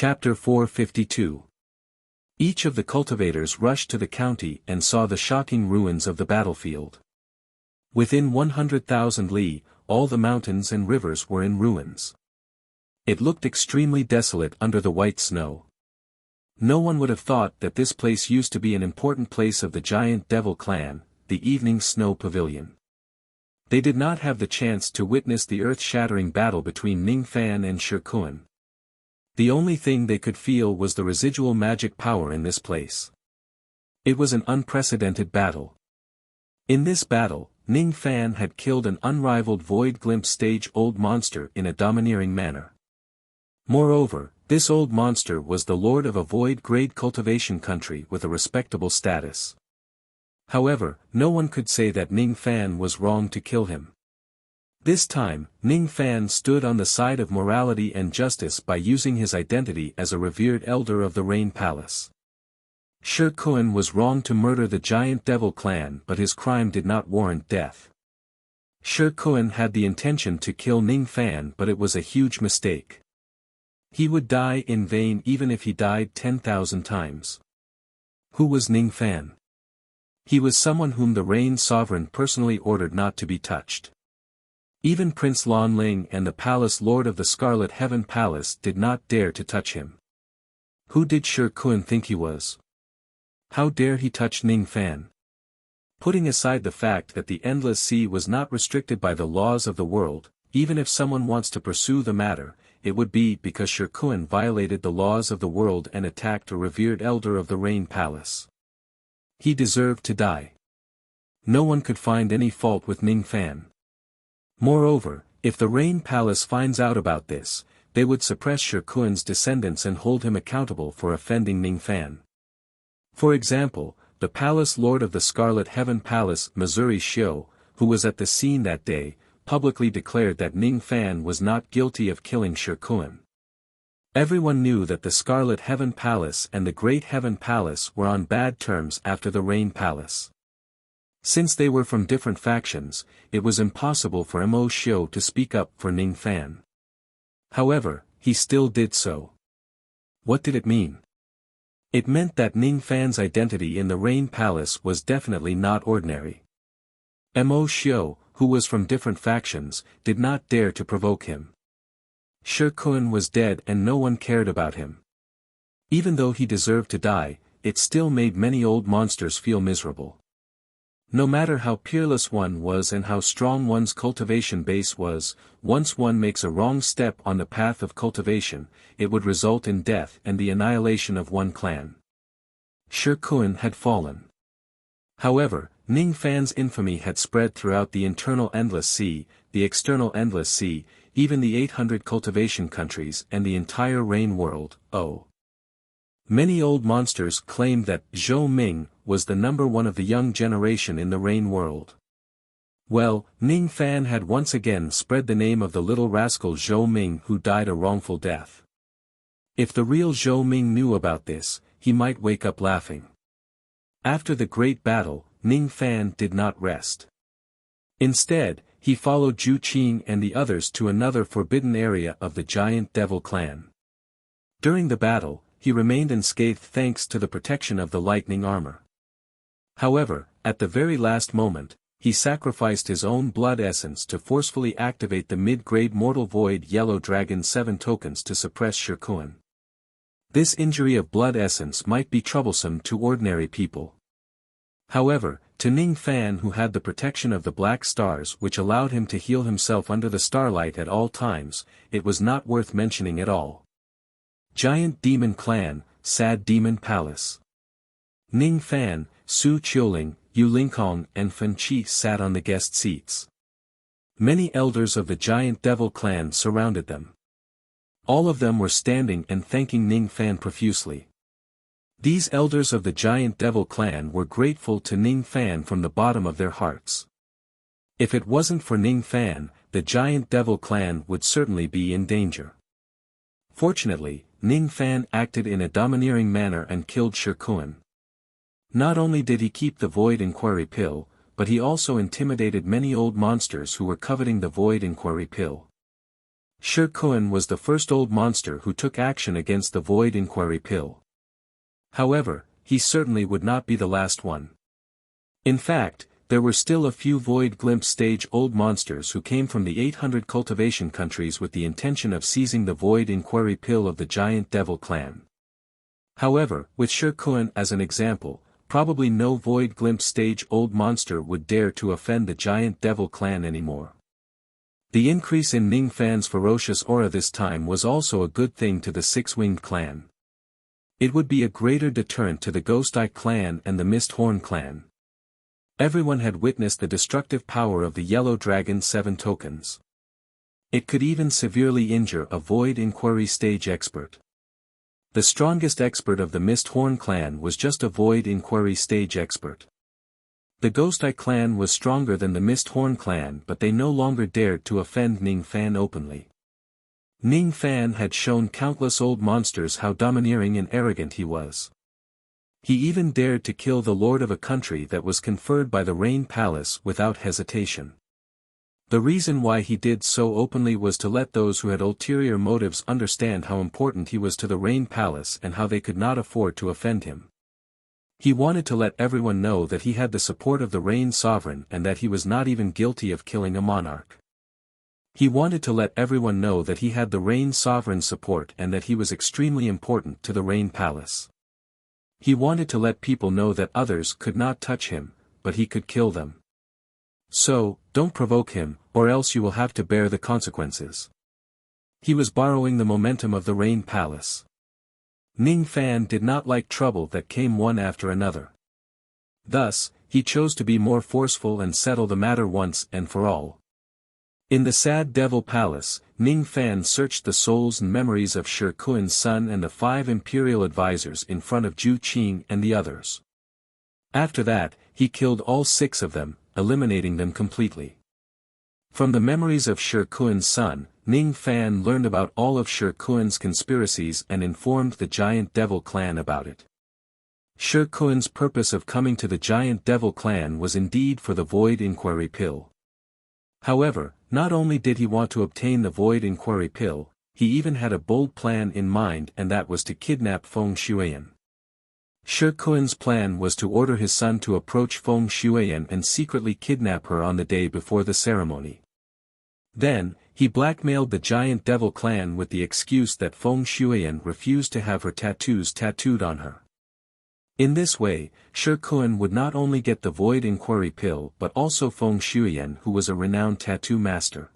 Chapter 452. Each of the cultivators rushed to the county and saw the shocking ruins of the battlefield. Within 100,000 li, all the mountains and rivers were in ruins. It looked extremely desolate under the white snow. No one would have thought that this place used to be an important place of the giant devil clan, the Evening Snow Pavilion. They did not have the chance to witness the earth-shattering battle between Ning Fan and Shi Kun. The only thing they could feel was the residual magic power in this place. It was an unprecedented battle. In this battle, Ning Fan had killed an unrivaled Void Glimpse stage-old monster in a domineering manner. Moreover, this old monster was the lord of a void-grade cultivation country with a respectable status. However, no one could say that Ning Fan was wrong to kill him. This time, Ning Fan stood on the side of morality and justice by using his identity as a revered elder of the Rain Palace. Shi Kun was wrong to murder the giant devil clan, but his crime did not warrant death. Shi Kun had the intention to kill Ning Fan, but it was a huge mistake. He would die in vain even if he died 10,000 times. Who was Ning Fan? He was someone whom the Rain Sovereign personally ordered not to be touched. Even Prince Lan Ling and the Palace Lord of the Scarlet Heaven Palace did not dare to touch him. Who did Shi Kun think he was? How dare he touch Ning Fan? Putting aside the fact that the Endless Sea was not restricted by the laws of the world, even if someone wants to pursue the matter, it would be because Shi Kun violated the laws of the world and attacked a revered elder of the Rain Palace. He deserved to die. No one could find any fault with Ning Fan. Moreover, if the Rain Palace finds out about this, they would suppress Shi Kun's descendants and hold him accountable for offending Ning Fan. For example, the Palace Lord of the Scarlet Heaven Palace, Missouri Shio, who was at the scene that day, publicly declared that Ning Fan was not guilty of killing Shi Kun. Everyone knew that the Scarlet Heaven Palace and the Great Heaven Palace were on bad terms after the Rain Palace. Since they were from different factions, it was impossible for Mo Shio to speak up for Ning Fan. However, he still did so. What did it mean? It meant that Ning Fan's identity in the Rain Palace was definitely not ordinary. Mo Shio, who was from different factions, did not dare to provoke him. Shi Kun was dead and no one cared about him. Even though he deserved to die, it still made many old monsters feel miserable. No matter how peerless one was and how strong one's cultivation base was, once one makes a wrong step on the path of cultivation, it would result in death and the annihilation of one clan. Shi Kun had fallen. However, Ning Fan's infamy had spread throughout the internal Endless Sea, the external Endless Sea, even the 800 cultivation countries and the entire Rain world. Many old monsters claimed that Zhou Ming was the number one of the young generation in the Rain world. Well, Ning Fan had once again spread the name of the little rascal Zhou Ming who died a wrongful death. If the real Zhou Ming knew about this, he might wake up laughing. After the great battle, Ning Fan did not rest. Instead, he followed Zhu Qing and the others to another forbidden area of the giant devil clan. During the battle, he remained unscathed thanks to the protection of the lightning armor. However, at the very last moment, he sacrificed his own blood essence to forcefully activate the mid-grade Mortal Void Yellow Dragon 7 tokens to suppress Shi Kun. This injury of blood essence might be troublesome to ordinary people. However, to Ning Fan, who had the protection of the black stars which allowed him to heal himself under the starlight at all times, it was not worth mentioning at all. Giant Demon Clan, Sad Demon Palace. Ning Fan, Su Qiuling, Yu Lingkong and Fen Qi sat on the guest seats. Many elders of the giant devil clan surrounded them. All of them were standing and thanking Ning Fan profusely. These elders of the giant devil clan were grateful to Ning Fan from the bottom of their hearts. If it wasn't for Ning Fan, the giant devil clan would certainly be in danger. Fortunately, Ning Fan acted in a domineering manner and killed Shi Kun. Not only did he keep the Void Inquiry Pill, but he also intimidated many old monsters who were coveting the Void Inquiry Pill. Shi Kun was the first old monster who took action against the Void Inquiry Pill. However, he certainly would not be the last one. In fact, there were still a few Void Glimpse stage old monsters who came from the 800 cultivation countries with the intention of seizing the Void Inquiry Pill of the Giant Devil clan. However, with Shi Kun as an example, probably no Void Glimpse stage old monster would dare to offend the Giant Devil clan anymore. The increase in Ning Fan's ferocious aura this time was also a good thing to the Six-Winged clan. It would be a greater deterrent to the Ghost Eye clan and the Mist Horn clan. Everyone had witnessed the destructive power of the Yellow Dragon's 7 tokens. It could even severely injure a Void Inquiry stage expert. The strongest expert of the Mist Horn clan was just a Void Inquiry stage expert. The Ghost Eye clan was stronger than the Mist Horn clan, but they no longer dared to offend Ning Fan openly. Ning Fan had shown countless old monsters how domineering and arrogant he was. He even dared to kill the lord of a country that was conferred by the Rain Palace without hesitation. The reason why he did so openly was to let those who had ulterior motives understand how important he was to the Rain Palace and how they could not afford to offend him. He wanted to let everyone know that he had the support of the Rain Sovereign and that he was not even guilty of killing a monarch. He wanted to let everyone know that he had the Rain Sovereign's support and that he was extremely important to the Rain Palace. He wanted to let people know that others could not touch him, but he could kill them. So, don't provoke him, or else you will have to bear the consequences. He was borrowing the momentum of the Rain Palace. Ning Fan did not like trouble that came one after another. Thus, he chose to be more forceful and settle the matter once and for all. In the Sad Devil Palace, Ning Fan searched the souls and memories of Shi Kun's son and the 5 imperial advisors in front of Zhu Qing and the others. After that, he killed all 6 of them, eliminating them completely. From the memories of Shi Kun's son, Ning Fan learned about all of Shi Kun's conspiracies and informed the Giant Devil clan about it. Shi Kun's purpose of coming to the Giant Devil clan was indeed for the Void Inquiry Pill. However, not only did he want to obtain the Void Inquiry Pill, he even had a bold plan in mind, and that was to kidnap Feng Shuiyan. Shi Kun's plan was to order his son to approach Feng Shuiyan and secretly kidnap her on the day before the ceremony. Then, he blackmailed the Giant Devil clan with the excuse that Feng Shuiyan refused to have her tattoos tattooed on her. In this way, Shi Kun would not only get the Void Inquiry Pill but also Feng Shuiyan, who was a renowned tattoo master.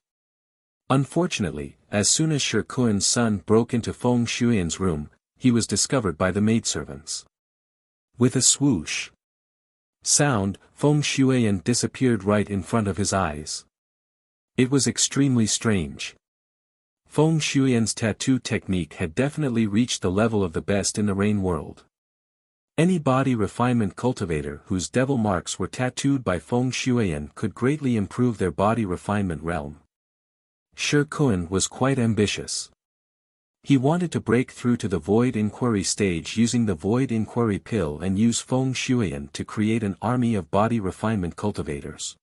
Unfortunately, as soon as Shi Kun's son broke into Feng Shuiyan's room, he was discovered by the maidservants. With a swoosh sound, Feng Shuiyan disappeared right in front of his eyes. It was extremely strange. Feng Shuiyan's tattoo technique had definitely reached the level of the best in the Rain world. Any body refinement cultivator whose devil marks were tattooed by Feng Shuiyan could greatly improve their body refinement realm. Shi Kun was quite ambitious. He wanted to break through to the Void Inquiry stage using the Void Inquiry Pill and use Feng Shuiyan to create an army of body refinement cultivators.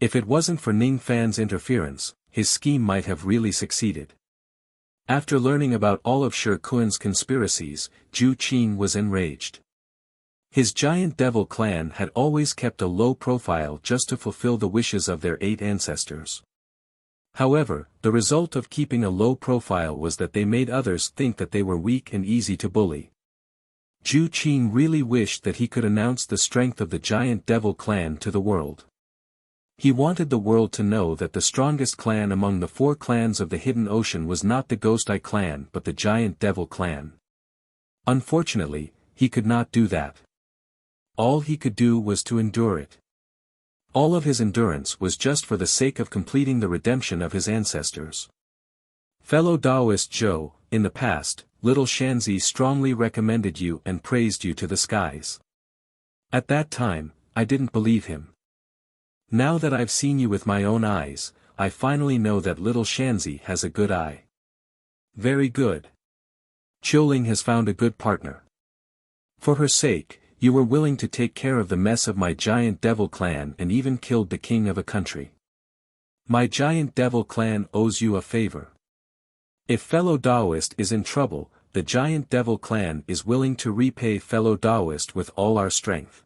If it wasn't for Ning Fan's interference, his scheme might have really succeeded. After learning about all of Shi Kun's conspiracies, Zhu Qing was enraged. His Giant Devil clan had always kept a low profile just to fulfill the wishes of their 8 ancestors. However, the result of keeping a low profile was that they made others think that they were weak and easy to bully. Zhu Qing really wished that he could announce the strength of the Giant Devil clan to the world. He wanted the world to know that the strongest clan among the 4 clans of the Hidden Ocean was not the Ghost Eye clan but the Giant Devil clan. Unfortunately, he could not do that. All he could do was to endure it. All of his endurance was just for the sake of completing the redemption of his ancestors. Fellow Taoist Zhou, in the past, little Shanzi strongly recommended you and praised you to the skies. At that time, I didn't believe him. Now that I've seen you with my own eyes, I finally know that little Shanzi has a good eye. Very good. Qiuling has found a good partner. For her sake, you were willing to take care of the mess of my Giant Devil clan and even killed the king of a country. My Giant Devil clan owes you a favor. If fellow Taoist is in trouble, the giant devil clan is willing to repay fellow Taoist with all our strength.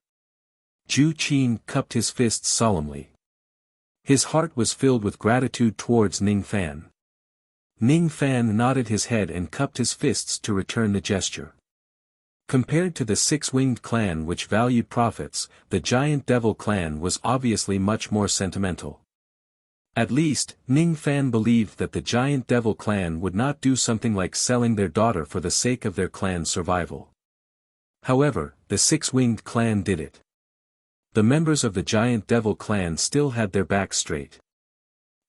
Zhu Qin cupped his fists solemnly. His heart was filled with gratitude towards Ning Fan. Ning Fan nodded his head and cupped his fists to return the gesture. Compared to the six-winged clan which valued profits, the giant devil clan was obviously much more sentimental. At least, Ning Fan believed that the giant devil clan would not do something like selling their daughter for the sake of their clan's survival. However, the six-winged clan did it. The members of the giant devil clan still had their backs straight.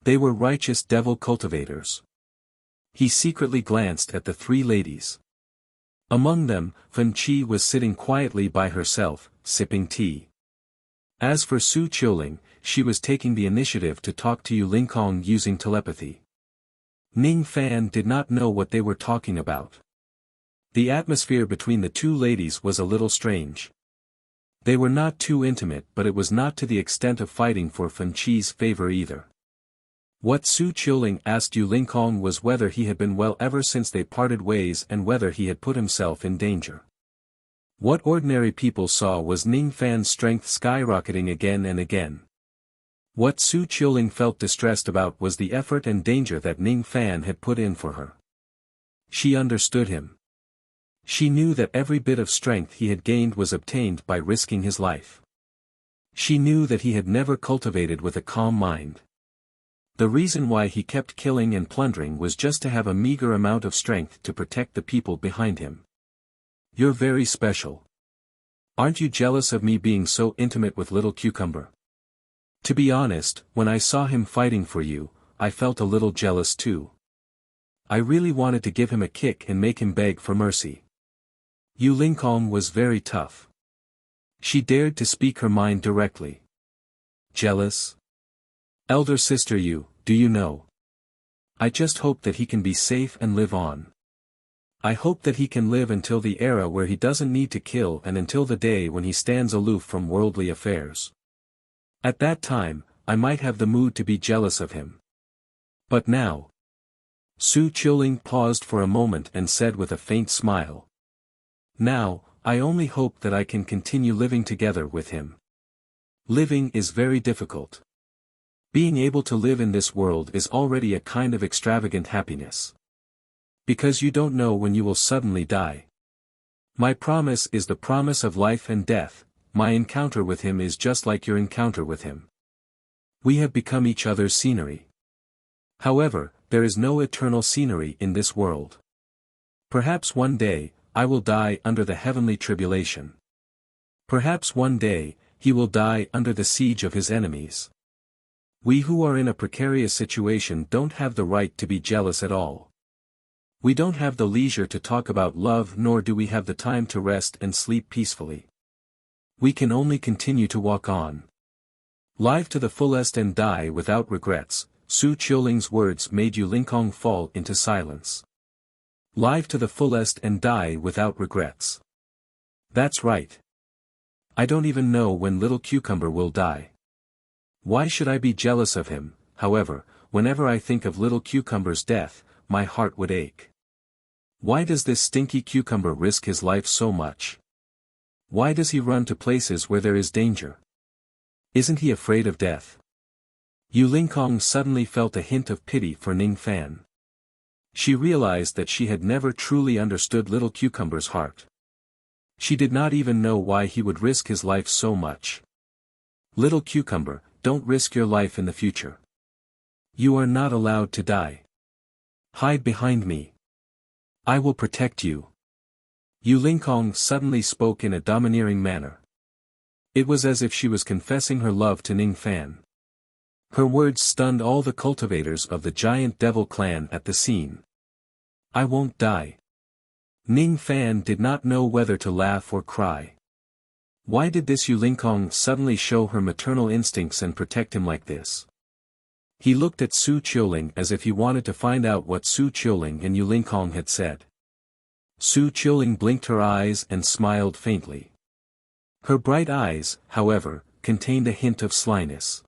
They were righteous devil cultivators. He secretly glanced at the three ladies. Among them, Fan Qi was sitting quietly by herself, sipping tea. As for Su Qiuling, she was taking the initiative to talk to Yu Lingkong using telepathy. Ning Fan did not know what they were talking about. The atmosphere between the two ladies was a little strange. They were not too intimate, but it was not to the extent of fighting for Fan Qi's favor either. What Su Qiuling asked Yu Lingkong was whether he had been well ever since they parted ways and whether he had put himself in danger. What ordinary people saw was Ning Fan's strength skyrocketing again and again. What Su Qiuling felt distressed about was the effort and danger that Ning Fan had put in for her. She understood him. She knew that every bit of strength he had gained was obtained by risking his life. She knew that he had never cultivated with a calm mind. The reason why he kept killing and plundering was just to have a meager amount of strength to protect the people behind him. You're very special. Aren't you jealous of me being so intimate with Little Cucumber? To be honest, when I saw him fighting for you, I felt a little jealous too. I really wanted to give him a kick and make him beg for mercy. Yu Lingkong was very tough. She dared to speak her mind directly. Jealous? Elder sister Yu, do you know? I just hope that he can be safe and live on. I hope that he can live until the era where he doesn't need to kill and until the day when he stands aloof from worldly affairs. At that time, I might have the mood to be jealous of him. But now. Su Qiuling paused for a moment and said with a faint smile. Now, I only hope that I can continue living together with him. Living is very difficult. Being able to live in this world is already a kind of extravagant happiness. Because you don't know when you will suddenly die. My promise is the promise of life and death. My encounter with him is just like your encounter with him. We have become each other's scenery. However, there is no eternal scenery in this world. Perhaps one day, I will die under the heavenly tribulation. Perhaps one day, he will die under the siege of his enemies. We who are in a precarious situation don't have the right to be jealous at all. We don't have the leisure to talk about love, nor do we have the time to rest and sleep peacefully. We can only continue to walk on. Live to the fullest and die without regrets. Su Qiuling's words made Yu Lingkong fall into silence. Live to the fullest and die without regrets. That's right. I don't even know when Little Cucumber will die. Why should I be jealous of him? However, whenever I think of Little Cucumber's death, my heart would ache. Why does this stinky cucumber risk his life so much? Why does he run to places where there is danger? Isn't he afraid of death? Yu Lingkong suddenly felt a hint of pity for Ning Fan. She realized that she had never truly understood Little Cucumber's heart. She did not even know why he would risk his life so much. Little Cucumber, don't risk your life in the future. You are not allowed to die. Hide behind me. I will protect you. Yu Lingkong suddenly spoke in a domineering manner. It was as if she was confessing her love to Ning Fan. Her words stunned all the cultivators of the giant devil clan at the scene. I won't die. Ning Fan did not know whether to laugh or cry. Why did this Yu Lingkong suddenly show her maternal instincts and protect him like this? He looked at Su Qiuling as if he wanted to find out what Su Qiuling and Yu Lingkong had said. Su Qiuling blinked her eyes and smiled faintly. Her bright eyes, however, contained a hint of slyness.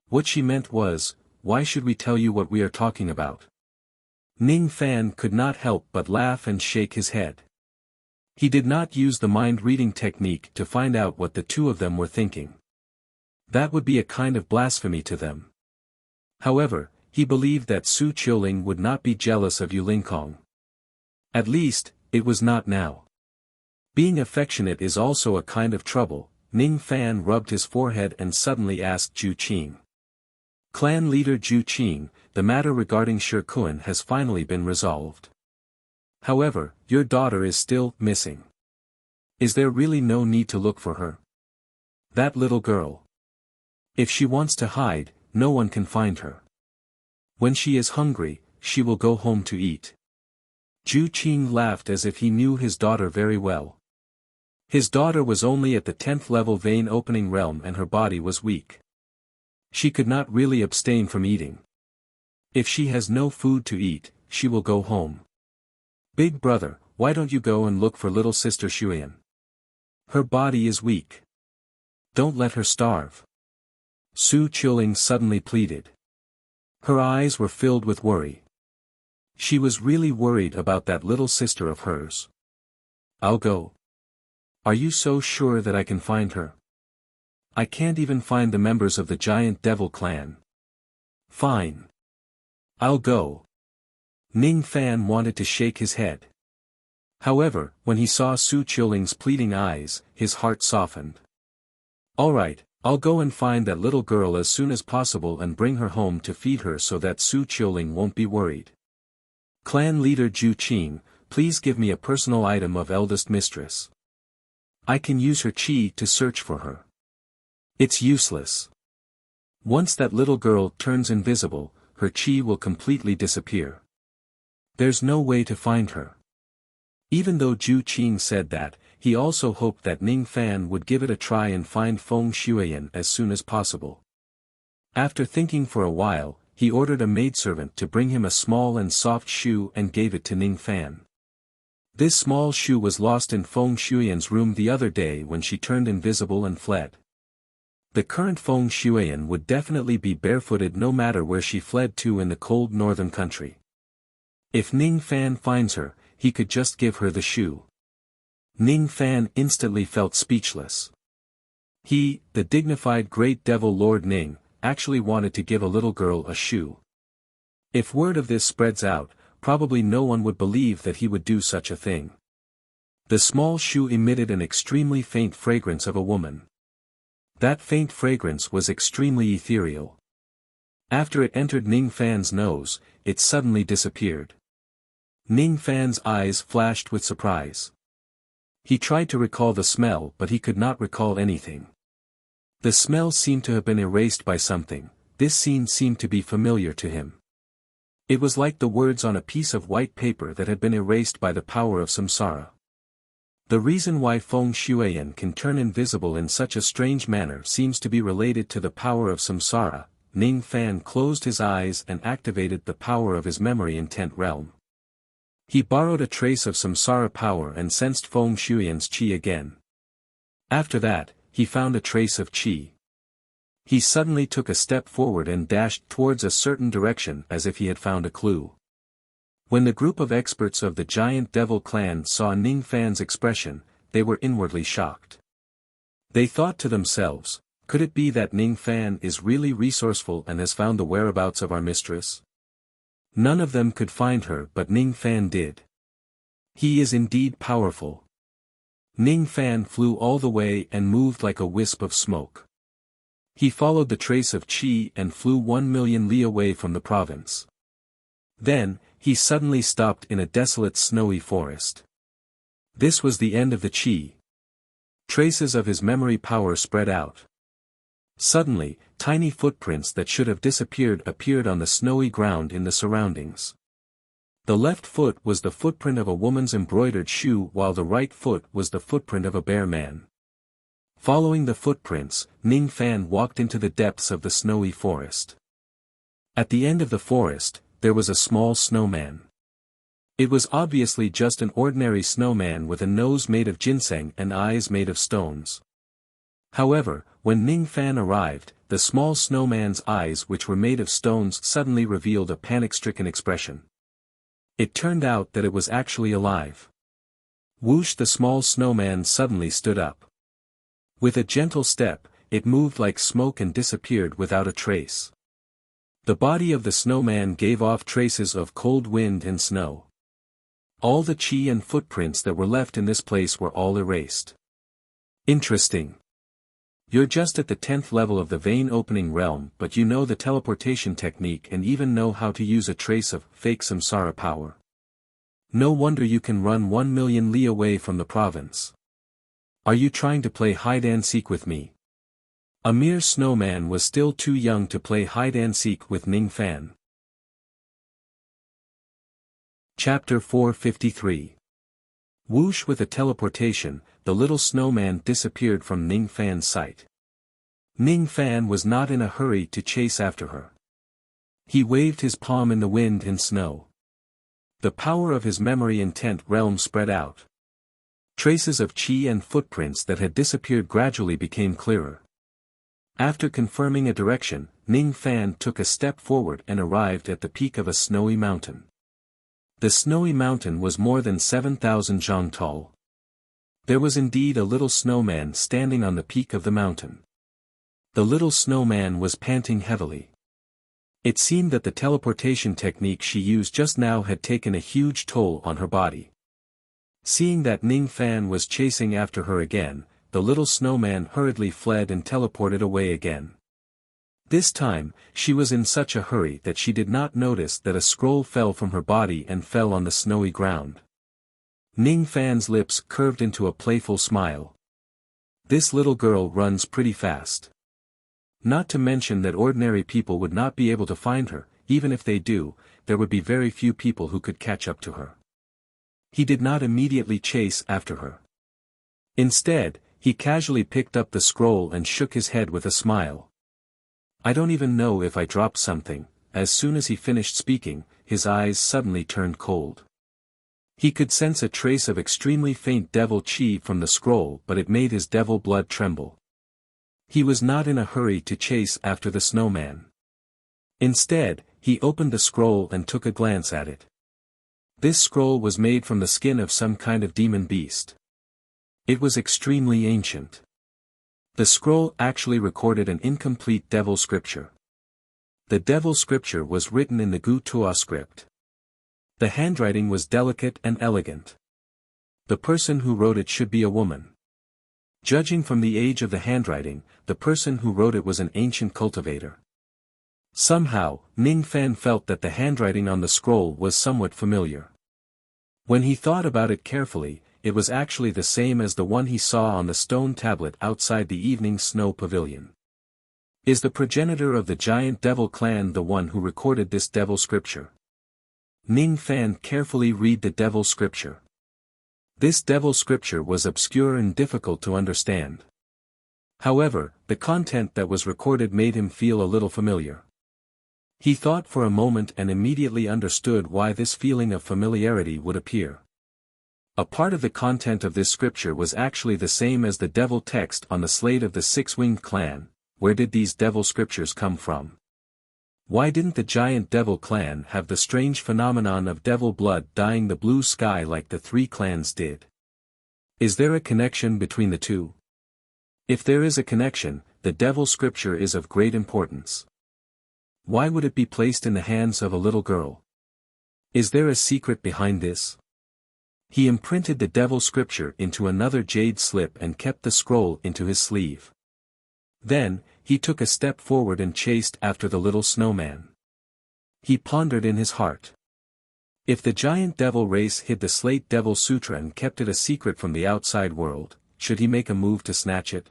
What she meant was, why should we tell you what we are talking about? Ning Fan could not help but laugh and shake his head. He did not use the mind-reading technique to find out what the two of them were thinking. That would be a kind of blasphemy to them. However, he believed that Su Qiuling would not be jealous of Yulinkong. At least, it was not now. Being affectionate is also a kind of trouble. Ning Fan rubbed his forehead and suddenly asked Zhu Qing. Clan leader Zhu Qing, the matter regarding Shikuan has finally been resolved. However, your daughter is still missing. Is there really no need to look for her? That little girl. If she wants to hide, no one can find her. When she is hungry, she will go home to eat. Zhu Qing laughed as if he knew his daughter very well. His daughter was only at the 10th level vein opening realm and her body was weak. She could not really abstain from eating. If she has no food to eat, she will go home. Big brother, why don't you go and look for little sister Xuan? Her body is weak. Don't let her starve. Su Qiuling suddenly pleaded. Her eyes were filled with worry. She was really worried about that little sister of hers. I'll go. Are you so sure that I can find her? I can't even find the members of the giant devil clan. Fine. I'll go. Ning Fan wanted to shake his head. However, when he saw Su Qiuling's pleading eyes, his heart softened. All right, I'll go and find that little girl as soon as possible and bring her home to feed her so that Su Qiuling won't be worried. Clan leader Zhu Qing, please give me a personal item of eldest mistress. I can use her qi to search for her. It's useless. Once that little girl turns invisible, her qi will completely disappear. There's no way to find her. Even though Zhu Qing said that, he also hoped that Ning Fan would give it a try and find Feng Shuyan as soon as possible. After thinking for a while, he ordered a maidservant to bring him a small and soft shoe and gave it to Ning Fan. This small shoe was lost in Feng Shuyan's room the other day when she turned invisible and fled. The current Feng Shuyan would definitely be barefooted no matter where she fled to in the cold northern country. If Ning Fan finds her, he could just give her the shoe. Ning Fan instantly felt speechless. He, the dignified great devil Lord Ning, actually wanted to give a little girl a shoe. If word of this spreads out, probably no one would believe that he would do such a thing. The small shoe emitted an extremely faint fragrance of a woman. That faint fragrance was extremely ethereal. After it entered Ning Fan's nose, it suddenly disappeared. Ning Fan's eyes flashed with surprise. He tried to recall the smell but he could not recall anything. The smell seemed to have been erased by something. This scene seemed to be familiar to him. It was like the words on a piece of white paper that had been erased by the power of samsara. The reason why Feng Shuyan can turn invisible in such a strange manner seems to be related to the power of samsara. Ning Fan closed his eyes and activated the power of his memory intent realm. He borrowed a trace of samsara power and sensed Feng Shuyan's qi again. After that, he found a trace of qi. He suddenly took a step forward and dashed towards a certain direction as if he had found a clue. When the group of experts of the giant devil clan saw Ning Fan's expression, they were inwardly shocked. They thought to themselves, could it be that Ning Fan is really resourceful and has found the whereabouts of our mistress? None of them could find her but Ning Fan did. He is indeed powerful. Ning Fan flew all the way and moved like a wisp of smoke. He followed the trace of qi and flew 1,000,000 li away from the province. Then, he suddenly stopped in a desolate snowy forest. This was the end of the qi. Traces of his memory power spread out. Suddenly, tiny footprints that should have disappeared appeared on the snowy ground in the surroundings. The left foot was the footprint of a woman's embroidered shoe while the right foot was the footprint of a bear man. Following the footprints, Ning Fan walked into the depths of the snowy forest. At the end of the forest, there was a small snowman. It was obviously just an ordinary snowman with a nose made of ginseng and eyes made of stones. However, when Ning Fan arrived, the small snowman's eyes which were made of stones suddenly revealed a panic-stricken expression. It turned out that it was actually alive. Whoosh! The small snowman suddenly stood up. With a gentle step, it moved like smoke and disappeared without a trace. The body of the snowman gave off traces of cold wind and snow. All the chi and footprints that were left in this place were all erased. Interesting. You're just at the 10th level of the vein opening realm, but you know the teleportation technique and even know how to use a trace of fake samsara power. No wonder you can run 1 million li away from the province. Are you trying to play hide-and-seek with me? A mere snowman was still too young to play hide-and-seek with Ning Fan. Chapter 453. Whoosh! With a teleportation, the little snowman disappeared from Ning Fan's sight. Ning Fan was not in a hurry to chase after her. He waved his palm in the wind and snow. The power of his memory and 10th realm spread out. Traces of chi and footprints that had disappeared gradually became clearer. After confirming a direction, Ning Fan took a step forward and arrived at the peak of a snowy mountain. The snowy mountain was more than 7,000 zhang tall. There was indeed a little snowman standing on the peak of the mountain. The little snowman was panting heavily. It seemed that the teleportation technique she used just now had taken a huge toll on her body. Seeing that Ning Fan was chasing after her again, the little snowman hurriedly fled and teleported away again. This time, she was in such a hurry that she did not notice that a scroll fell from her body and fell on the snowy ground. Ning Fan's lips curved into a playful smile. This little girl runs pretty fast. Not to mention that ordinary people would not be able to find her, even if they do, there would be very few people who could catch up to her. He did not immediately chase after her. Instead, he casually picked up the scroll and shook his head with a smile. I don't even know if I dropped something. As soon as he finished speaking, his eyes suddenly turned cold. He could sense a trace of extremely faint devil chi from the scroll, but it made his devil blood tremble. He was not in a hurry to chase after the snowman. Instead, he opened the scroll and took a glance at it. This scroll was made from the skin of some kind of demon beast. It was extremely ancient. The scroll actually recorded an incomplete devil scripture. The devil scripture was written in the Gu Tuo script. The handwriting was delicate and elegant. The person who wrote it should be a woman. Judging from the age of the handwriting, the person who wrote it was an ancient cultivator. Somehow, Ning Fan felt that the handwriting on the scroll was somewhat familiar. When he thought about it carefully, it was actually the same as the one he saw on the stone tablet outside the evening snow pavilion. Is the progenitor of the giant devil clan the one who recorded this devil scripture? Ning Fan carefully read the devil scripture. This devil scripture was obscure and difficult to understand. However, the content that was recorded made him feel a little familiar. He thought for a moment and immediately understood why this feeling of familiarity would appear. A part of the content of this scripture was actually the same as the devil text on the slate of the six-winged clan. Where did these devil scriptures come from? Why didn't the giant devil clan have the strange phenomenon of devil blood dyeing the blue sky like the three clans did? Is there a connection between the two? If there is a connection, the devil scripture is of great importance. Why would it be placed in the hands of a little girl? Is there a secret behind this? He imprinted the devil scripture into another jade slip and kept the scroll into his sleeve. Then, he took a step forward and chased after the little snowman. He pondered in his heart. If the giant devil race hid the slate devil sutra and kept it a secret from the outside world, should he make a move to snatch it?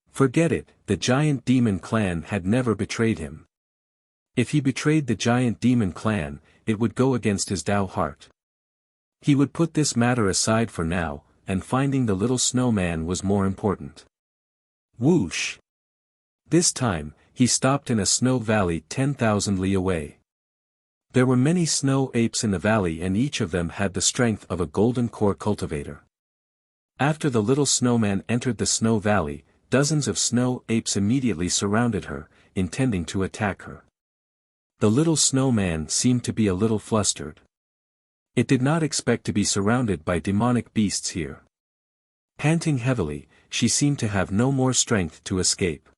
Forget it, the giant demon clan had never betrayed him. If he betrayed the giant demon clan, it would go against his Tao heart. He would put this matter aside for now, and finding the little snowman was more important. Whoosh! This time, he stopped in a snow valley 10,000 li away. There were many snow apes in the valley and each of them had the strength of a golden core cultivator. After the little snowman entered the snow valley, dozens of snow apes immediately surrounded her, intending to attack her. The little snowman seemed to be a little flustered. It did not expect to be surrounded by demonic beasts here. Panting heavily, she seemed to have no more strength to escape.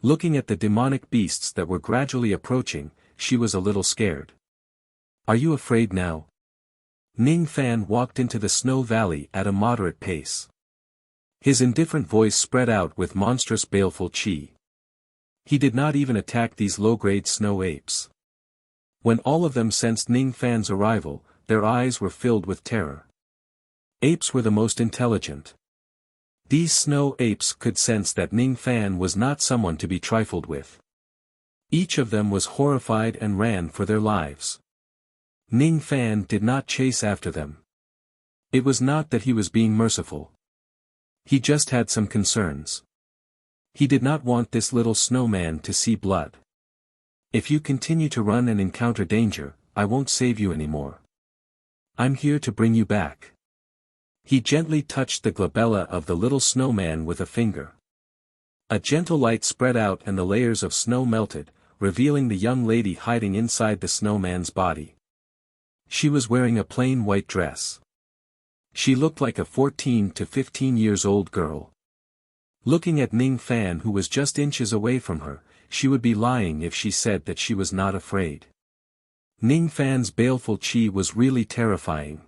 Looking at the demonic beasts that were gradually approaching, she was a little scared. "Are you afraid now?" Ning Fan walked into the snow valley at a moderate pace. His indifferent voice spread out with monstrous baleful chi. He did not even attack these low-grade snow apes. When all of them sensed Ning Fan's arrival, their eyes were filled with terror. Apes were the most intelligent. These snow apes could sense that Ning Fan was not someone to be trifled with. Each of them was horrified and ran for their lives. Ning Fan did not chase after them. It was not that he was being merciful. He just had some concerns. He did not want this little snowman to see blood. "If you continue to run and encounter danger, I won't save you anymore. I'm here to bring you back." He gently touched the glabella of the little snowman with a finger. A gentle light spread out and the layers of snow melted, revealing the young lady hiding inside the snowman's body. She was wearing a plain white dress. She looked like a 14 to 15 years old girl. Looking at Ning Fan, who was just inches away from her, she would be lying if she said that she was not afraid. Ning Fan's baleful chi was really terrifying.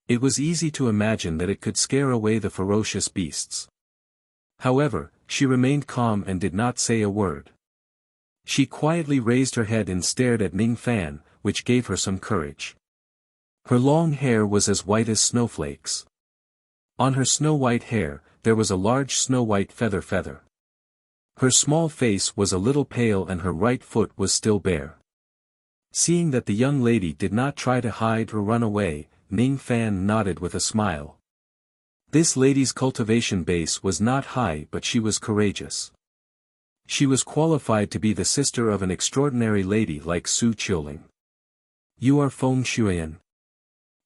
It was easy to imagine that it could scare away the ferocious beasts. However, she remained calm and did not say a word. She quietly raised her head and stared at Ning Fan, which gave her some courage. Her long hair was as white as snowflakes. On her snow-white hair, there was a large snow-white feather. Her small face was a little pale and her right foot was still bare. Seeing that the young lady did not try to hide or run away, Ning Fan nodded with a smile. This lady's cultivation base was not high, but she was courageous. She was qualified to be the sister of an extraordinary lady like Su Qiuling. "You are Feng Shuiyan?"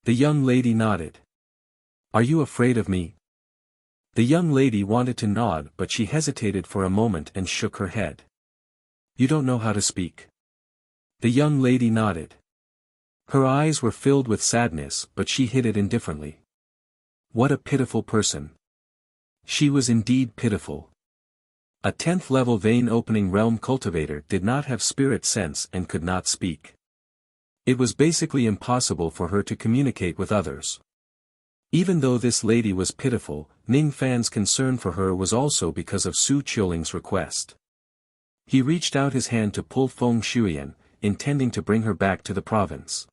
The young lady nodded. "Are you afraid of me?" The young lady wanted to nod, but she hesitated for a moment and shook her head. "You don't know how to speak." The young lady nodded. Her eyes were filled with sadness, but she hid it indifferently. What a pitiful person. She was indeed pitiful. A 10th level vein opening realm cultivator did not have spirit sense and could not speak. It was basically impossible for her to communicate with others. Even though this lady was pitiful, Ning Fan's concern for her was also because of Su Qiuling's request. He reached out his hand to pull Feng Shuiyan, intending to bring her back to the province.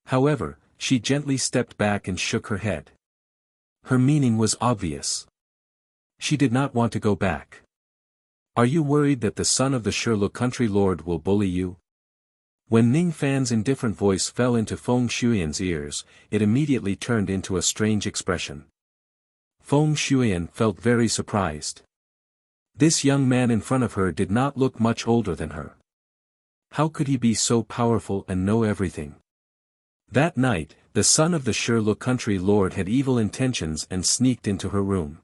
However, she gently stepped back and shook her head. Her meaning was obvious. She did not want to go back. "Are you worried that the son of the Shirlu country lord will bully you?" When Ning Fan's indifferent voice fell into Feng Shuiyan's ears, it immediately turned into a strange expression. Feng Shuiyan felt very surprised. This young man in front of her did not look much older than her. How could he be so powerful and know everything? That night, the son of the Shirlu country lord had evil intentions and sneaked into her room.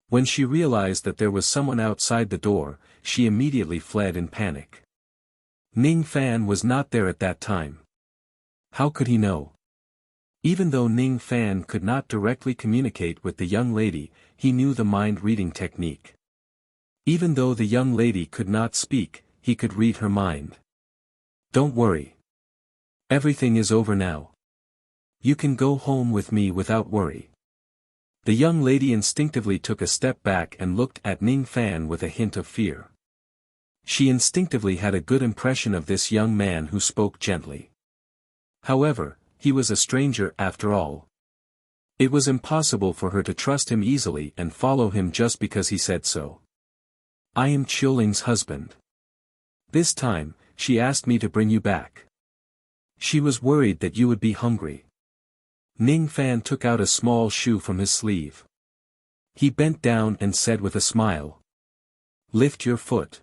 When she realized that there was someone outside the door, she immediately fled in panic. Ning Fan was not there at that time. How could he know? Even though Ning Fan could not directly communicate with the young lady, he knew the mind-reading technique. Even though the young lady could not speak, he could read her mind. "Don't worry. Everything is over now. You can go home with me without worry." The young lady instinctively took a step back and looked at Ning Fan with a hint of fear. She instinctively had a good impression of this young man who spoke gently. However, he was a stranger after all. It was impossible for her to trust him easily and follow him just because he said so. "I am Qiuling's husband. This time, she asked me to bring you back. She was worried that you would be hungry." Ning Fan took out a small shoe from his sleeve. He bent down and said with a smile. "Lift your foot.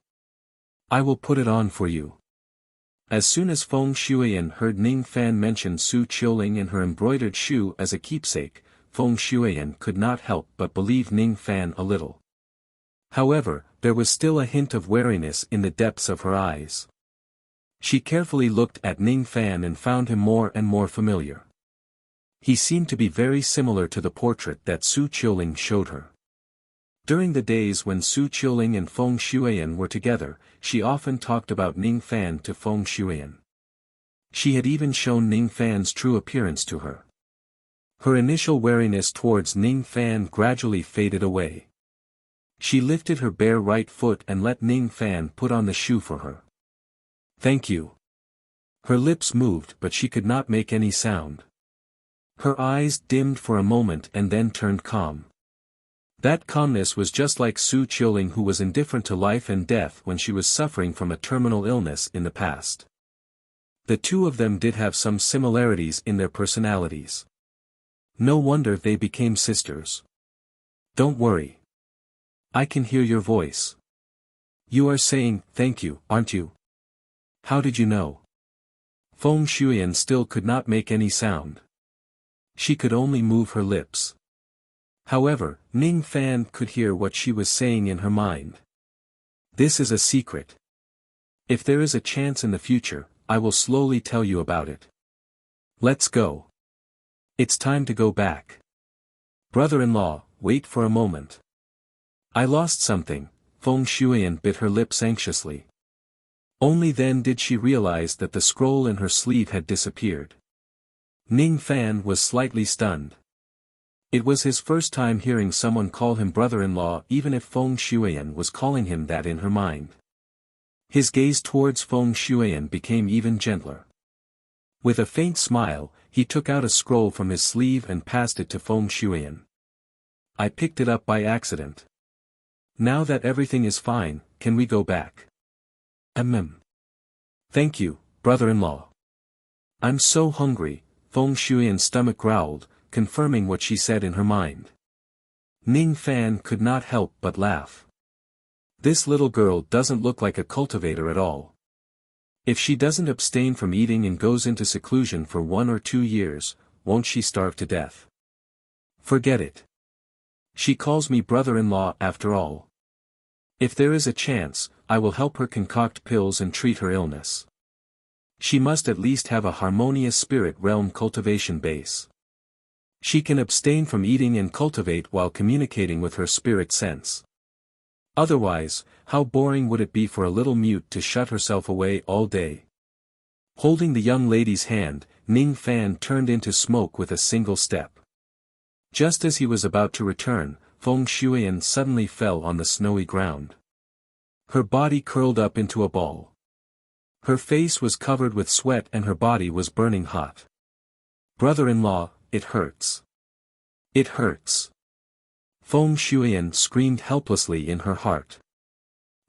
I will put it on for you." As soon as Feng Shuiyan heard Ning Fan mention Su Qiuling and her embroidered shoe as a keepsake, Feng Shuiyan could not help but believe Ning Fan a little. However, there was still a hint of wariness in the depths of her eyes. She carefully looked at Ning Fan and found him more and more familiar. He seemed to be very similar to the portrait that Su Qiuling showed her. During the days when Su Qiuling and Feng Shuiyan were together, she often talked about Ning Fan to Feng Shuiyan. She had even shown Ning Fan's true appearance to her. Her initial wariness towards Ning Fan gradually faded away. She lifted her bare right foot and let Ning Fan put on the shoe for her. "Thank you." Her lips moved but she could not make any sound. Her eyes dimmed for a moment and then turned calm. That calmness was just like Su Qiuling, who was indifferent to life and death when she was suffering from a terminal illness in the past. The two of them did have some similarities in their personalities. No wonder they became sisters. "Don't worry. I can hear your voice. You are saying, thank you, aren't you? How did you know?" Feng Shuiyan still could not make any sound. She could only move her lips. However, Ning Fan could hear what she was saying in her mind. "This is a secret. If there is a chance in the future, I will slowly tell you about it. Let's go. It's time to go back. Brother-in-law, wait for a moment. I lost something." Feng Shuiyan bit her lips anxiously. Only then did she realize that the scroll in her sleeve had disappeared. Ning Fan was slightly stunned. It was his first time hearing someone call him brother-in-law, even if Feng Shuiyan was calling him that in her mind. His gaze towards Feng Shuiyan became even gentler. With a faint smile, he took out a scroll from his sleeve and passed it to Feng Shuiyan. "I picked it up by accident. Now that everything is fine, can we go back?" "Thank you, brother-in-law. I'm so hungry," Feng Shuiyan's stomach growled, confirming what she said in her mind. Ning Fan could not help but laugh. This little girl doesn't look like a cultivator at all. If she doesn't abstain from eating and goes into seclusion for 1 or 2 years, won't she starve to death? Forget it. She calls me brother-in-law after all. If there is a chance, I will help her concoct pills and treat her illness. She must at least have a harmonious spirit realm cultivation base. She can abstain from eating and cultivate while communicating with her spirit sense. Otherwise, how boring would it be for a little mute to shut herself away all day? Holding the young lady's hand, Ning Fan turned into smoke with a single step. Just as he was about to return, Feng Shuiyan suddenly fell on the snowy ground. Her body curled up into a ball. Her face was covered with sweat and her body was burning hot. "Brother-in-law, it hurts. It hurts." Feng Shuiyan screamed helplessly in her heart.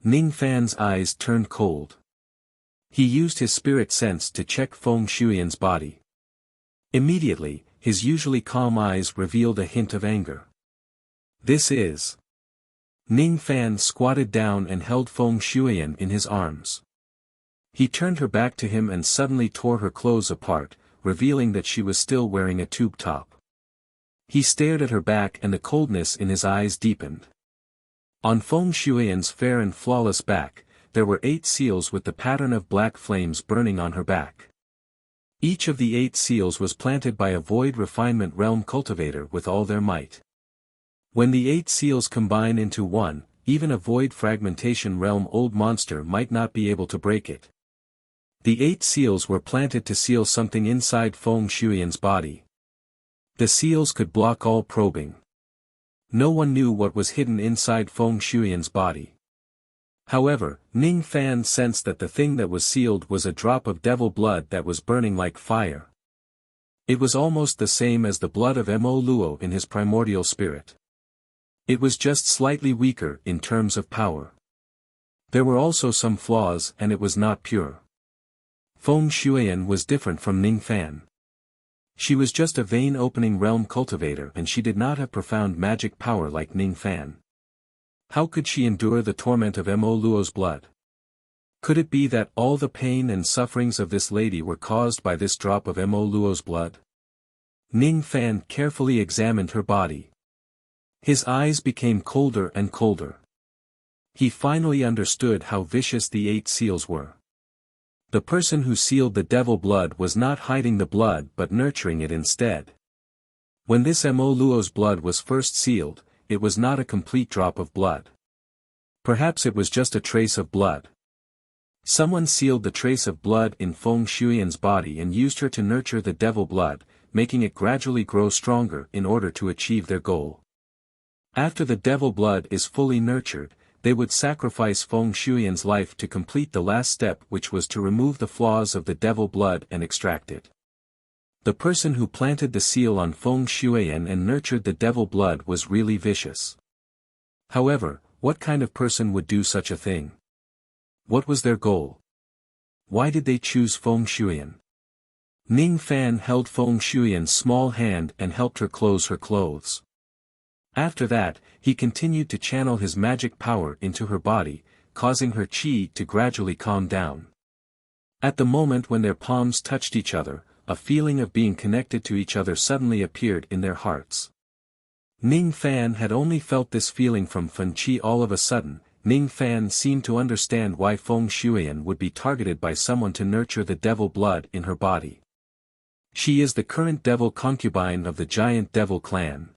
Ning Fan's eyes turned cold. He used his spirit sense to check Feng Shuiyan's body. Immediately, his usually calm eyes revealed a hint of anger. "This is..." Ning Fan squatted down and held Feng Shuiyan in his arms. He turned her back to him and suddenly tore her clothes apart, revealing that she was still wearing a tube top. He stared at her back and the coldness in his eyes deepened. On Feng Shuiyan's fair and flawless back, there were 8 seals with the pattern of black flames burning on her back. Each of the 8 seals was planted by a void refinement realm cultivator with all their might. When the 8 seals combine into one, even a void fragmentation realm old monster might not be able to break it. The 8 seals were planted to seal something inside Feng Shuiyan's body. The seals could block all probing. No one knew what was hidden inside Feng Shuiyan's body. However, Ning Fan sensed that the thing that was sealed was a drop of devil blood that was burning like fire. It was almost the same as the blood of Mo Luo in his primordial spirit. It was just slightly weaker in terms of power. There were also some flaws and it was not pure. Feng Shuiyan was different from Ning Fan. She was just a vein-opening realm cultivator and she did not have profound magic power like Ning Fan. How could she endure the torment of Mo Luo's blood? Could it be that all the pain and sufferings of this lady were caused by this drop of Mo Luo's blood? Ning Fan carefully examined her body. His eyes became colder and colder. He finally understood how vicious the 8 seals were. The person who sealed the devil blood was not hiding the blood but nurturing it instead. When this Mo Luo's blood was first sealed, it was not a complete drop of blood. Perhaps it was just a trace of blood. Someone sealed the trace of blood in Feng Shuiyan's body and used her to nurture the devil blood, making it gradually grow stronger in order to achieve their goal. After the devil blood is fully nurtured, they would sacrifice Feng Shuiyan's life to complete the last step, which was to remove the flaws of the devil blood and extract it. The person who planted the seal on Feng Shuiyan and nurtured the devil blood was really vicious. However, what kind of person would do such a thing? What was their goal? Why did they choose Feng Shuiyan? Ning Fan held Feng Shuiyan's small hand and helped her close her clothes. After that, he continued to channel his magic power into her body, causing her qi to gradually calm down. At the moment when their palms touched each other, a feeling of being connected to each other suddenly appeared in their hearts. Ning Fan had only felt this feeling from Fen Qi. All of a sudden, Ning Fan seemed to understand why Feng Shuiyan would be targeted by someone to nurture the devil blood in her body. She is the current devil concubine of the giant devil clan.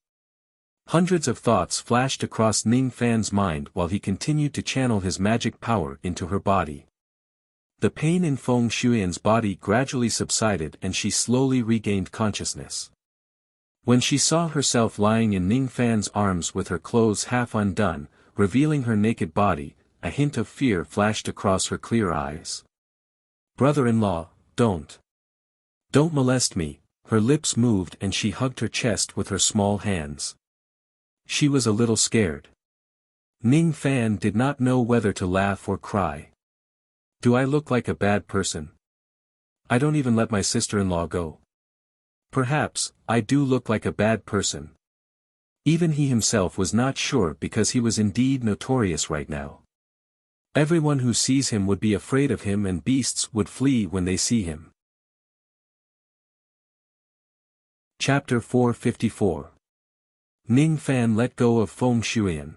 Hundreds of thoughts flashed across Ning Fan's mind while he continued to channel his magic power into her body. The pain in Feng Shuiyan's body gradually subsided and she slowly regained consciousness. When she saw herself lying in Ning Fan's arms with her clothes half undone, revealing her naked body, a hint of fear flashed across her clear eyes. "Brother-in-law, don't molest me." Her lips moved and she hugged her chest with her small hands. She was a little scared. Ning Fan did not know whether to laugh or cry. "Do I look like a bad person? I don't even let my sister-in-law go. Perhaps, I do look like a bad person." Even he himself was not sure because he was indeed notorious right now. Everyone who sees him would be afraid of him and beasts would flee when they see him. Chapter 454. Ning Fan let go of Feng Shuiyan.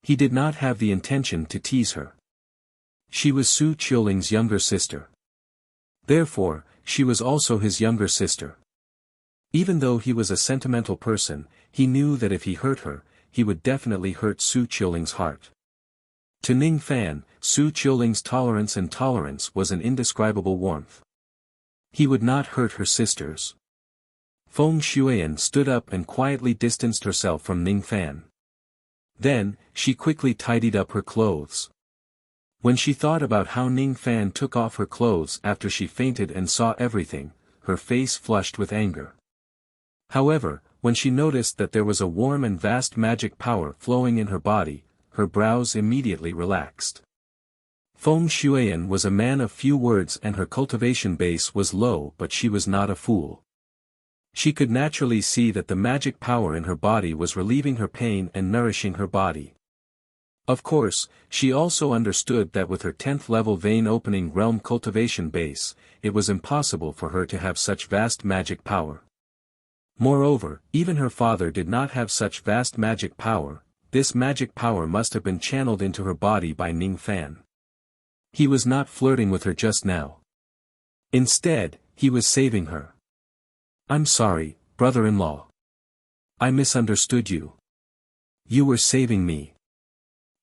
He did not have the intention to tease her. She was Su Qiuling's younger sister. Therefore, she was also his younger sister. Even though he was a sentimental person, he knew that if he hurt her, he would definitely hurt Su Qiuling's heart. To Ning Fan, Su Qiuling's tolerance was an indescribable warmth. He would not hurt her sisters. Feng Shuiyan stood up and quietly distanced herself from Ning Fan. Then, she quickly tidied up her clothes. When she thought about how Ning Fan took off her clothes after she fainted and saw everything, her face flushed with anger. However, when she noticed that there was a warm and vast magic power flowing in her body, her brows immediately relaxed. Feng Shuiyan was a man of few words and her cultivation base was low, but she was not a fool. She could naturally see that the magic power in her body was relieving her pain and nourishing her body. Of course, she also understood that with her 10th level vein opening realm cultivation base, it was impossible for her to have such vast magic power. Moreover, even her father did not have such vast magic power. This magic power must have been channeled into her body by Ning Fan. He was not flirting with her just now. Instead, he was saving her. "I'm sorry, brother-in-law. I misunderstood you. You were saving me.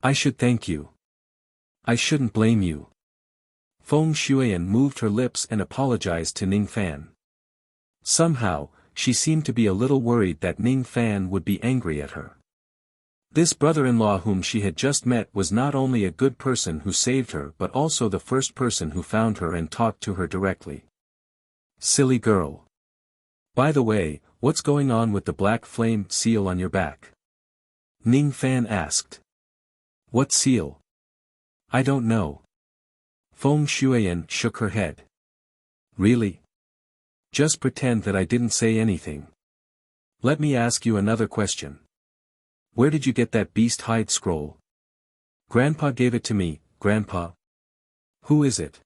I should thank you. I shouldn't blame you." Feng Shuiyan moved her lips and apologized to Ning Fan. Somehow, she seemed to be a little worried that Ning Fan would be angry at her. This brother-in-law whom she had just met was not only a good person who saved her but also the first person who found her and talked to her directly. "Silly girl. By the way, what's going on with the black flame seal on your back?" Ning Fan asked. "What seal?" "I don't know." Feng Shuiyan shook her head. "Really? Just pretend that I didn't say anything. Let me ask you another question. Where did you get that beast hide scroll?" "Grandpa gave it to me, Grandpa." "Who is it?"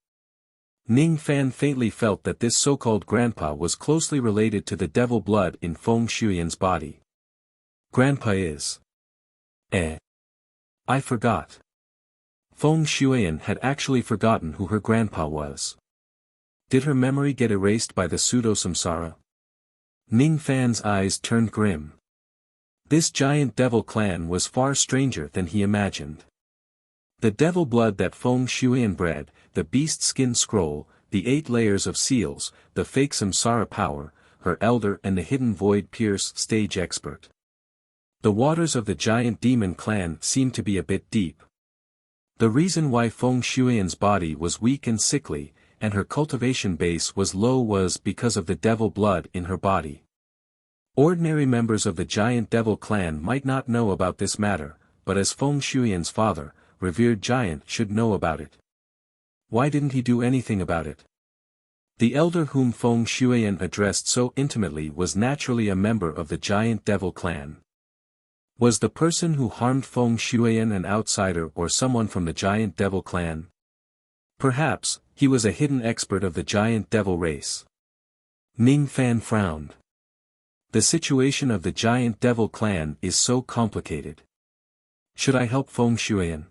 Ning Fan faintly felt that this so-called grandpa was closely related to the devil blood in Feng Shuiyan's body. "Grandpa is... I forgot." Feng Shuian had actually forgotten who her grandpa was. Did her memory get erased by the pseudo-samsara? Ning Fan's eyes turned grim. This giant devil clan was far stranger than he imagined. The devil blood that Feng Shuian bred, the beast skin scroll, the 8 layers of seals, the fake samsara power, her elder and the hidden void pierce stage expert. The waters of the giant demon clan seemed to be a bit deep. The reason why Feng Shuian's body was weak and sickly, and her cultivation base was low was because of the devil blood in her body. Ordinary members of the giant devil clan might not know about this matter, but as Feng Shuian's father, revered giant should know about it. Why didn't he do anything about it? The elder whom Feng Shuian addressed so intimately was naturally a member of the giant devil clan. Was the person who harmed Feng Shuian an outsider or someone from the giant devil clan? Perhaps, he was a hidden expert of the giant devil race. Ning Fan frowned. The situation of the giant devil clan is so complicated. Should I help Feng Shuian?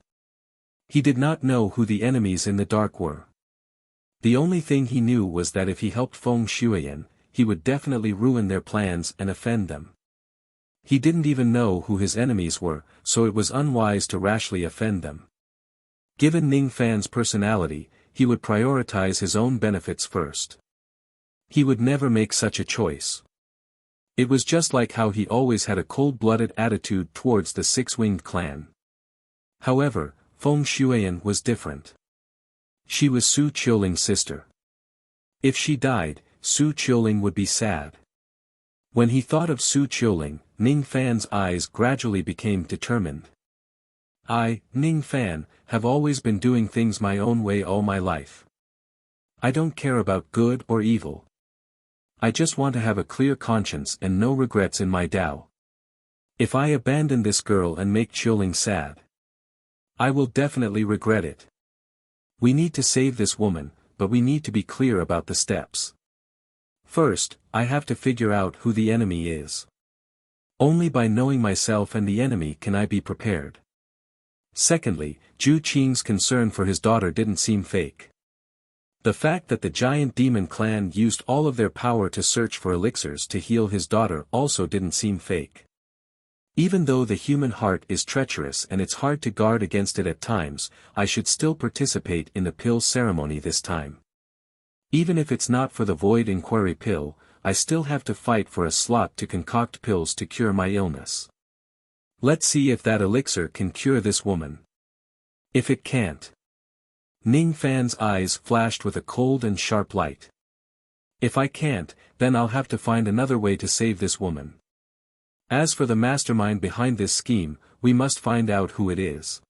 He did not know who the enemies in the dark were. The only thing he knew was that if he helped Feng Shuian, he would definitely ruin their plans and offend them. He didn't even know who his enemies were, so it was unwise to rashly offend them. Given Ning Fan's personality, he would prioritize his own benefits first. He would never make such a choice. It was just like how he always had a cold-blooded attitude towards the six-winged clan. However, Feng Shuian was different. She was Su Qiuling's sister. If she died, Su Qiuling would be sad. When he thought of Su Qiuling, Ning Fan's eyes gradually became determined. I, Ning Fan, have always been doing things my own way all my life. I don't care about good or evil. I just want to have a clear conscience and no regrets in my Tao. If I abandon this girl and make Qiuling sad, I will definitely regret it. We need to save this woman, but we need to be clear about the steps. First, I have to figure out who the enemy is. Only by knowing myself and the enemy can I be prepared. Secondly, Zhu Qing's concern for his daughter didn't seem fake. The fact that the giant demon clan used all of their power to search for elixirs to heal his daughter also didn't seem fake. Even though the human heart is treacherous and it's hard to guard against it at times, I should still participate in the pill ceremony this time. Even if it's not for the void inquiry pill, I still have to fight for a slot to concoct pills to cure my illness. Let's see if that elixir can cure this woman. If it can't. Ning Fan's eyes flashed with a cold and sharp light. If I can't, then I'll have to find another way to save this woman. As for the mastermind behind this scheme, we must find out who it is.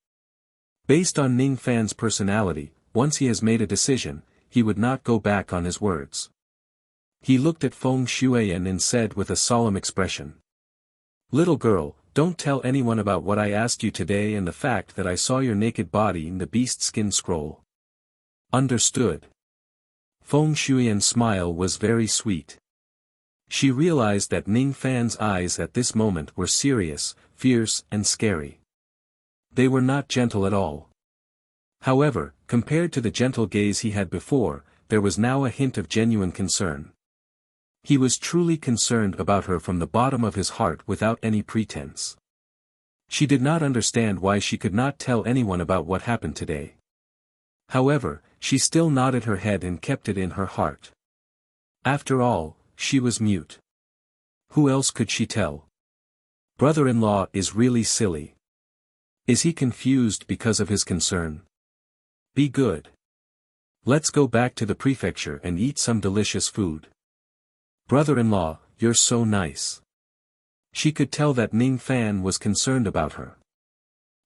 Based on Ning Fan's personality, once he has made a decision, he would not go back on his words. He looked at Feng Shuian and said with a solemn expression. Little girl, don't tell anyone about what I asked you today and the fact that I saw your naked body in the beast skin scroll. Understood. Feng Shuian's smile was very sweet. She realized that Ning Fan's eyes at this moment were serious, fierce and scary. They were not gentle at all. However, compared to the gentle gaze he had before, there was now a hint of genuine concern. He was truly concerned about her from the bottom of his heart without any pretense. She did not understand why she could not tell anyone about what happened today. However, she still nodded her head and kept it in her heart. After all, she was mute. Who else could she tell? Brother-in-law is really silly. Is he confused because of his concern? Be good. Let's go back to the prefecture and eat some delicious food. Brother-in-law, you're so nice. She could tell that Ning Fan was concerned about her.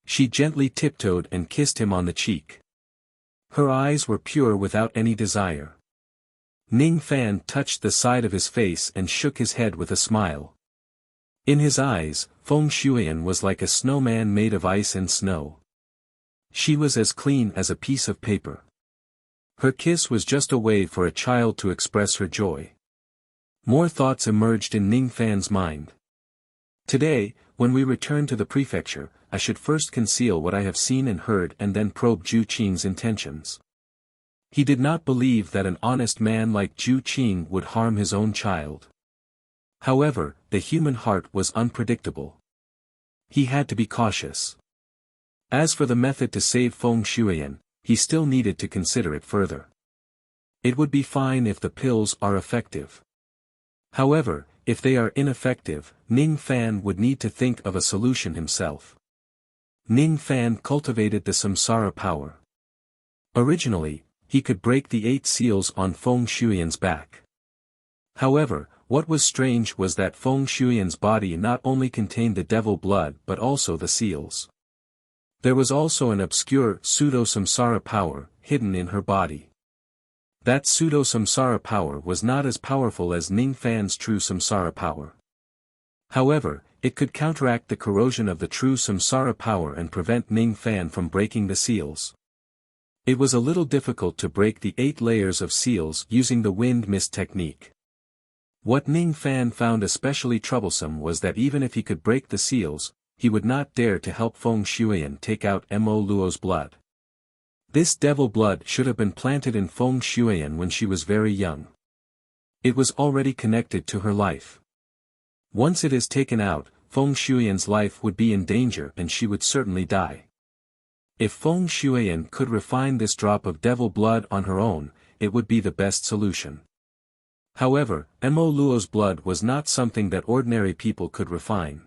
She gently tiptoed and kissed him on the cheek. Her eyes were pure without any desire. Ning Fan touched the side of his face and shook his head with a smile. In his eyes, Feng Shuian was like a snowman made of ice and snow. She was as clean as a piece of paper. Her kiss was just a way for a child to express her joy. More thoughts emerged in Ning Fan's mind. Today, when we return to the prefecture, I should first conceal what I have seen and heard and then probe Zhu Qing's intentions. He did not believe that an honest man like Zhu Qing would harm his own child. However, the human heart was unpredictable. He had to be cautious. As for the method to save Feng Shuiyan, he still needed to consider it further. It would be fine if the pills are effective. However, if they are ineffective, Ning Fan would need to think of a solution himself. Ning Fan cultivated the samsara power. Originally, he could break the 8 seals on Feng Shuiyan's back. However, what was strange was that Feng Shuiyan's body not only contained the devil blood but also the seals. There was also an obscure pseudo-samsara power hidden in her body. That pseudo-samsara power was not as powerful as Ning Fan's true samsara power. However, it could counteract the corrosion of the true samsara power and prevent Ning Fan from breaking the seals. It was a little difficult to break the 8 layers of seals using the wind mist technique. What Ning Fan found especially troublesome was that even if he could break the seals, he would not dare to help Feng Shuiyan take out Mo Luo's blood. This devil blood should have been planted in Feng Shuiyan when she was very young. It was already connected to her life. Once it is taken out, Feng Shuiyan's life would be in danger and she would certainly die. If Feng Shuiyan could refine this drop of devil blood on her own, it would be the best solution. However, Mo Luo's blood was not something that ordinary people could refine.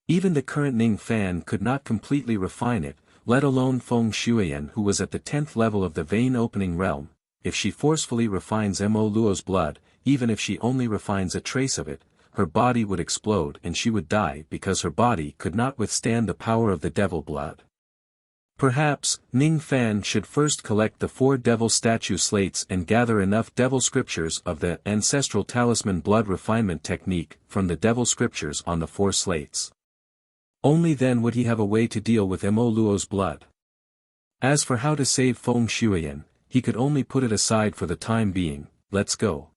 Even the current Ning Fan could not completely refine it, let alone Feng Shuiyan who was at the 10th level of the vein opening realm. If she forcefully refines Mo Luo's blood, even if she only refines a trace of it, her body would explode and she would die because her body could not withstand the power of the devil blood. Perhaps, Ning Fan should first collect the 4 devil statue slates and gather enough devil scriptures of the ancestral talisman blood refinement technique from the devil scriptures on the 4 slates. Only then would he have a way to deal with Mo Luo's blood. As for how to save Feng Shuiyan, he could only put it aside for the time being. Let's go.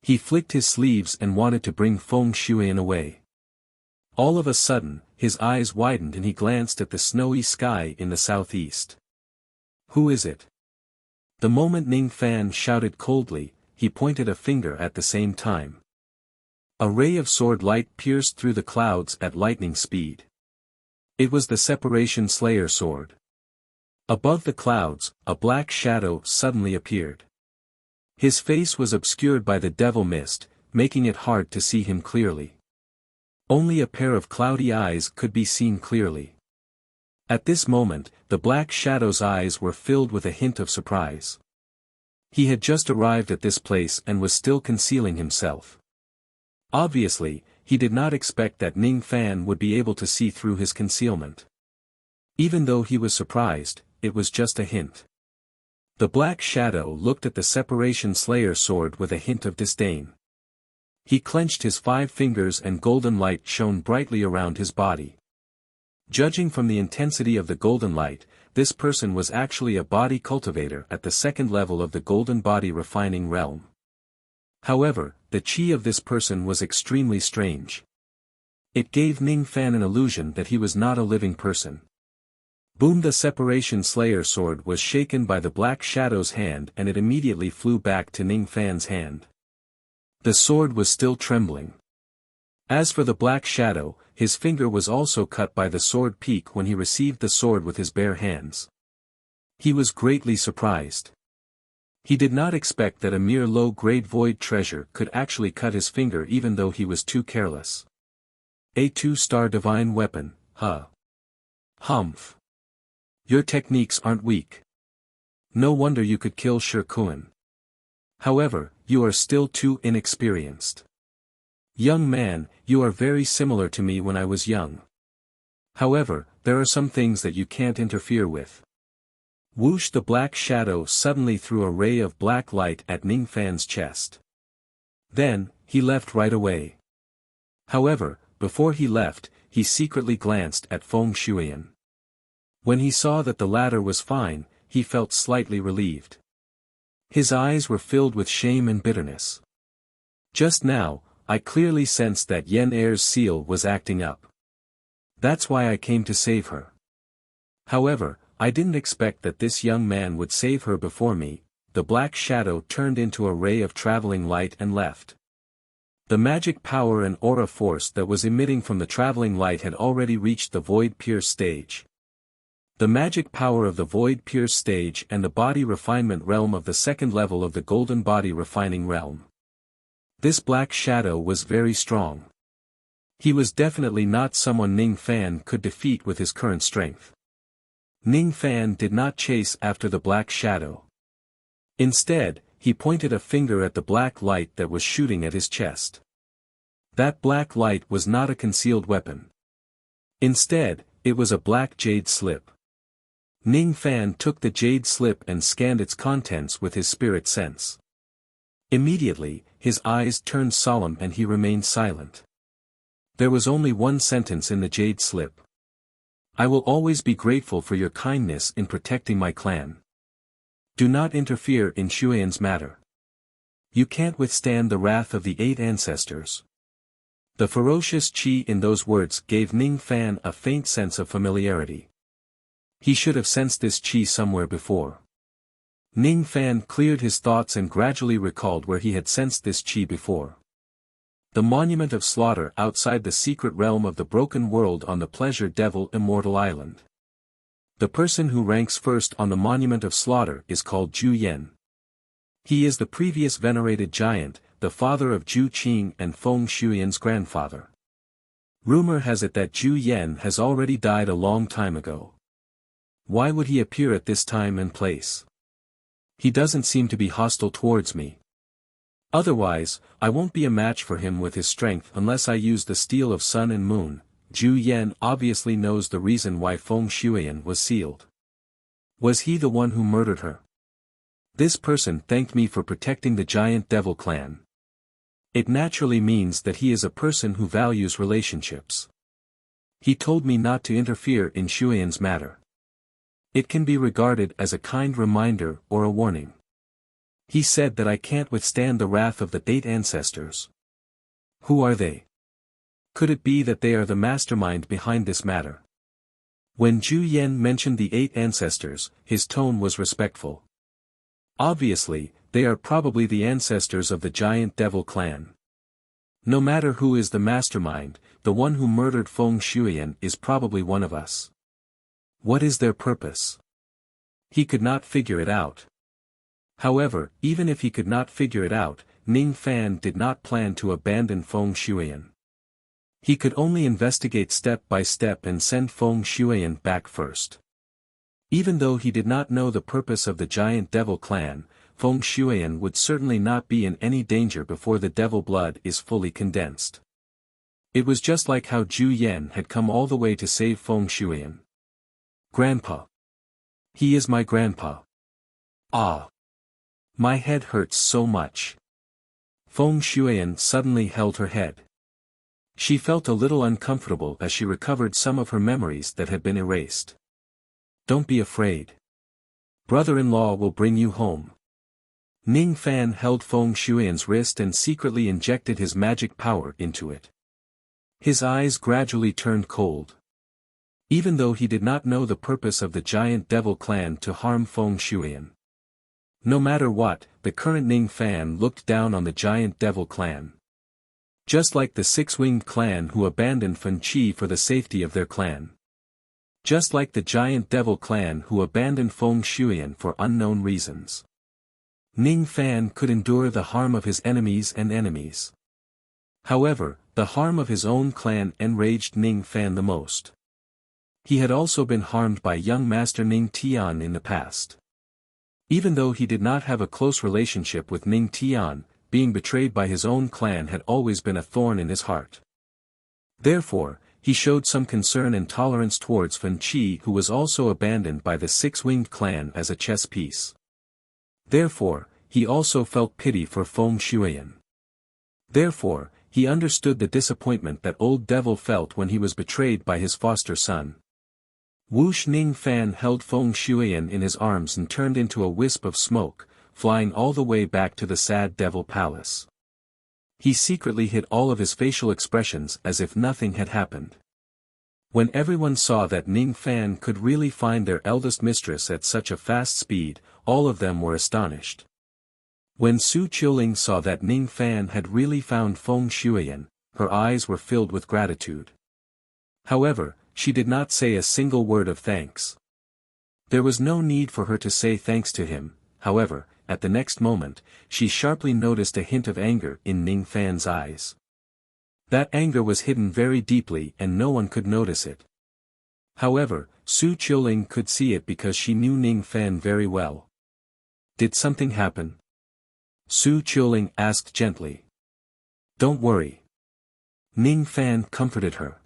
He flicked his sleeves and wanted to bring Feng Shuiyan away. All of a sudden, his eyes widened and he glanced at the snowy sky in the southeast. Who is it? The moment Ning Fan shouted coldly, he pointed a finger at the same time. A ray of sword light pierced through the clouds at lightning speed. It was the Separation Slayer sword. Above the clouds, a black shadow suddenly appeared. His face was obscured by the devil mist, making it hard to see him clearly. Only a pair of cloudy eyes could be seen clearly. At this moment, the black shadow's eyes were filled with a hint of surprise. He had just arrived at this place and was still concealing himself. Obviously, he did not expect that Ning Fan would be able to see through his concealment. Even though he was surprised, it was just a hint. The black shadow looked at the Separation Slayer sword with a hint of disdain. He clenched his 5 fingers and golden light shone brightly around his body. Judging from the intensity of the golden light, this person was actually a body cultivator at the 2nd level of the golden body refining realm. However, the chi of this person was extremely strange. It gave Ning Fan an illusion that he was not a living person. Boom! The Separation Slayer sword was shaken by the black shadow's hand and it immediately flew back to Ning Fan's hand. The sword was still trembling. As for the black shadow, his finger was also cut by the sword peak when he received the sword with his bare hands. He was greatly surprised. He did not expect that a mere low-grade void treasure could actually cut his finger even though he was too careless. A 2-star divine weapon, huh? Humph. Your techniques aren't weak. No wonder you could kill Shi Kuan. However, you are still too inexperienced. Young man, you are very similar to me when I was young. However, there are some things that you can't interfere with. Whoosh! The black shadow suddenly threw a ray of black light at Ning Fan's chest. Then, he left right away. However, before he left, he secretly glanced at Feng Shuiyan. When he saw that the latter was fine, he felt slightly relieved. His eyes were filled with shame and bitterness. Just now, I clearly sensed that Yen Er's seal was acting up. That's why I came to save her. However, I didn't expect that this young man would save her before me. The black shadow turned into a ray of traveling light and left. The magic power and aura force that was emitting from the traveling light had already reached the void pierce stage. The magic power of the void pierce stage and the body refinement realm of the second level of the golden body refining realm. This black shadow was very strong. He was definitely not someone Ning Fan could defeat with his current strength. Ning Fan did not chase after the black shadow. Instead, he pointed a finger at the black light that was shooting at his chest. That black light was not a concealed weapon. Instead, it was a black jade slip. Ning Fan took the jade slip and scanned its contents with his spirit sense. Immediately, his eyes turned solemn and he remained silent. There was only one sentence in the jade slip. I will always be grateful for your kindness in protecting my clan. Do not interfere in Xuan's matter. You can't withstand the wrath of the 8 ancestors. The ferocious qi in those words gave Ning Fan a faint sense of familiarity. He should have sensed this qi somewhere before. Ning Fan cleared his thoughts and gradually recalled where he had sensed this qi before. The monument of slaughter outside the secret realm of the broken world on the Pleasure Devil Immortal Island. The person who ranks first on the monument of slaughter is called Zhu Yan. He is the previous venerated giant, the father of Zhu Qing and Feng Shuyan's grandfather. Rumor has it that Zhu Yan has already died a long time ago. Why would he appear at this time and place? He doesn't seem to be hostile towards me. Otherwise, I won't be a match for him with his strength unless I use the steel of sun and moon. Zhu Yan obviously knows the reason why Feng Shuyan was sealed. Was he the one who murdered her? This person thanked me for protecting the giant devil clan. It naturally means that he is a person who values relationships. He told me not to interfere in Xuan's matter. It can be regarded as a kind reminder or a warning. He said that I can't withstand the wrath of the 8 ancestors. Who are they? Could it be that they are the mastermind behind this matter? When Zhu Yan mentioned the 8 ancestors, his tone was respectful. Obviously, they are probably the ancestors of the giant devil clan. No matter who is the mastermind, the one who murdered Feng Shuyan is probably one of us. What is their purpose? He could not figure it out. However, even if he could not figure it out, Ning Fan did not plan to abandon Feng Shuyan. He could only investigate step by step and send Feng Shuyan back first. Even though he did not know the purpose of the giant devil clan, Feng Shuyan would certainly not be in any danger before the devil blood is fully condensed. It was just like how Zhu Yan had come all the way to save Feng Shuyan. Grandpa. He is my grandpa. Ah. My head hurts so much. Feng Shuyan suddenly held her head. She felt a little uncomfortable as she recovered some of her memories that had been erased. Don't be afraid. Brother-in-law will bring you home. Ning Fan held Feng Shuyan's wrist and secretly injected his magic power into it. His eyes gradually turned cold. Even though he did not know the purpose of the giant devil clan to harm Feng Shuyan. No matter what, the current Ning Fan looked down on the giant devil clan. Just like the 6-winged clan who abandoned Fen Qi for the safety of their clan. Just like the giant devil clan who abandoned Feng Shuyan for unknown reasons. Ning Fan could endure the harm of his enemies and enemies. However, the harm of his own clan enraged Ning Fan the most. He had also been harmed by young Master Ning Tian in the past. Even though he did not have a close relationship with Ning Tian, being betrayed by his own clan had always been a thorn in his heart. Therefore, he showed some concern and tolerance towards Fen Qi, who was also abandoned by the 6-winged clan as a chess piece. Therefore, he also felt pity for Feng Shuyan. Therefore, he understood the disappointment that old devil felt when he was betrayed by his foster son. Whoosh! Ning Fan held Feng Shuyan in his arms and turned into a wisp of smoke, flying all the way back to the sad devil palace. He secretly hid all of his facial expressions as if nothing had happened. When everyone saw that Ning Fan could really find their eldest mistress at such a fast speed, all of them were astonished. When Su Qiuling saw that Ning Fan had really found Feng Shuiyan, her eyes were filled with gratitude. However, she did not say a single word of thanks. There was no need for her to say thanks to him, however, at the next moment, she sharply noticed a hint of anger in Ning Fan's eyes. That anger was hidden very deeply and no one could notice it. However, Su Qiuling could see it because she knew Ning Fan very well. Did something happen? Su Qiuling asked gently. Don't worry. Ning Fan comforted her.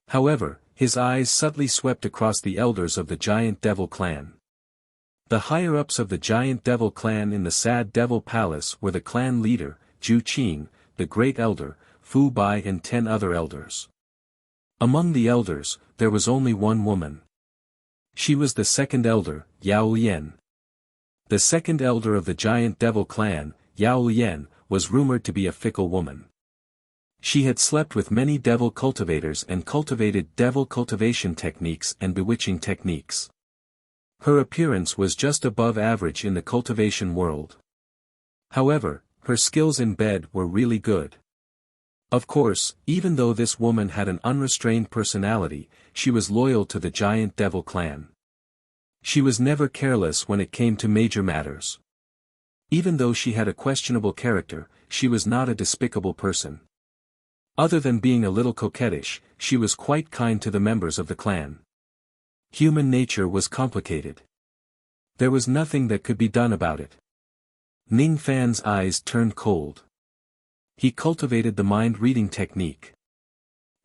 However, his eyes subtly swept across the elders of the Giant Devil clan. The higher-ups of the Giant Devil clan in the Sad Devil Palace were the clan leader, Zhu Qing, the Great Elder, Fu Bai and 10 other elders. Among the elders, there was only one woman. She was the second elder, Yao Lian. The second elder of the Giant Devil clan, Yao Lian, was rumored to be a fickle woman. She had slept with many devil cultivators and cultivated devil cultivation techniques and bewitching techniques. Her appearance was just above average in the cultivation world. However, her skills in bed were really good. Of course, even though this woman had an unrestrained personality, she was loyal to the Giant Devil clan. She was never careless when it came to major matters. Even though she had a questionable character, she was not a despicable person. Other than being a little coquettish, she was quite kind to the members of the clan. Human nature was complicated. There was nothing that could be done about it. Ning Fan's eyes turned cold. He cultivated the mind-reading technique.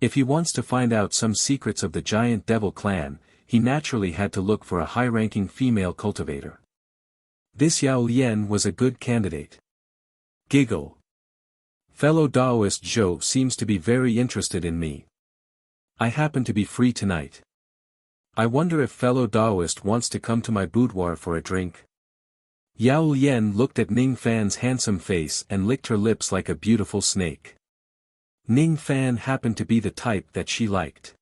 If he wants to find out some secrets of the Giant Devil clan, he naturally had to look for a high-ranking female cultivator. This Yao Lian was a good candidate. Giggle. Fellow Taoist Zhou seems to be very interested in me. I happen to be free tonight. I wonder if fellow Taoist wants to come to my boudoir for a drink. Yao Lian looked at Ning Fan's handsome face and licked her lips like a beautiful snake. Ning Fan happened to be the type that she liked.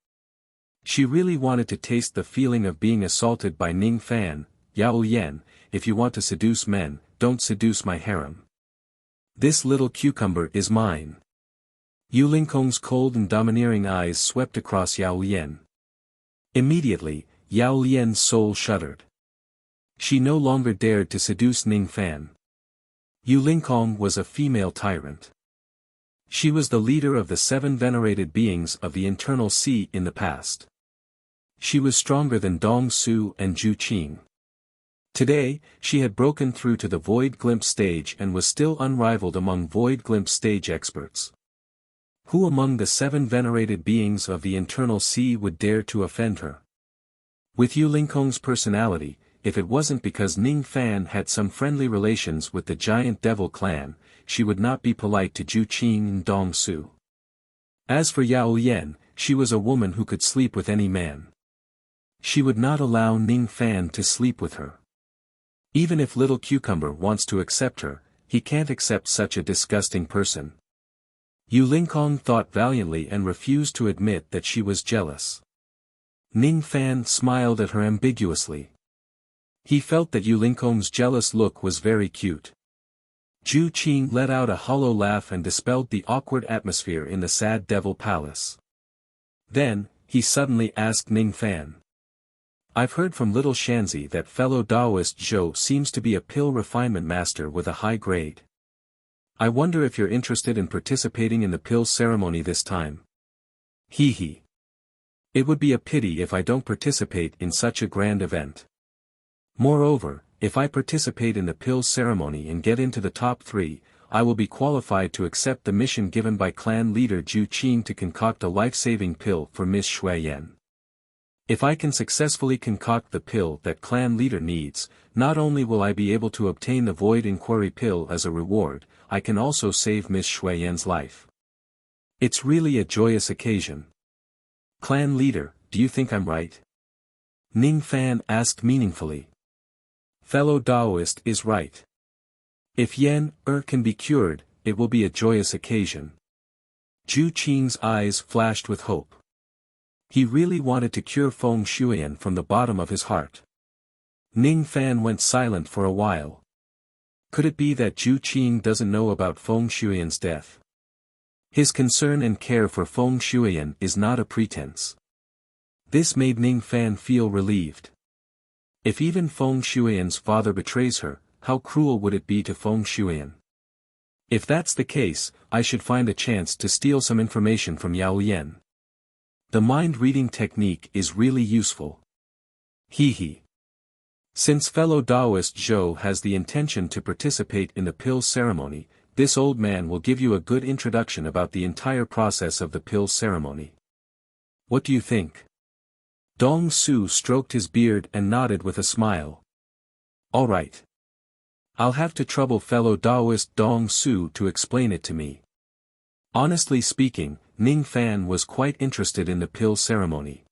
She really wanted to taste the feeling of being assaulted by Ning Fan. Yao Lian, if you want to seduce men, don't seduce my harem. This little cucumber is mine. Yu Lingkong's cold and domineering eyes swept across Yao Lian. Immediately, Yao Lian's soul shuddered. She no longer dared to seduce Ning Fan. Yu Lingkong was a female tyrant. She was the leader of the 7 venerated beings of the internal sea in the past. She was stronger than Dong Su and Zhu Qing. Today, she had broken through to the Void Glimpse stage and was still unrivaled among Void Glimpse stage experts. Who among the 7 venerated beings of the internal sea would dare to offend her? With Yu Lingkong's personality, if it wasn't because Ning Fan had some friendly relations with the Giant Devil clan, she would not be polite to Zhu Qing and Dong Su. As for Yao Lian, she was a woman who could sleep with any man. She would not allow Ning Fan to sleep with her. Even if Little Cucumber wants to accept her, he can't accept such a disgusting person. Yu Lingkong thought valiantly and refused to admit that she was jealous. Ning Fan smiled at her ambiguously. He felt that Yu Lingkong's jealous look was very cute. Zhu Qing let out a hollow laugh and dispelled the awkward atmosphere in the Sad Devil Palace. Then, he suddenly asked Ning Fan. I've heard from Little Shanzi that fellow Taoist Zhou seems to be a pill refinement master with a high grade. I wonder if you're interested in participating in the pill ceremony this time. Hee hee. It would be a pity if I don't participate in such a grand event. Moreover, if I participate in the pill ceremony and get into the top 3, I will be qualified to accept the mission given by clan leader Zhu Qing to concoct a life-saving pill for Miss Shuiyan. If I can successfully concoct the pill that clan leader needs, not only will I be able to obtain the Void Inquiry pill as a reward, I can also save Miss Shuiyan's life. It's really a joyous occasion. Clan leader, do you think I'm right? Ning Fan asked meaningfully. Fellow Taoist is right. If Yen can be cured, it will be a joyous occasion. Zhu Qing's eyes flashed with hope. He really wanted to cure Feng Shuiyan from the bottom of his heart. Ning Fan went silent for a while. Could it be that Zhu Qing doesn't know about Feng Shuiyan's death? His concern and care for Feng Shuiyan is not a pretense. This made Ning Fan feel relieved. If even Feng Shuiyan's father betrays her, how cruel would it be to Feng Shuiyan? If that's the case, I should find a chance to steal some information from Yao Lian. The mind-reading technique is really useful. Hee. Since fellow Taoist Zhou has the intention to participate in the pill ceremony, this old man will give you a good introduction about the entire process of the pill ceremony. What do you think? Dong Su stroked his beard and nodded with a smile. All right. I'll have to trouble fellow Taoist Dong Su to explain it to me. Honestly speaking, Ning Fan was quite interested in the pill ceremony.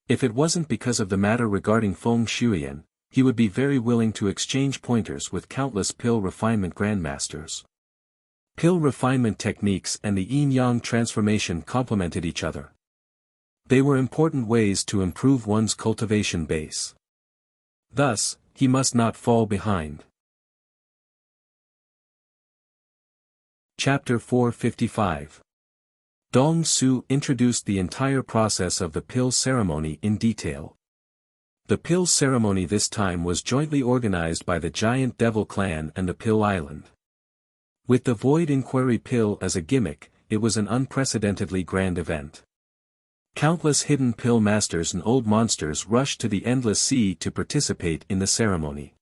If it wasn't because of the matter regarding Feng Shuiyan, he would be very willing to exchange pointers with countless pill refinement grandmasters. Pill refinement techniques and the yin-yang transformation complemented each other. They were important ways to improve one's cultivation base. Thus, he must not fall behind. Chapter 455. Dong Su introduced the entire process of the pill ceremony in detail. The pill ceremony this time was jointly organized by the Giant Devil Clan and the Pill Island. With the Void Inquiry Pill as a gimmick, it was an unprecedentedly grand event. Countless hidden pill masters and old monsters rushed to the Endless Sea to participate in the ceremony.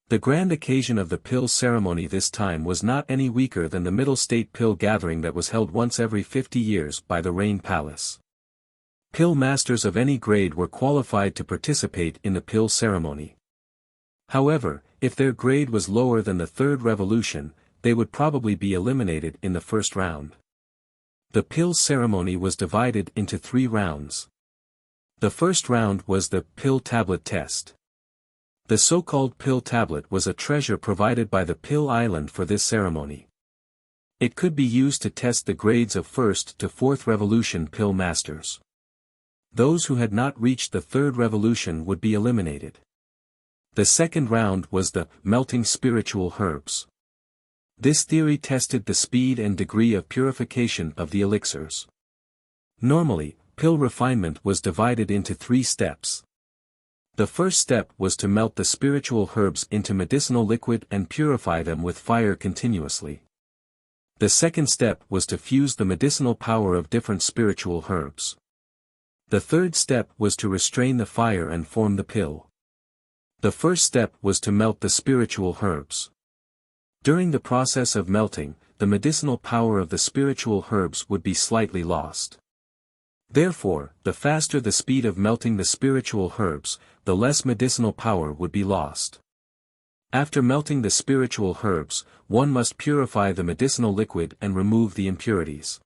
The grand occasion of the pill ceremony this time was not any weaker than the Middle State Pill Gathering that was held once every 50 years by the Rain Palace. Pill masters of any grade were qualified to participate in the pill ceremony. However, if their grade was lower than the third revolution, they would probably be eliminated in the first round. The pill ceremony was divided into 3 rounds. The first round was the pill tablet test. The so-called pill tablet was a treasure provided by the Pill Island for this ceremony. It could be used to test the grades of 1st to 4th revolution pill masters. Those who had not reached the 3rd revolution would be eliminated. The second round was the melting spiritual herbs. This theory tested the speed and degree of purification of the elixirs. Normally, pill refinement was divided into 3 steps. The first step was to melt the spiritual herbs into medicinal liquid and purify them with fire continuously. The second step was to fuse the medicinal power of different spiritual herbs. The third step was to restrain the fire and form the pill. The first step was to melt the spiritual herbs. During the process of melting, the medicinal power of the spiritual herbs would be slightly lost. Therefore, the faster the speed of melting the spiritual herbs, the less medicinal power would be lost. After melting the spiritual herbs, one must purify the medicinal liquid and remove the impurities.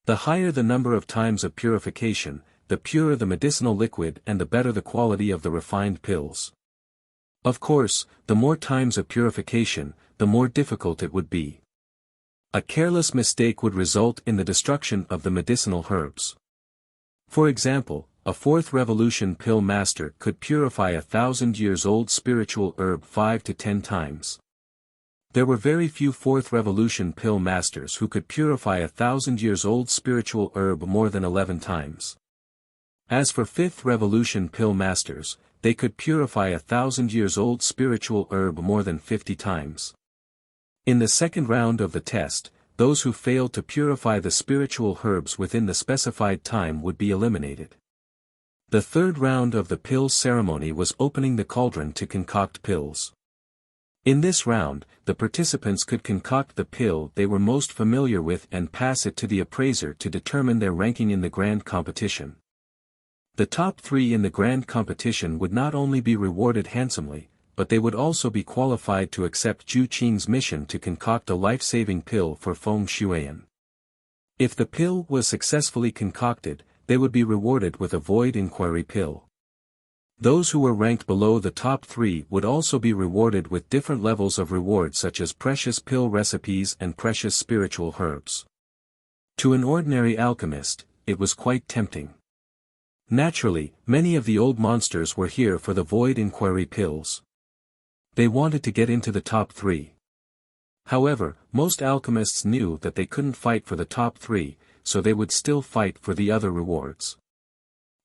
The higher the number of times of purification, the purer the medicinal liquid and the better the quality of the refined pills. Of course, the more times of purification, the more difficult it would be. A careless mistake would result in the destruction of the medicinal herbs. For example, a 4th revolution pill master could purify 1,000-years-old spiritual herb 5 to 10 times. There were very few 4th revolution pill masters who could purify 1,000-years-old spiritual herb more than 11 times. As for 5th revolution pill masters, they could purify 1,000-years-old spiritual herb more than 50 times. In the second round of the test, those who failed to purify the spiritual herbs within the specified time would be eliminated. The third round of the pill ceremony was opening the cauldron to concoct pills. In this round, the participants could concoct the pill they were most familiar with and pass it to the appraiser to determine their ranking in the grand competition. The top 3 in the grand competition would not only be rewarded handsomely, but they would also be qualified to accept Zhu Qing's mission to concoct a life-saving pill for Feng Shuiyan. If the pill was successfully concocted, they would be rewarded with a Void Inquiry pill. Those who were ranked below the top 3 would also be rewarded with different levels of reward such as precious pill recipes and precious spiritual herbs. To an ordinary alchemist, it was quite tempting. Naturally, many of the old monsters were here for the Void Inquiry pills. They wanted to get into the top 3. However, most alchemists knew that they couldn't fight for the top 3, so they would still fight for the other rewards.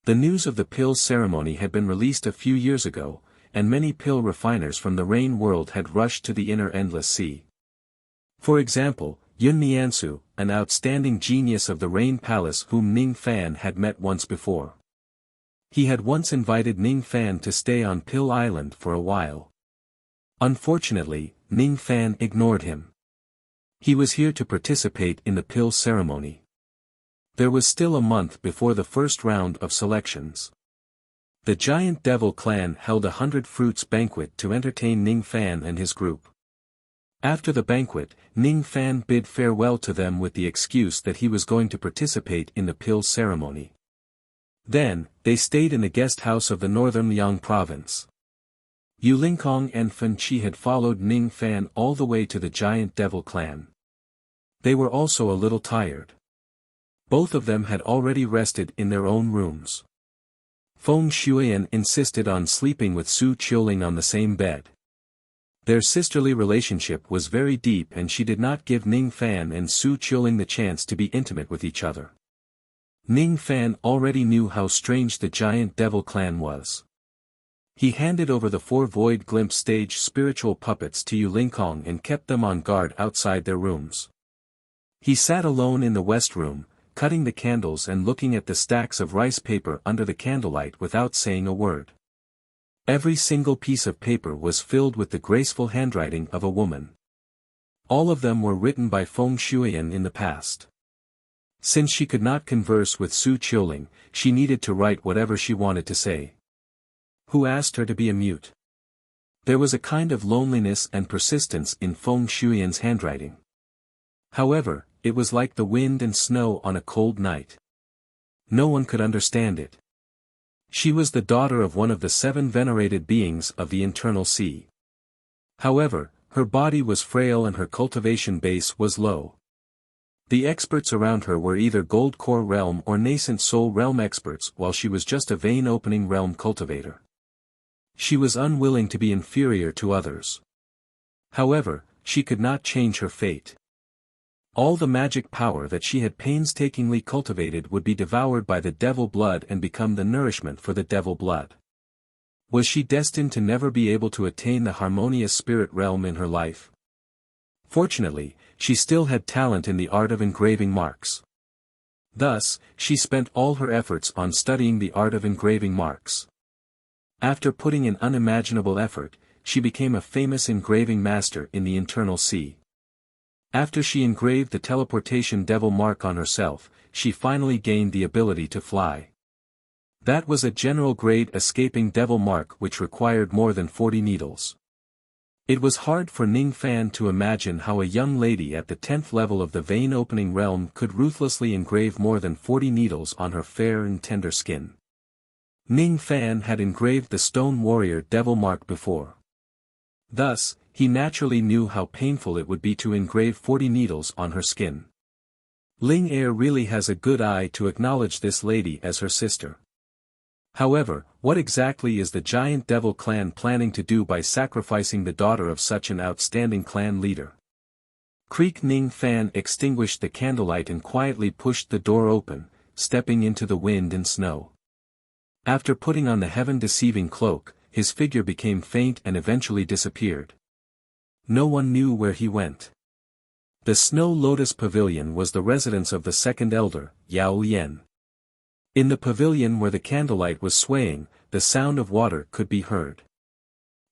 The news of the pill ceremony had been released a few years ago, and many pill refiners from the Rain world had rushed to the inner Endless Sea. For example, Yun Miansu, an outstanding genius of the Rain Palace whom Ning Fan had met once before. He had once invited Ning Fan to stay on Pill Island for a while. Unfortunately, Ning Fan ignored him. He was here to participate in the pill ceremony. There was still a month before the first round of selections. The Giant Devil clan held 100 fruits banquet to entertain Ning Fan and his group. After the banquet, Ning Fan bid farewell to them with the excuse that he was going to participate in the pill ceremony. Then, they stayed in the guest house of the northern Liang province. Yu Lingkong and Fen Qi had followed Ning Fan all the way to the Giant Devil clan. They were also a little tired. Both of them had already rested in their own rooms. Feng Shuiyan insisted on sleeping with Su Qiuling on the same bed. Their sisterly relationship was very deep and she did not give Ning Fan and Su Qiuling the chance to be intimate with each other. Ning Fan already knew how strange the Giant Devil clan was. He handed over the 4 Void Glimpse stage spiritual puppets to Yu Lingkong and kept them on guard outside their rooms. He sat alone in the west room, cutting the candles and looking at the stacks of rice paper under the candlelight without saying a word. Every single piece of paper was filled with the graceful handwriting of a woman. All of them were written by Feng Shuiyan in the past. Since she could not converse with Su Qiuling, she needed to write whatever she wanted to say. Who asked her to be a mute? There was a kind of loneliness and persistence in Feng Shuiyan's handwriting. However, it was like the wind and snow on a cold night. No one could understand it. She was the daughter of one of the 7 venerated beings of the internal sea. However, her body was frail and her cultivation base was low. The experts around her were either Gold Core Realm or Nascent Soul Realm experts while she was just a vein opening realm cultivator. She was unwilling to be inferior to others. However, she could not change her fate. All the magic power that she had painstakingly cultivated would be devoured by the devil blood and become the nourishment for the devil blood. Was she destined to never be able to attain the harmonious spirit realm in her life? Fortunately, she still had talent in the art of engraving marks. Thus, she spent all her efforts on studying the art of engraving marks. After putting in unimaginable effort, she became a famous engraving master in the internal sea. After she engraved the teleportation devil mark on herself, she finally gained the ability to fly. That was a general grade escaping devil mark which required more than 40 needles. It was hard for Ning Fan to imagine how a young lady at the 10th level of the vein opening realm could ruthlessly engrave more than 40 needles on her fair and tender skin. Ning Fan had engraved the Stone Warrior devil mark before. Thus, he naturally knew how painful it would be to engrave 40 needles on her skin. Ling Er really has a good eye to acknowledge this lady as her sister. However, what exactly is the Giant Devil clan planning to do by sacrificing the daughter of such an outstanding clan leader? Creek Ning Fan extinguished the candlelight and quietly pushed the door open, stepping into the wind and snow. After putting on the heaven-deceiving cloak, his figure became faint and eventually disappeared. No one knew where he went. The Snow Lotus Pavilion was the residence of the second elder, Yao Lian. In the pavilion where the candlelight was swaying, the sound of water could be heard.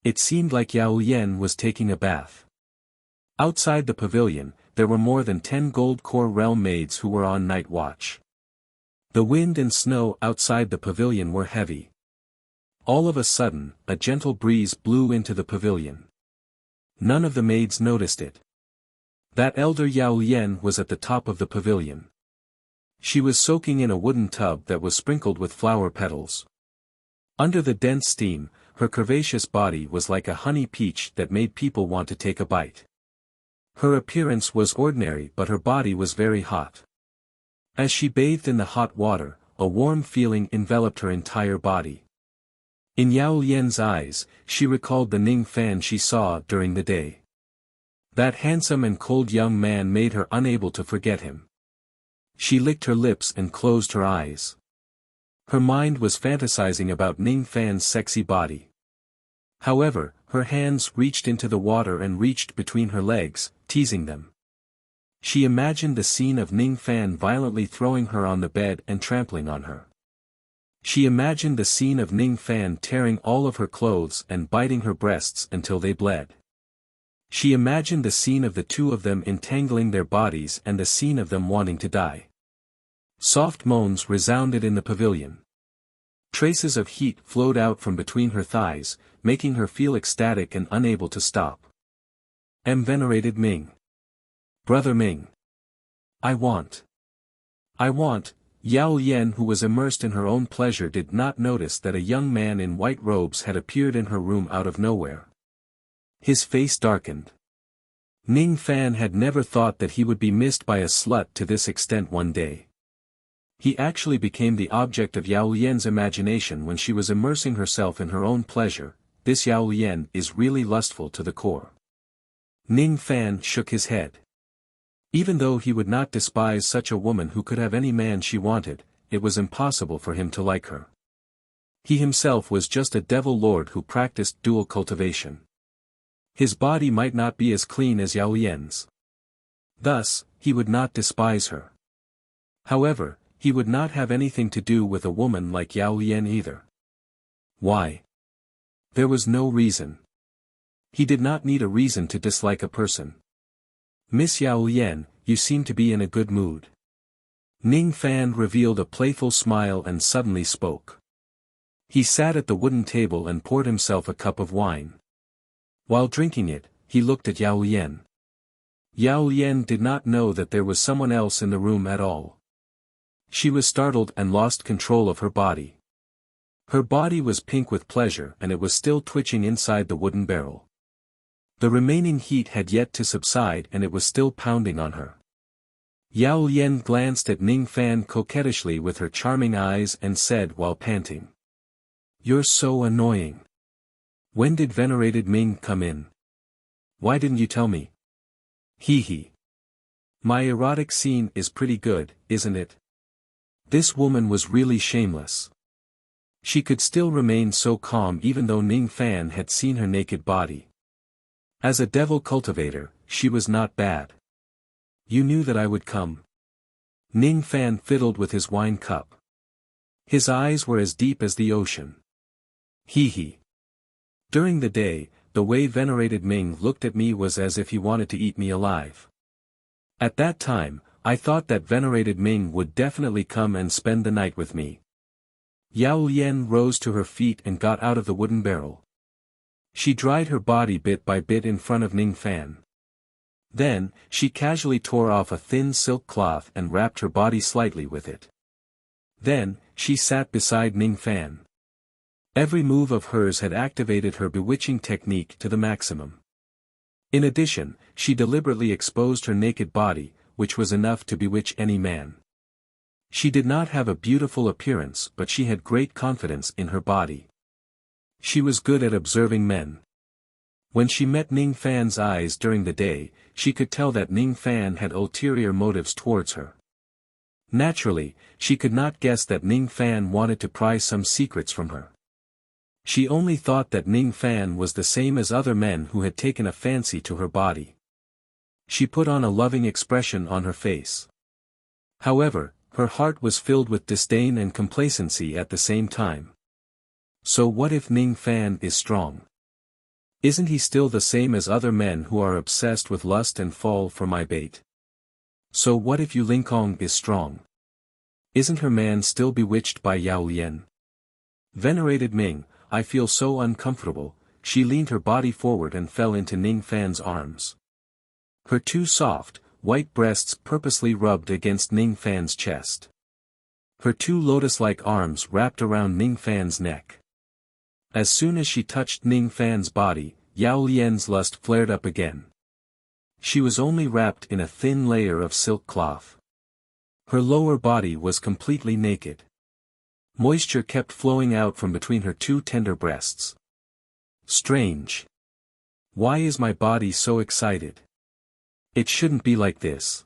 It seemed like Yao Lian was taking a bath. Outside the pavilion, there were more than 10 Gold Core Realm maids who were on night watch. The wind and snow outside the pavilion were heavy. All of a sudden, a gentle breeze blew into the pavilion. None of the maids noticed it. That elder Yao Lian was at the top of the pavilion. She was soaking in a wooden tub that was sprinkled with flower petals. Under the dense steam, her curvaceous body was like a honey peach that made people want to take a bite. Her appearance was ordinary but her body was very hot. As she bathed in the hot water, a warm feeling enveloped her entire body. In Yao Lian's eyes, she recalled the Ning Fan she saw during the day. That handsome and cold young man made her unable to forget him. She licked her lips and closed her eyes. Her mind was fantasizing about Ning Fan's sexy body. However, her hands reached into the water and reached between her legs, teasing them. She imagined the scene of Ning Fan violently throwing her on the bed and trampling on her. She imagined the scene of Ning Fan tearing all of her clothes and biting her breasts until they bled. She imagined the scene of the two of them entangling their bodies and the scene of them wanting to die. Soft moans resounded in the pavilion. Traces of heat flowed out from between her thighs, making her feel ecstatic and unable to stop. Venerated Ming. Brother Ming. I want. Yao Lian, who was immersed in her own pleasure, did not notice that a young man in white robes had appeared in her room out of nowhere. His face darkened. Ning Fan had never thought that he would be missed by a slut to this extent one day. He actually became the object of Yao Lian's imagination when she was immersing herself in her own pleasure. This Yao Lian is really lustful to the core. Ning Fan shook his head. Even though he would not despise such a woman who could have any man she wanted, it was impossible for him to like her. He himself was just a devil lord who practiced dual cultivation. His body might not be as clean as Yao Lian's. Thus, he would not despise her. However, he would not have anything to do with a woman like Yao Lian either. Why? There was no reason. He did not need a reason to dislike a person. Miss Yao Lian, you seem to be in a good mood. Ning Fan revealed a playful smile and suddenly spoke. He sat at the wooden table and poured himself a cup of wine. While drinking it, he looked at Yao Lian. Yao Lian did not know that there was someone else in the room at all. She was startled and lost control of her body. Her body was pink with pleasure and it was still twitching inside the wooden barrel. The remaining heat had yet to subside and it was still pounding on her. Yao Lian glanced at Ning Fan coquettishly with her charming eyes and said while panting. You're so annoying. When did venerated Ming come in? Why didn't you tell me? Hee. My erotic scene is pretty good, isn't it? This woman was really shameless. She could still remain so calm even though Ning Fan had seen her naked body. As a devil cultivator, she was not bad. You knew that I would come. Ning Fan fiddled with his wine cup. His eyes were as deep as the ocean. Hee. During the day, the way venerated Ming looked at me was as if he wanted to eat me alive. At that time, I thought that venerated Ming would definitely come and spend the night with me. Yao Lian rose to her feet and got out of the wooden barrel. She dried her body bit by bit in front of Ning Fan. Then, she casually tore off a thin silk cloth and wrapped her body slightly with it. Then, she sat beside Ning Fan. Every move of hers had activated her bewitching technique to the maximum. In addition, she deliberately exposed her naked body, which was enough to bewitch any man. She did not have a beautiful appearance but she had great confidence in her body. She was good at observing men. When she met Ning Fan's eyes during the day, she could tell that Ning Fan had ulterior motives towards her. Naturally, she could not guess that Ning Fan wanted to pry some secrets from her. She only thought that Ning Fan was the same as other men who had taken a fancy to her body. She put on a loving expression on her face. However, her heart was filled with disdain and complacency at the same time. So what if Ning Fan is strong? Isn't he still the same as other men who are obsessed with lust and fall for my bait? So what if Yu Lingkong is strong? Isn't her man still bewitched by Yao Lian? Venerated Ming, I feel so uncomfortable. She leaned her body forward and fell into Ning Fan's arms. Her two soft, white breasts purposely rubbed against Ning Fan's chest. Her two lotus-like arms wrapped around Ning Fan's neck. As soon as she touched Ning Fan's body, Yao Lian's lust flared up again. She was only wrapped in a thin layer of silk cloth. Her lower body was completely naked. Moisture kept flowing out from between her two tender breasts. Strange. Why is my body so excited? It shouldn't be like this.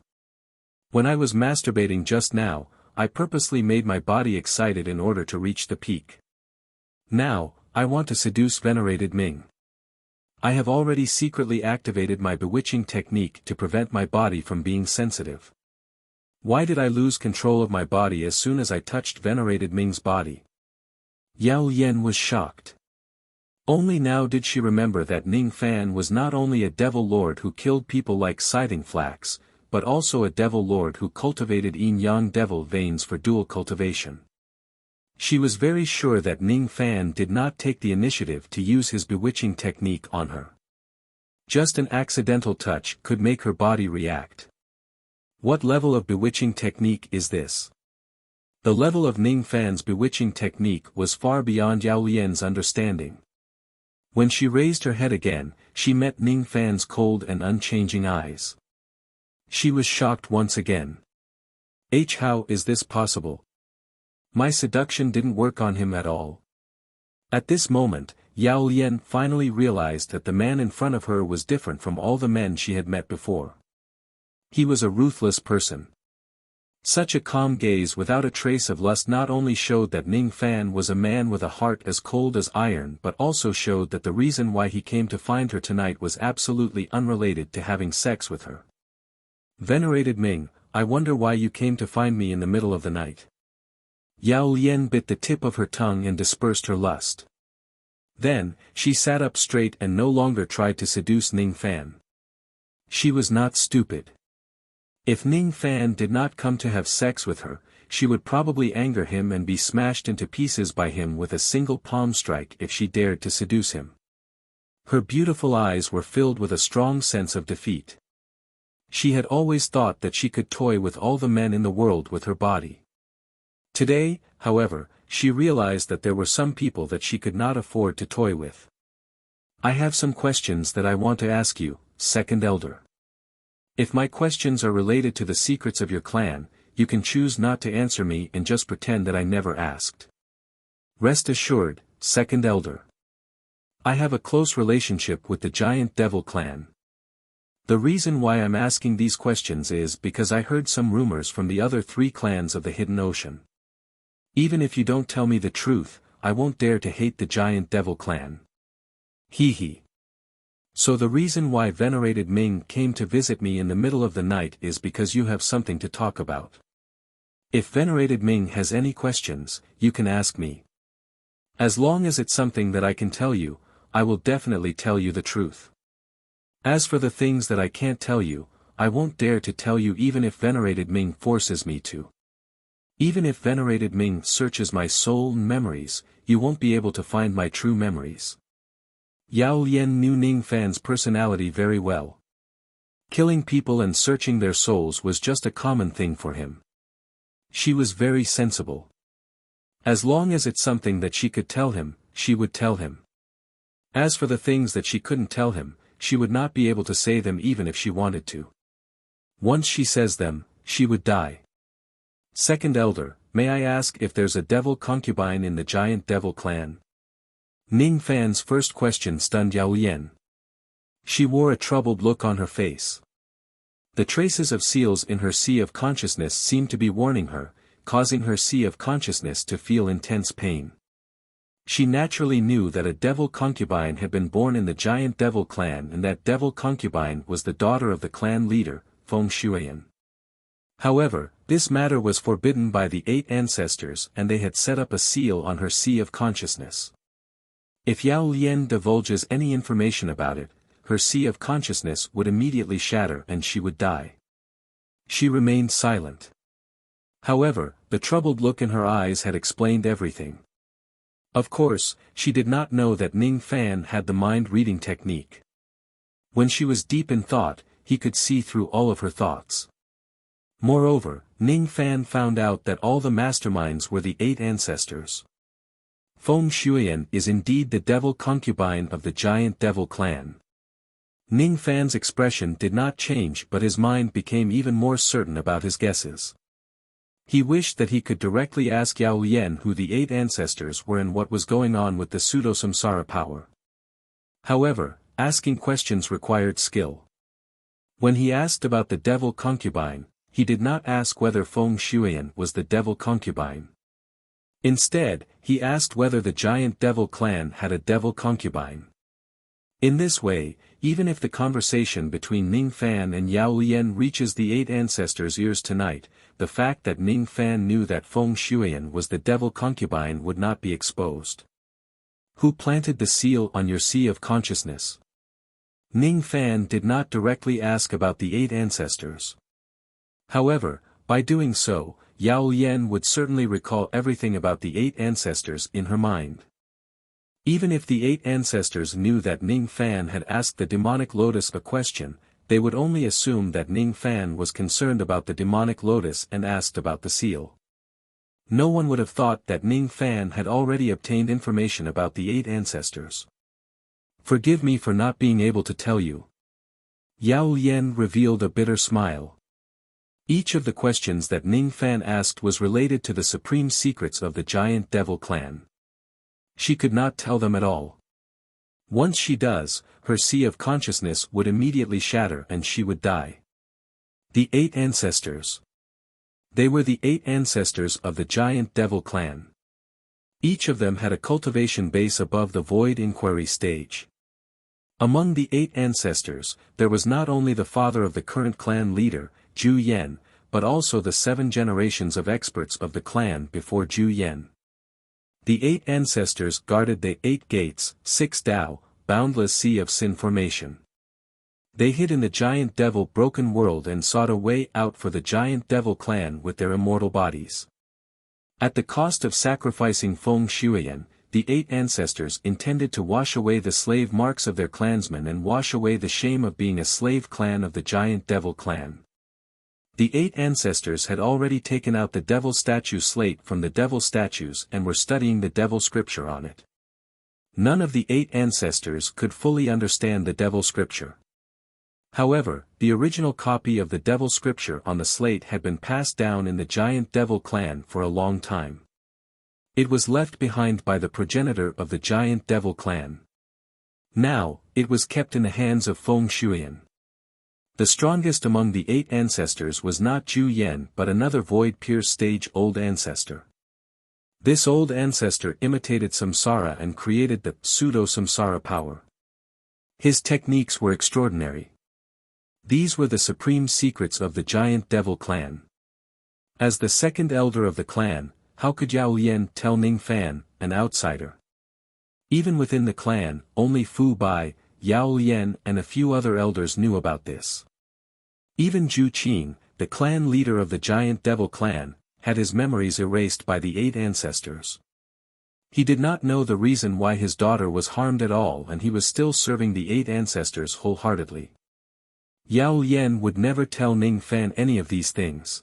When I was masturbating just now, I purposely made my body excited in order to reach the peak. Now, I want to seduce venerated Ming. I have already secretly activated my bewitching technique to prevent my body from being sensitive. Why did I lose control of my body as soon as I touched venerated Ming's body? Yao Lian was shocked. Only now did she remember that Ning Fan was not only a devil lord who killed people like Siding Flax, but also a devil lord who cultivated yin-yang devil veins for dual cultivation. She was very sure that Ning Fan did not take the initiative to use his bewitching technique on her. Just an accidental touch could make her body react. What level of bewitching technique is this? The level of Ning Fan's bewitching technique was far beyond Yao Lian's understanding. When she raised her head again, she met Ning Fan's cold and unchanging eyes. She was shocked once again. How is this possible? My seduction didn't work on him at all. At this moment, Yao Lian finally realized that the man in front of her was different from all the men she had met before. He was a ruthless person. Such a calm gaze without a trace of lust not only showed that Ning Fan was a man with a heart as cold as iron but also showed that the reason why he came to find her tonight was absolutely unrelated to having sex with her. Venerated Ming, I wonder why you came to find me in the middle of the night. Yao Lian bit the tip of her tongue and dispersed her lust. Then, she sat up straight and no longer tried to seduce Ning Fan. She was not stupid. If Ning Fan did not come to have sex with her, she would probably anger him and be smashed into pieces by him with a single palm strike if she dared to seduce him. Her beautiful eyes were filled with a strong sense of defeat. She had always thought that she could toy with all the men in the world with her body. Today, however, she realized that there were some people that she could not afford to toy with. I have some questions that I want to ask you, Second Elder. If my questions are related to the secrets of your clan, you can choose not to answer me and just pretend that I never asked. Rest assured, Second Elder. I have a close relationship with the giant devil clan. The reason why I'm asking these questions is because I heard some rumors from the other 3 clans of the Hidden Ocean. Even if you don't tell me the truth, I won't dare to hate the giant devil clan. Hee hee. So the reason why venerated Ming came to visit me in the middle of the night is because you have something to talk about. If venerated Ming has any questions, you can ask me. As long as it's something that I can tell you, I will definitely tell you the truth. As for the things that I can't tell you, I won't dare to tell you even if venerated Ming forces me to. Even if venerated Ming searches my soul and memories, you won't be able to find my true memories. Yao Lian knew Ning Fan's personality very well. Killing people and searching their souls was just a common thing for him. She was very sensible. As long as it's something that she could tell him, she would tell him. As for the things that she couldn't tell him, she would not be able to say them even if she wanted to. Once she says them, she would die. Second Elder, may I ask if there's a devil concubine in the giant devil clan? Ning Fan's first question stunned Yao Lian. She wore a troubled look on her face. The traces of seals in her sea of consciousness seemed to be warning her, causing her sea of consciousness to feel intense pain. She naturally knew that a devil concubine had been born in the giant devil clan and that devil concubine was the daughter of the clan leader, Feng Shuiyan. However, this matter was forbidden by the 8 ancestors and they had set up a seal on her sea of consciousness. If Yao Lian divulges any information about it, her sea of consciousness would immediately shatter and she would die. She remained silent. However, the troubled look in her eyes had explained everything. Of course, she did not know that Ning Fan had the mind-reading technique. When she was deep in thought, he could see through all of her thoughts. Moreover, Ning Fan found out that all the masterminds were the 8 ancestors. Feng Shuiyan is indeed the devil concubine of the giant devil clan. Ning Fan's expression did not change but his mind became even more certain about his guesses. He wished that he could directly ask Yao Lian who the 8 ancestors were and what was going on with the pseudo-samsara power. However, asking questions required skill. When he asked about the devil concubine, he did not ask whether Feng Shuian was the devil concubine. Instead, he asked whether the giant devil clan had a devil concubine. In this way, even if the conversation between Ning Fan and Yao Lian reaches the 8 ancestors' ears tonight, the fact that Ning Fan knew that Feng Shuian was the devil concubine would not be exposed. Who planted the seal on your sea of consciousness? Ning Fan did not directly ask about the 8 ancestors. However, by doing so, Yao Lian would certainly recall everything about the 8 ancestors in her mind. Even if the 8 ancestors knew that Ning Fan had asked the demonic lotus a question, they would only assume that Ning Fan was concerned about the demonic lotus and asked about the seal. No one would have thought that Ning Fan had already obtained information about the 8 ancestors. Forgive me for not being able to tell you. Yao Lian revealed a bitter smile. Each of the questions that Ning Fan asked was related to the supreme secrets of the giant devil clan. She could not tell them at all. Once she does, her sea of consciousness would immediately shatter and she would die. The 8 ancestors. They were the 8 ancestors of the giant devil clan. Each of them had a cultivation base above the void inquiry stage. Among the 8 ancestors, there was not only the father of the current clan leader, Zhu Yan, but also the 7 generations of experts of the clan before Zhu Yan. The 8 ancestors guarded the 8 gates, 6 Tao, boundless sea of sin formation. They hid in the giant devil broken world and sought a way out for the giant devil clan with their immortal bodies. At the cost of sacrificing Feng Shuian, the 8 ancestors intended to wash away the slave marks of their clansmen and wash away the shame of being a slave clan of the giant devil clan. The 8 ancestors had already taken out the devil statue slate from the devil statues and were studying the devil scripture on it. None of the 8 ancestors could fully understand the devil scripture. However, the original copy of the devil scripture on the slate had been passed down in the giant devil clan for a long time. It was left behind by the progenitor of the giant devil clan. Now, it was kept in the hands of Feng Shuian. The strongest among the 8 ancestors was not Zhu Yan but another void-pierced stage-old ancestor. This old ancestor imitated samsara and created the pseudo-samsara power. His techniques were extraordinary. These were the supreme secrets of the giant devil clan. As the second elder of the clan, how could Yao Lian tell Ning Fan, an outsider? Even within the clan, only Fu Bai, Yao Lian and a few other elders knew about this. Even Zhu Qing, the clan leader of the giant devil clan, had his memories erased by the 8 ancestors. He did not know the reason why his daughter was harmed at all and he was still serving the 8 ancestors wholeheartedly. Yao Lian would never tell Ning Fan any of these things.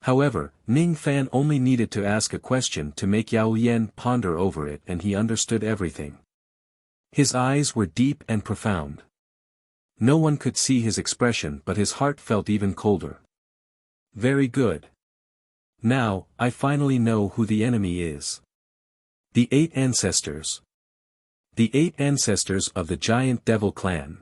However, Ning Fan only needed to ask a question to make Yao Lian ponder over it and he understood everything. His eyes were deep and profound. No one could see his expression but his heart felt even colder. Very good. Now, I finally know who the enemy is. The 8 ancestors. The 8 ancestors of the giant devil clan.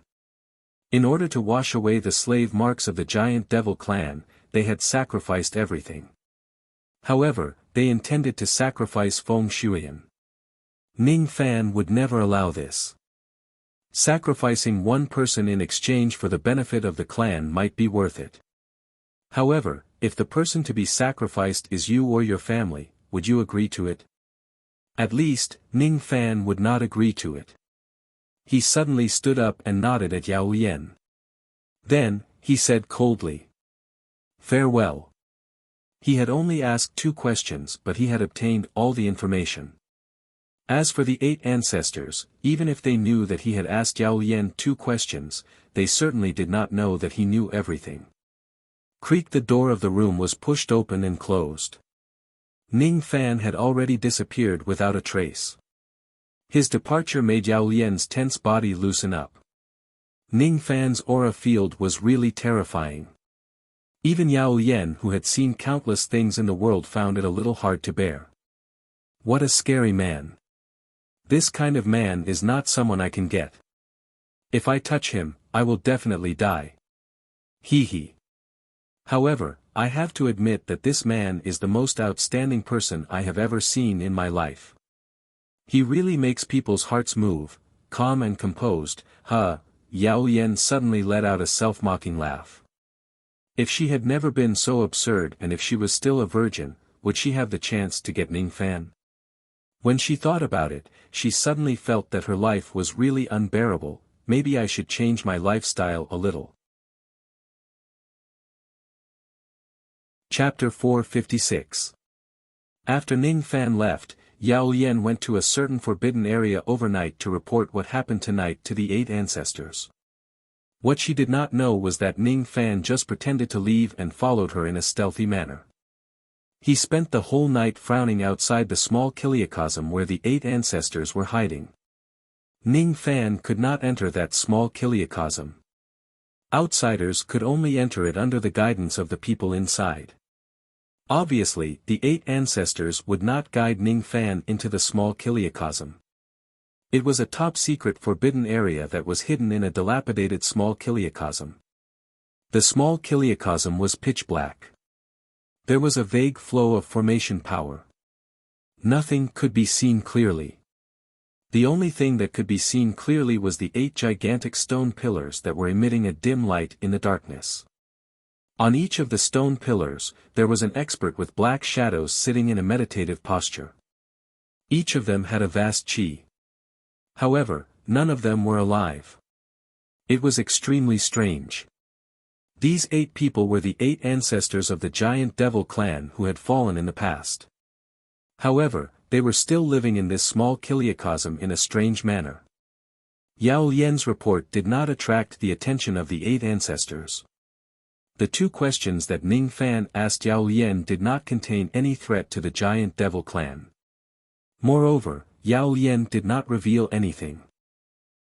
In order to wash away the slave marks of the giant devil clan, they had sacrificed everything. However, they intended to sacrifice Feng Shuian. Ning Fan would never allow this. Sacrificing one person in exchange for the benefit of the clan might be worth it. However, if the person to be sacrificed is you or your family, would you agree to it? At least, Ning Fan would not agree to it. He suddenly stood up and nodded at Yao Lian. Then, he said coldly, "Farewell." He had only asked 2 questions but he had obtained all the information. As for the 8 ancestors, even if they knew that he had asked Yao Lian 2 questions, they certainly did not know that he knew everything. Creak, the door of the room was pushed open and closed. Ning Fan had already disappeared without a trace. His departure made Yao Lian's tense body loosen up. Ning Fan's aura field was really terrifying. Even Yao Lian, who had seen countless things in the world, found it a little hard to bear. What a scary man. This kind of man is not someone I can get. If I touch him, I will definitely die. Hee. However, I have to admit that this man is the most outstanding person I have ever seen in my life. He really makes people's hearts move, calm and composed. Yao Lian suddenly let out a self-mocking laugh. If she had never been so absurd, and if she was still a virgin, would she have the chance to get Ning Fan? When she thought about it, she suddenly felt that her life was really unbearable. Maybe I should change my lifestyle a little. Chapter 456. After Ning Fan left, Yao Lian went to a certain forbidden area overnight to report what happened tonight to the 8 ancestors. What she did not know was that Ning Fan just pretended to leave and followed her in a stealthy manner. He spent the whole night frowning outside the small kiliacosm where the 8 ancestors were hiding. Ning Fan could not enter that small kiliacosm. Outsiders could only enter it under the guidance of the people inside. Obviously, the 8 ancestors would not guide Ning Fan into the small kiliacosm. It was a top-secret forbidden area that was hidden in a dilapidated small kiliacosm. The small kiliacosm was pitch black. There was a vague flow of formation power. Nothing could be seen clearly. The only thing that could be seen clearly was the 8 gigantic stone pillars that were emitting a dim light in the darkness. On each of the stone pillars, there was an expert with black shadows sitting in a meditative posture. Each of them had a vast qi. However, none of them were alive. It was extremely strange. These 8 people were the 8 ancestors of the giant devil clan who had fallen in the past. However, they were still living in this small kiliacosm in a strange manner. Yao Lian's report did not attract the attention of the 8 ancestors. The 2 questions that Ning Fan asked Yao Lian did not contain any threat to the giant devil clan. Moreover, Yao Lian did not reveal anything.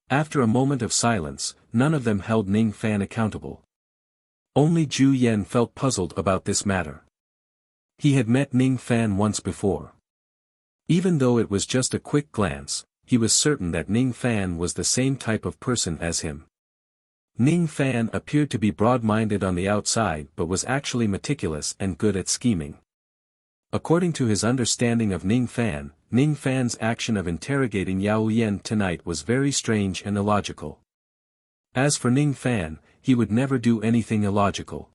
After a moment of silence, none of them held Ning Fan accountable. Only Zhu Yan felt puzzled about this matter. He had met Ning Fan once before. Even though it was just a quick glance, he was certain that Ning Fan was the same type of person as him. Ning Fan appeared to be broad-minded on the outside but was actually meticulous and good at scheming. According to his understanding of Ning Fan's action of interrogating Yao Lian tonight was very strange and illogical. As for Ning Fan, he would never do anything illogical.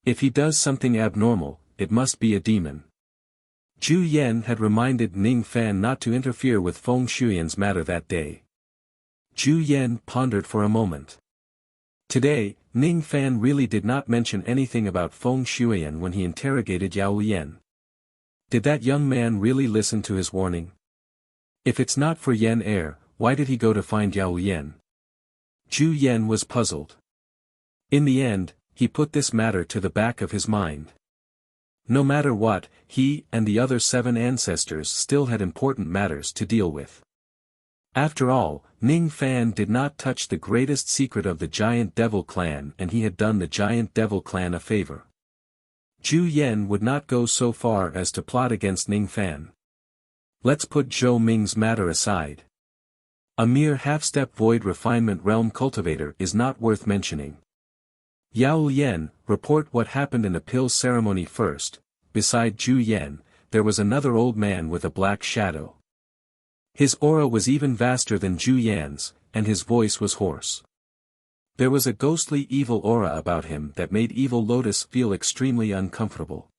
If he does something abnormal, it must be a demon. Zhu Yan had reminded Ning Fan not to interfere with Feng Shuyan's matter that day. Zhu Yan pondered for a moment. Today, Ning Fan really did not mention anything about Feng Shuyan when he interrogated Yao Lian. Did that young man really listen to his warning? If it's not for Yan Er, why did he go to find Yao Lian? Zhu Yan was puzzled. In the end, he put this matter to the back of his mind. No matter what, he and the other 7 ancestors still had important matters to deal with. After all, Ning Fan did not touch the greatest secret of the Giant Devil Clan, and he had done the Giant Devil Clan a favor. Zhu Yan would not go so far as to plot against Ning Fan. Let's put Zhou Ming's matter aside. A mere half-step void refinement realm cultivator is not worth mentioning. Yao Lian, report what happened in the pill ceremony first. Beside Zhu Yan, there was another old man with a black shadow. His aura was even vaster than Zhu Yan's, and his voice was hoarse. There was a ghostly evil aura about him that made Evil Lotus feel extremely uncomfortable.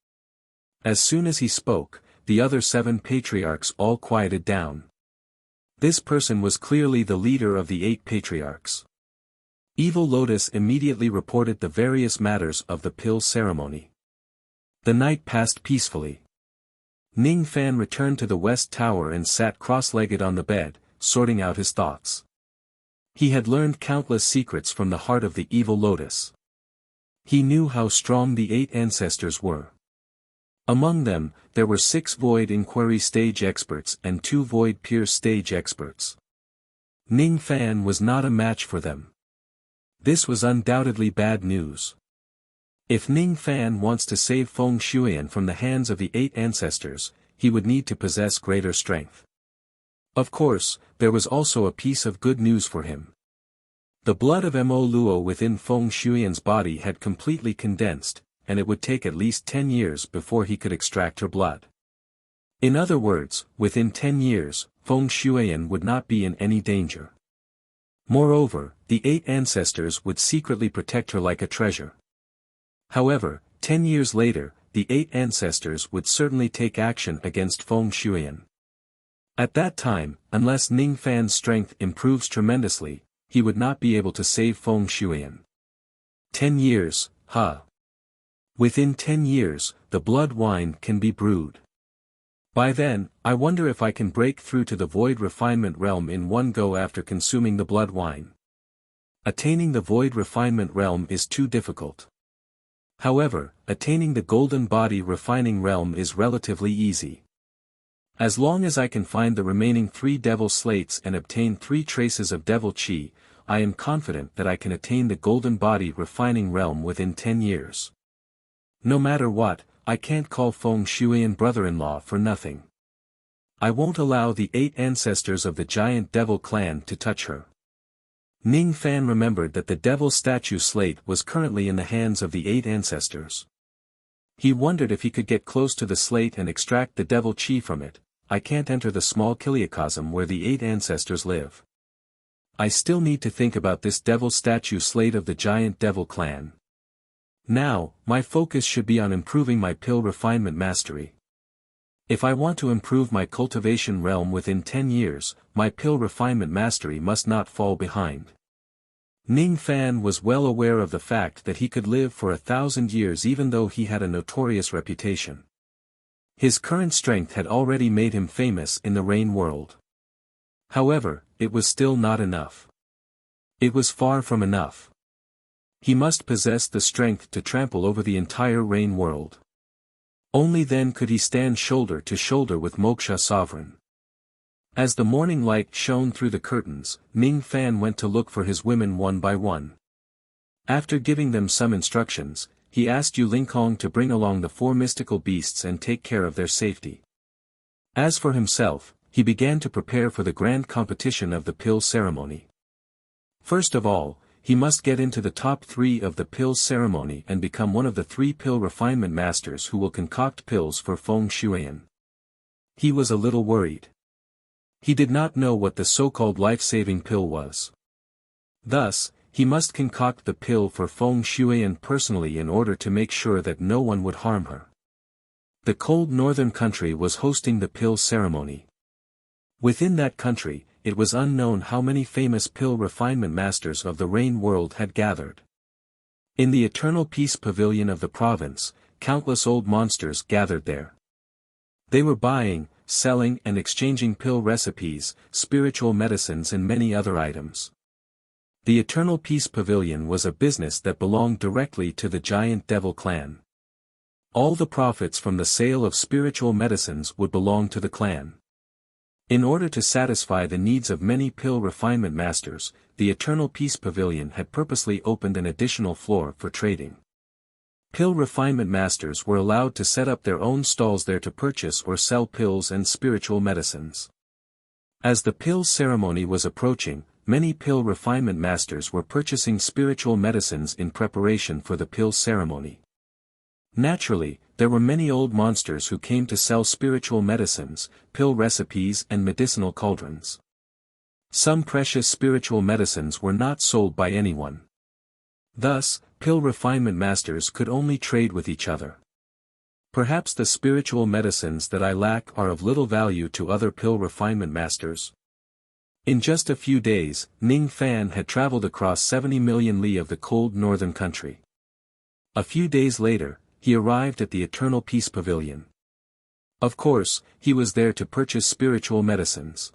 As soon as he spoke, the other 7 patriarchs all quieted down. This person was clearly the leader of the 8 patriarchs. Evil Lotus immediately reported the various matters of the pill ceremony. The night passed peacefully. Ning Fan returned to the West Tower and sat cross-legged on the bed, sorting out his thoughts. He had learned countless secrets from the heart of the Evil Lotus. He knew how strong the 8 ancestors were. Among them, there were 6 Void Inquiry Stage experts and 2 Void Pierce Stage experts. Ning Fan was not a match for them. This was undoubtedly bad news. If Ning Fan wants to save Feng Shuian from the hands of the 8 ancestors, he would need to possess greater strength. Of course, there was also a piece of good news for him. The blood of Mo Luo within Feng Shuian's body had completely condensed, and it would take at least 10 years before he could extract her blood. In other words, within 10 years, Feng Shuian would not be in any danger. Moreover, the 8 ancestors would secretly protect her like a treasure. However, 10 years later, the 8 ancestors would certainly take action against Feng Shuian. At that time, unless Ning Fan's strength improves tremendously, he would not be able to save Feng Shuian. 10 years, huh? Within 10 years, the blood wine can be brewed. By then, I wonder if I can break through to the void refinement realm in one go after consuming the blood wine. Attaining the void refinement realm is too difficult. However, attaining the golden body refining realm is relatively easy. As long as I can find the remaining 3 devil slates and obtain 3 traces of devil chi, I am confident that I can attain the golden body refining realm within 10 years. No matter what, I can't call Feng Shuian brother-in-law for nothing. I won't allow the 8 ancestors of the giant devil clan to touch her. Ning Fan remembered that the devil statue slate was currently in the hands of the 8 ancestors. He wondered if he could get close to the slate and extract the devil chi from it. I can't enter the small kiliacosm where the 8 ancestors live. I still need to think about this devil statue slate of the giant devil clan. Now, my focus should be on improving my pill refinement mastery. If I want to improve my cultivation realm within 10 years, my pill refinement mastery must not fall behind. Ning Fan was well aware of the fact that he could live for 1,000 years even though he had a notorious reputation. His current strength had already made him famous in the Rain world. However, it was still not enough. It was far from enough. He must possess the strength to trample over the entire Rain world. Only then could he stand shoulder to shoulder with Moksha Sovereign. As the morning light shone through the curtains, Ning Fan went to look for his women one by one. After giving them some instructions, he asked Yu Lingkong to bring along the 4 mystical beasts and take care of their safety. As for himself, he began to prepare for the grand competition of the pill ceremony. First of all, he must get into the top 3 of the pill ceremony and become one of the 3 pill refinement masters who will concoct pills for Feng Shuian. He was a little worried. He did not know what the so-called life-saving pill was. Thus, he must concoct the pill for Feng Shuian personally in order to make sure that no one would harm her. The cold northern country was hosting the pill ceremony. Within that country, it was unknown how many famous pill refinement masters of the Rain world had gathered. In the eternal peace pavilion of the province, countless old monsters gathered there. They were buying, selling and exchanging pill recipes, spiritual medicines and many other items. The Eternal Peace Pavilion was a business that belonged directly to the giant devil clan. All the profits from the sale of spiritual medicines would belong to the clan. In order to satisfy the needs of many pill refinement masters, the Eternal Peace Pavilion had purposely opened an additional floor for trading. Pill refinement masters were allowed to set up their own stalls there to purchase or sell pills and spiritual medicines. As the pill ceremony was approaching, many pill refinement masters were purchasing spiritual medicines in preparation for the pill ceremony. Naturally, there were many old monsters who came to sell spiritual medicines, pill recipes and medicinal cauldrons. Some precious spiritual medicines were not sold by anyone. Thus, pill refinement masters could only trade with each other. Perhaps the spiritual medicines that I lack are of little value to other pill refinement masters. In just a few days, Ning Fan had traveled across 70 million li of the cold northern country. A few days later, he arrived at the Eternal Peace Pavilion. Of course, he was there to purchase spiritual medicines.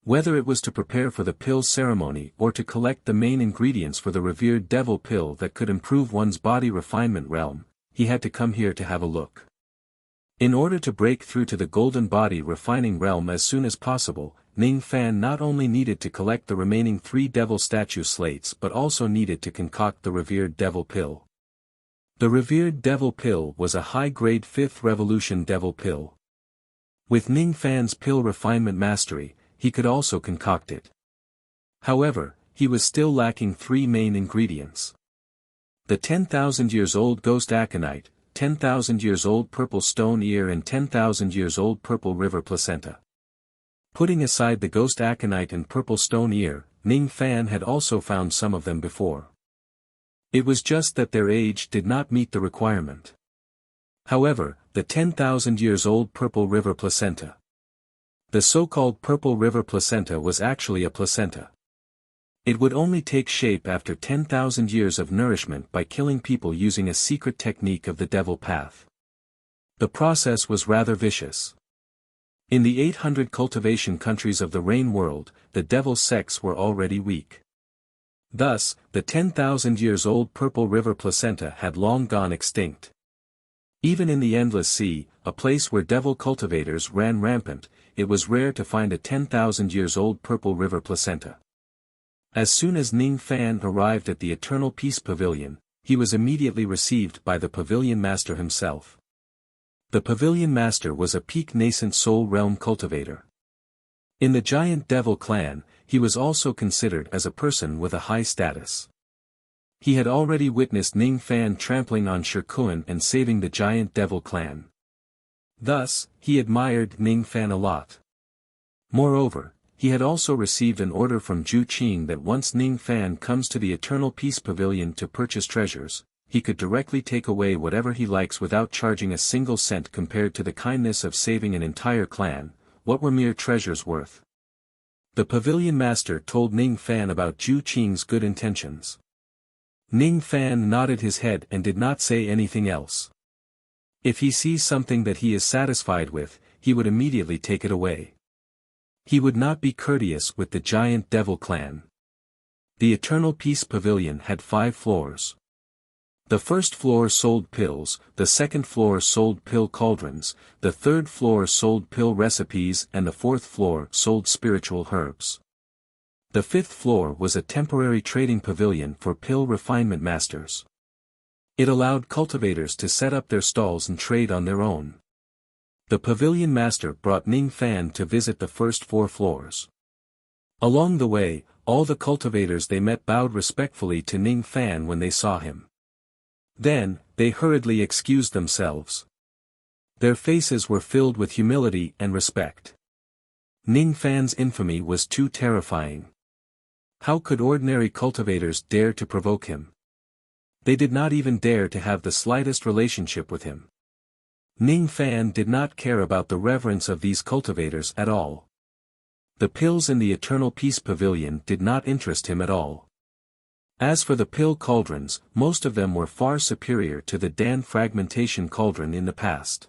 Whether it was to prepare for the pill ceremony or to collect the main ingredients for the revered devil pill that could improve one's body refinement realm, he had to come here to have a look. In order to break through to the golden body refining realm as soon as possible, Ning Fan not only needed to collect the remaining 3 devil statue slates but also needed to concoct the revered devil pill. The revered devil pill was a high-grade 5th revolution devil pill. With Ning Fan's pill refinement mastery, he could also concoct it. However, he was still lacking 3 main ingredients. The 10,000 years old ghost aconite, 10,000 years old purple stone ear and 10,000 years old purple river placenta. Putting aside the ghost aconite and purple stone ear, Ning Fan had also found some of them before. It was just that their age did not meet the requirement. However, the 10,000 years old purple river placenta. The so-called purple river placenta was actually a placenta. It would only take shape after 10,000 years of nourishment by killing people using a secret technique of the devil path. The process was rather vicious. In the 800 cultivation countries of the rain world, the devil sects were already weak. Thus, the 10,000 years old purple river placenta had long gone extinct. Even in the Endless Sea, a place where devil cultivators ran rampant, it was rare to find a 10,000 years old purple river placenta. As soon as Ning Fan arrived at the Eternal Peace Pavilion, he was immediately received by the Pavilion Master himself. The Pavilion Master was a peak nascent soul realm cultivator. In the giant devil clan, he was also considered as a person with a high status. He had already witnessed Ning Fan trampling on Shikuan and saving the giant devil clan. Thus, he admired Ning Fan a lot. Moreover, he had also received an order from Zhu Qing that once Ning Fan comes to the Eternal Peace Pavilion to purchase treasures, he could directly take away whatever he likes without charging a single cent. Compared to the kindness of saving an entire clan, what were mere treasures worth? The Pavilion Master told Ning Fan about Zhu Qing's good intentions. Ning Fan nodded his head and did not say anything else. If he sees something that he is satisfied with, he would immediately take it away. He would not be courteous with the giant devil clan. The Eternal Peace Pavilion had 5 floors. The first floor sold pills, the second floor sold pill cauldrons, the third floor sold pill recipes and the fourth floor sold spiritual herbs. The fifth floor was a temporary trading pavilion for pill refinement masters. It allowed cultivators to set up their stalls and trade on their own. The Pavilion Master brought Ning Fan to visit the first 4 floors. Along the way, all the cultivators they met bowed respectfully to Ning Fan when they saw him. Then, they hurriedly excused themselves. Their faces were filled with humility and respect. Ning Fan's infamy was too terrifying. How could ordinary cultivators dare to provoke him? They did not even dare to have the slightest relationship with him. Ning Fan did not care about the reverence of these cultivators at all. The pills in the Eternal Peace Pavilion did not interest him at all. As for the pill cauldrons, most of them were far superior to the Dan fragmentation cauldron in the past.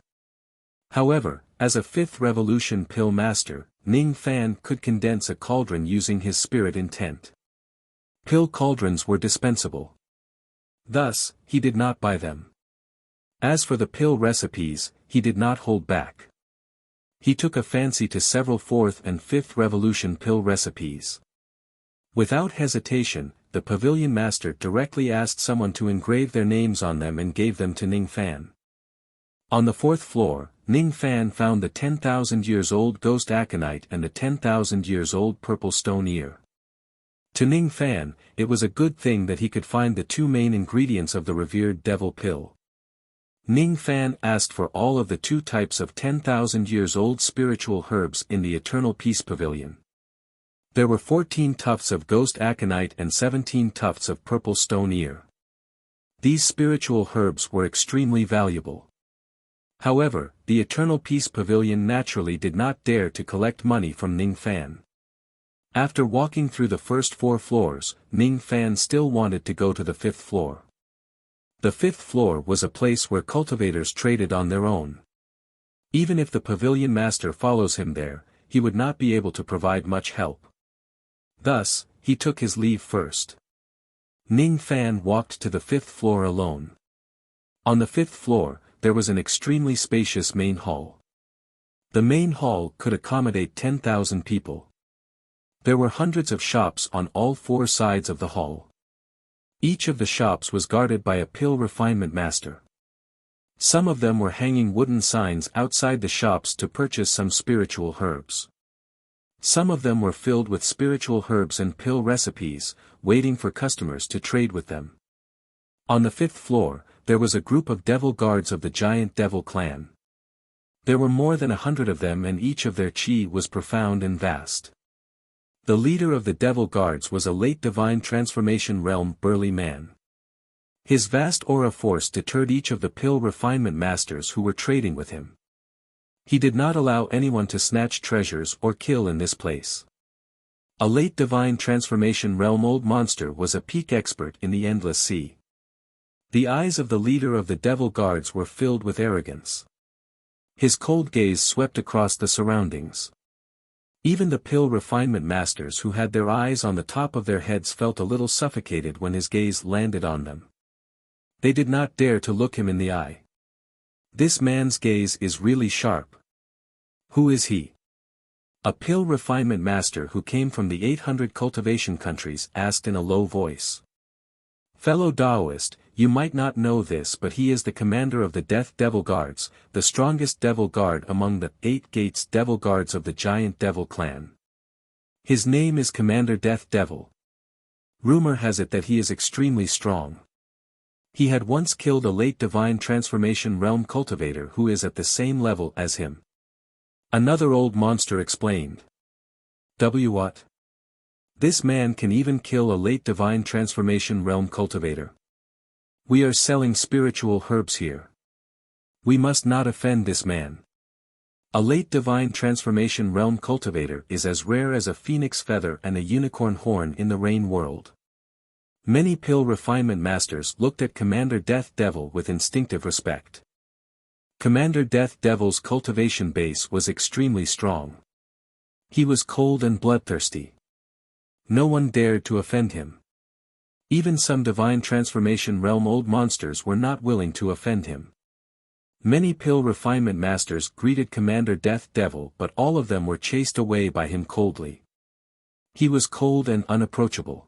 However, as a 5th revolution pill master, Ning Fan could condense a cauldron using his spirit intent. Pill cauldrons were dispensable. Thus, he did not buy them. As for the pill recipes, he did not hold back. He took a fancy to several 4th and 5th revolution pill recipes. Without hesitation, the Pavilion Master directly asked someone to engrave their names on them and gave them to Ning Fan. On the 4th floor, Ning Fan found the 10,000 years old ghost aconite and the 10,000 years old purple stone ear. To Ning Fan, it was a good thing that he could find the 2 main ingredients of the revered devil pill. Ning Fan asked for all of the 2 types of 10,000 years old spiritual herbs in the Eternal Peace Pavilion. There were 14 tufts of ghost aconite and 17 tufts of purple stone ear. These spiritual herbs were extremely valuable. However, the Eternal Peace Pavilion naturally did not dare to collect money from Ning Fan. After walking through the first 4 floors, Ning Fan still wanted to go to the 5th floor. The 5th floor was a place where cultivators traded on their own. Even if the Pavilion Master follows him there, he would not be able to provide much help. Thus, he took his leave first. Ning Fan walked to the 5th floor alone. On the 5th floor, there was an extremely spacious main hall. The main hall could accommodate 10,000 people. There were hundreds of shops on all 4 sides of the hall. Each of the shops was guarded by a pill refinement master. Some of them were hanging wooden signs outside the shops to purchase some spiritual herbs. Some of them were filled with spiritual herbs and pill recipes, waiting for customers to trade with them. On the 5th floor, there was a group of devil guards of the giant devil clan. There were more than 100 of them, and each of their chi was profound and vast. The leader of the devil guards was a late divine transformation realm burly man. His vast aura force deterred each of the pill refinement masters who were trading with him. He did not allow anyone to snatch treasures or kill in this place. A late divine transformation realm old monster was a peak expert in the endless sea. The eyes of the leader of the devil guards were filled with arrogance. His cold gaze swept across the surroundings. Even the pill refinement masters who had their eyes on the top of their heads felt a little suffocated when his gaze landed on them. They did not dare to look him in the eye. This man's gaze is really sharp. Who is he? A pill refinement master who came from the 800 cultivation countries asked in a low voice. Fellow Taoist, you might not know this, but he is the commander of the Death Devil Guards, the strongest devil guard among the 8 Gates Devil Guards of the giant devil clan. His name is Commander Death Devil. Rumor has it that he is extremely strong. He had once killed a late divine transformation realm cultivator who is at the same level as him. Another old monster explained. What? This man can even kill a late divine transformation realm cultivator. We are selling spiritual herbs here. We must not offend this man. A late divine transformation realm cultivator is as rare as a phoenix feather and a unicorn horn in the rain world. Many pill refinement masters looked at Commander Death Devil with instinctive respect. Commander Death Devil's cultivation base was extremely strong. He was cold and bloodthirsty. No one dared to offend him. Even some divine transformation realm old monsters were not willing to offend him. Many pill refinement masters greeted Commander Death Devil, but all of them were chased away by him coldly. He was cold and unapproachable.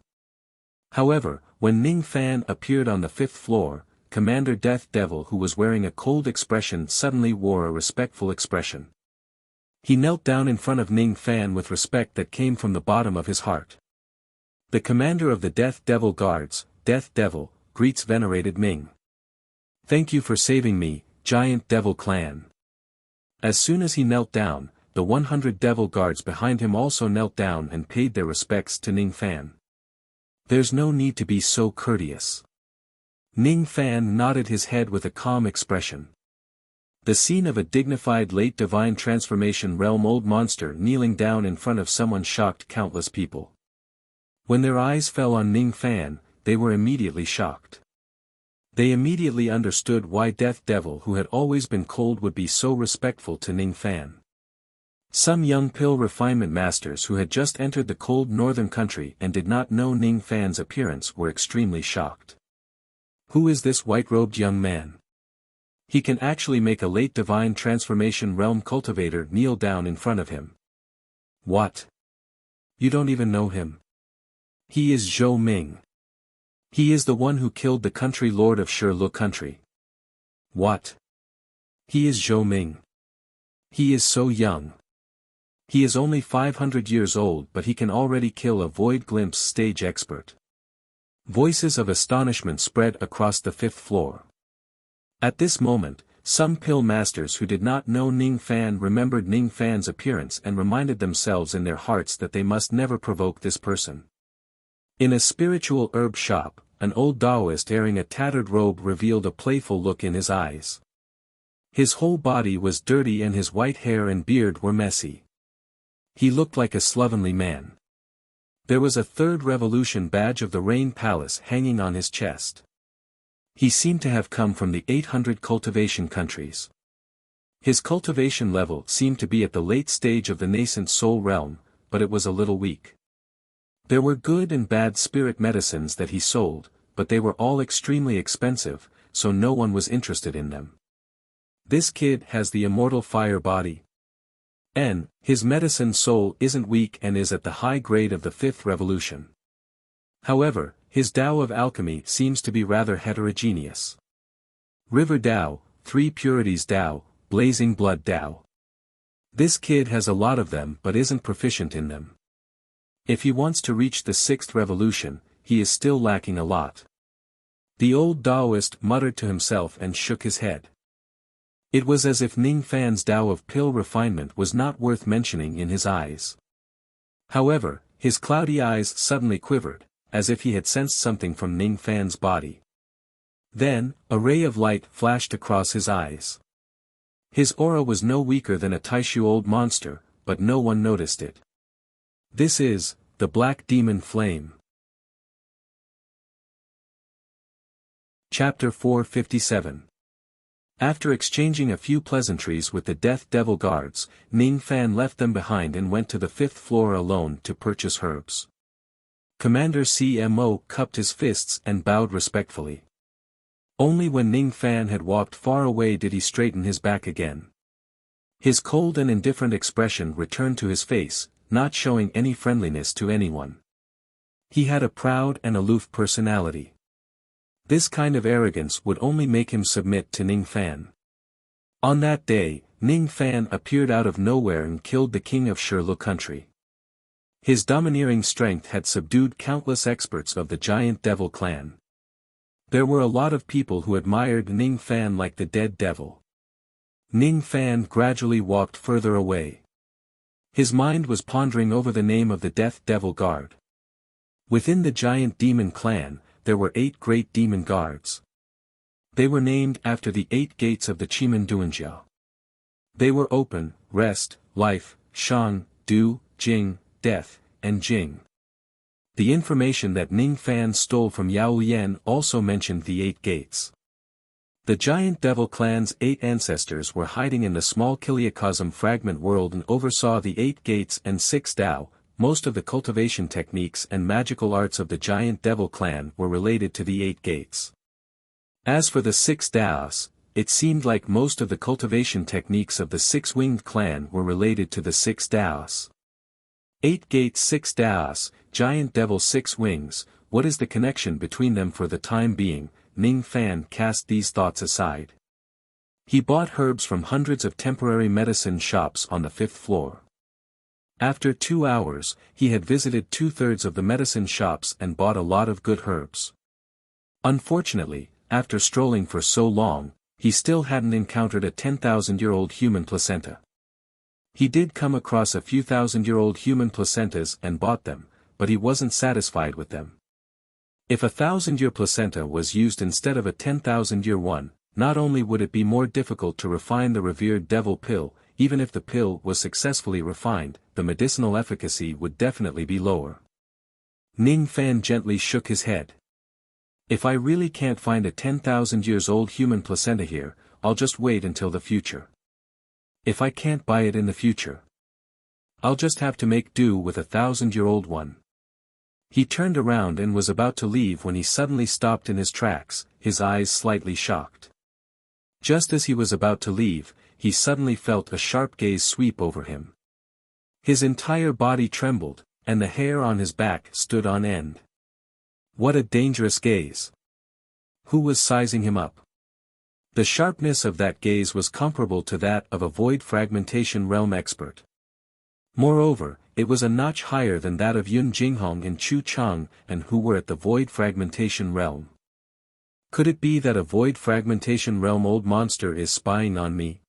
However, when Ning Fan appeared on the 5th floor, Commander Death Devil, who was wearing a cold expression, suddenly wore a respectful expression. He knelt down in front of Ning Fan with respect that came from the bottom of his heart. The commander of the Death Devil Guards, Death Devil, greets venerated Ming. Thank you for saving me, giant devil clan. As soon as he knelt down, the 100 devil guards behind him also knelt down and paid their respects to Ning Fan. There's no need to be so courteous. Ning Fan nodded his head with a calm expression. The scene of a dignified late divine transformation realm old monster kneeling down in front of someone shocked countless people. When their eyes fell on Ning Fan, they were immediately shocked. They immediately understood why Death Devil, who had always been cold, would be so respectful to Ning Fan. Some young pill refinement masters who had just entered the cold northern country and did not know Ning Fan's appearance were extremely shocked. Who is this white-robed young man? He can actually make a late divine transformation realm cultivator kneel down in front of him. What? You don't even know him? He is Zhou Ming. He is the one who killed the country lord of Shirlu country. What? He is Zhou Ming. He is so young. He is only 500 years old, but he can already kill a void glimpse stage expert. Voices of astonishment spread across the 5th floor. At this moment, some pill masters who did not know Ning Fan remembered Ning Fan's appearance and reminded themselves in their hearts that they must never provoke this person. In a spiritual herb shop, an old Taoist wearing a tattered robe revealed a playful look in his eyes. His whole body was dirty and his white hair and beard were messy. He looked like a slovenly man. There was a 3rd revolution badge of the Rain Palace hanging on his chest. He seemed to have come from the 800 cultivation countries. His cultivation level seemed to be at the late stage of the nascent soul realm, but it was a little weak. There were good and bad spirit medicines that he sold, but they were all extremely expensive, so no one was interested in them. This kid has the immortal fire body. His medicine soul isn't weak and is at the high grade of the 5th revolution. However, his Tao of alchemy seems to be rather heterogeneous. River Tao, Three Purities Tao, Blazing Blood Tao. This kid has a lot of them but isn't proficient in them. If he wants to reach the sixth revolution, he is still lacking a lot. The old Taoist muttered to himself and shook his head. It was as if Ning Fan's Tao of pill refinement was not worth mentioning in his eyes. However, his cloudy eyes suddenly quivered, as if he had sensed something from Ning Fan's body. Then, a ray of light flashed across his eyes. His aura was no weaker than a Taishu old monster, but no one noticed it. This is, the Black Demon Flame. Chapter 457. After exchanging a few pleasantries with the Death Devil guards, Ning Fan left them behind and went to the fifth floor alone to purchase herbs. Commander CMO cupped his fists and bowed respectfully. Only when Ning Fan had walked far away did he straighten his back again. His cold and indifferent expression returned to his face, not showing any friendliness to anyone. He had a proud and aloof personality. This kind of arrogance would only make him submit to Ning Fan. On that day, Ning Fan appeared out of nowhere and killed the king of Shirlu country. His domineering strength had subdued countless experts of the giant devil clan. There were a lot of people who admired Ning Fan like the dead devil. Ning Fan gradually walked further away. His mind was pondering over the name of the Death Devil Guard. Within the giant demon clan, there were 8 great demon guards. They were named after the 8 gates of the Chimen Duanjia. They were open, rest, life, Shang, Du, Jing, death, and Jing. The information that Ning Fan stole from Yao Yan also mentioned the 8 gates. The giant devil clan's 8 ancestors were hiding in the small Kiliacosm fragment world and oversaw the 8 gates and 6 Tao. Most of the cultivation techniques and magical arts of the giant devil clan were related to the 8 gates. As for the 6 Taos, it seemed like most of the cultivation techniques of the 6-winged clan were related to the 6 Taos. 8 gates 6 Taos, giant devil 6 wings, what is the connection between them? For the time being, Ning Fan cast these thoughts aside. He bought herbs from hundreds of temporary medicine shops on the 5th floor. After 2 hours, he had visited 2/3 of the medicine shops and bought a lot of good herbs. Unfortunately, after strolling for so long, he still hadn't encountered a 10,000-year-old human placenta. He did come across a few thousand-year-old human placentas and bought them, but he wasn't satisfied with them. If a 1,000-year placenta was used instead of a 10,000-year one, not only would it be more difficult to refine the revered devil pill, even if the pill was successfully refined, the medicinal efficacy would definitely be lower. Ning Fan gently shook his head. If I really can't find a 10,000 years old human placenta here, I'll just wait until the future. If I can't buy it in the future, I'll just have to make do with a 1,000-year-old one. He turned around and was about to leave when he suddenly stopped in his tracks, his eyes slightly shocked. Just as he was about to leave, he suddenly felt a sharp gaze sweep over him. His entire body trembled, and the hair on his back stood on end. What a dangerous gaze! Who was sizing him up? The sharpness of that gaze was comparable to that of a void fragmentation realm expert. Moreover, it was a notch higher than that of Yun Jinghong and Chu Chang, and who were at the void fragmentation realm. Could it be that a void fragmentation realm old monster is spying on me?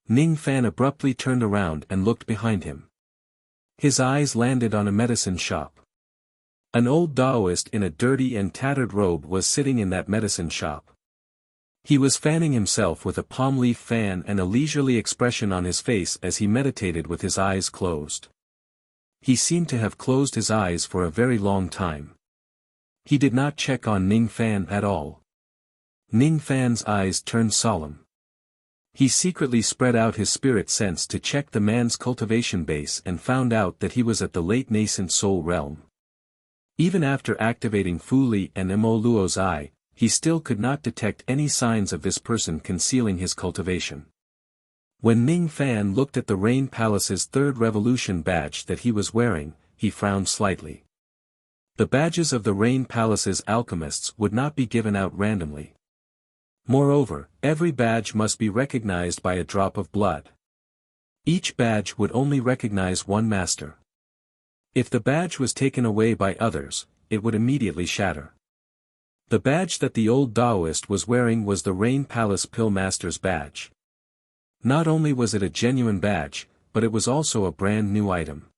Ning Fan abruptly turned around and looked behind him. His eyes landed on a medicine shop. An old Taoist in a dirty and tattered robe was sitting in that medicine shop. He was fanning himself with a palm leaf fan and a leisurely expression on his face as he meditated with his eyes closed. He seemed to have closed his eyes for a very long time. He did not check on Ning Fan at all. Ning Fan's eyes turned solemn. He secretly spread out his spirit sense to check the man's cultivation base and found out that he was at the late nascent soul realm. Even after activating Fu Li and Mo Luo's eye, he still could not detect any signs of this person concealing his cultivation. When Ning Fan looked at the Rain Palace's 3rd Revolution badge that he was wearing, he frowned slightly. The badges of the Rain Palace's alchemists would not be given out randomly. Moreover, every badge must be recognized by a drop of blood. Each badge would only recognize one master. If the badge was taken away by others, it would immediately shatter. The badge that the old Taoist was wearing was the Rain Palace Pill Master's badge. Not only was it a genuine badge, but it was also a brand new item.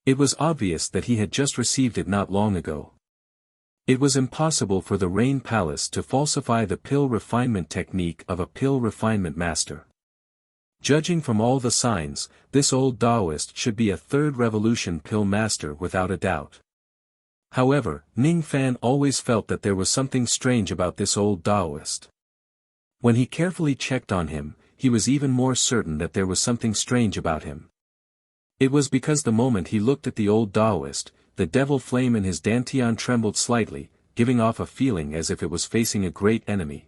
It was obvious that he had just received it not long ago. It was impossible for the Rain Palace to falsify the pill refinement technique of a pill refinement master. Judging from all the signs, this old Taoist should be a third revolution pill master without a doubt. However, Ning Fan always felt that there was something strange about this old Taoist. When he carefully checked on him, he was even more certain that there was something strange about him. It was because the moment he looked at the old Taoist, the devil flame in his dantian trembled slightly, giving off a feeling as if it was facing a great enemy.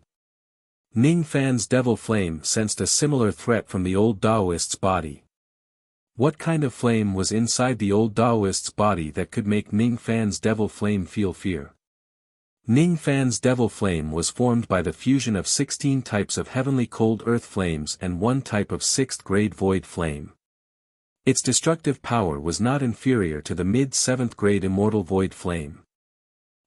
Ning Fan's devil flame sensed a similar threat from the old Taoist's body. What kind of flame was inside the old Taoist's body that could make Ning Fan's devil flame feel fear? Ning Fan's devil flame was formed by the fusion of 16 types of heavenly cold earth flames and one type of 6th grade void flame. Its destructive power was not inferior to the mid-7th grade immortal void flame.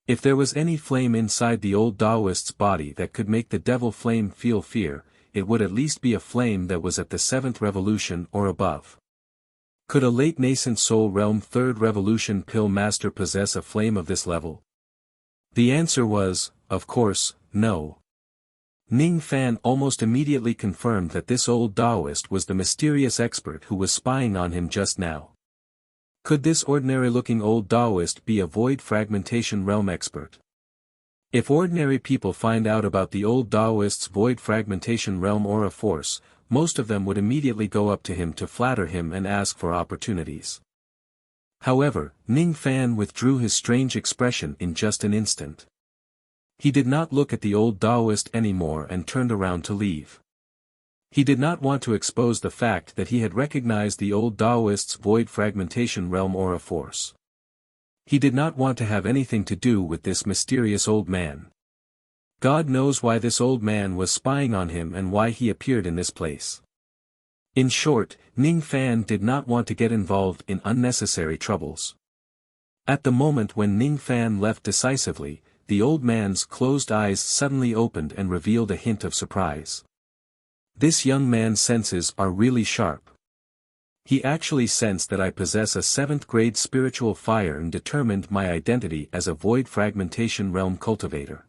If there was any flame inside the old Taoist's body that could make the devil flame feel fear, it would at least be a flame that was at the 7th revolution or above. Could a late nascent soul realm 3rd revolution pill master possess a flame of this level? The answer was, of course, no. Ning Fan almost immediately confirmed that this old Taoist was the mysterious expert who was spying on him just now. Could this ordinary-looking old Taoist be a void fragmentation realm expert? If ordinary people find out about the old Taoist's void fragmentation realm aura force, most of them would immediately go up to him to flatter him and ask for opportunities. However, Ning Fan withdrew his strange expression in just an instant. He did not look at the old Taoist anymore and turned around to leave. He did not want to expose the fact that he had recognized the old Taoist's void fragmentation realm aura force. He did not want to have anything to do with this mysterious old man. God knows why this old man was spying on him and why he appeared in this place. In short, Ning Fan did not want to get involved in unnecessary troubles. At the moment when Ning Fan left decisively, the old man's closed eyes suddenly opened and revealed a hint of surprise. This young man's senses are really sharp. He actually sensed that I possess a 7th grade spiritual fire and determined my identity as a void fragmentation realm cultivator.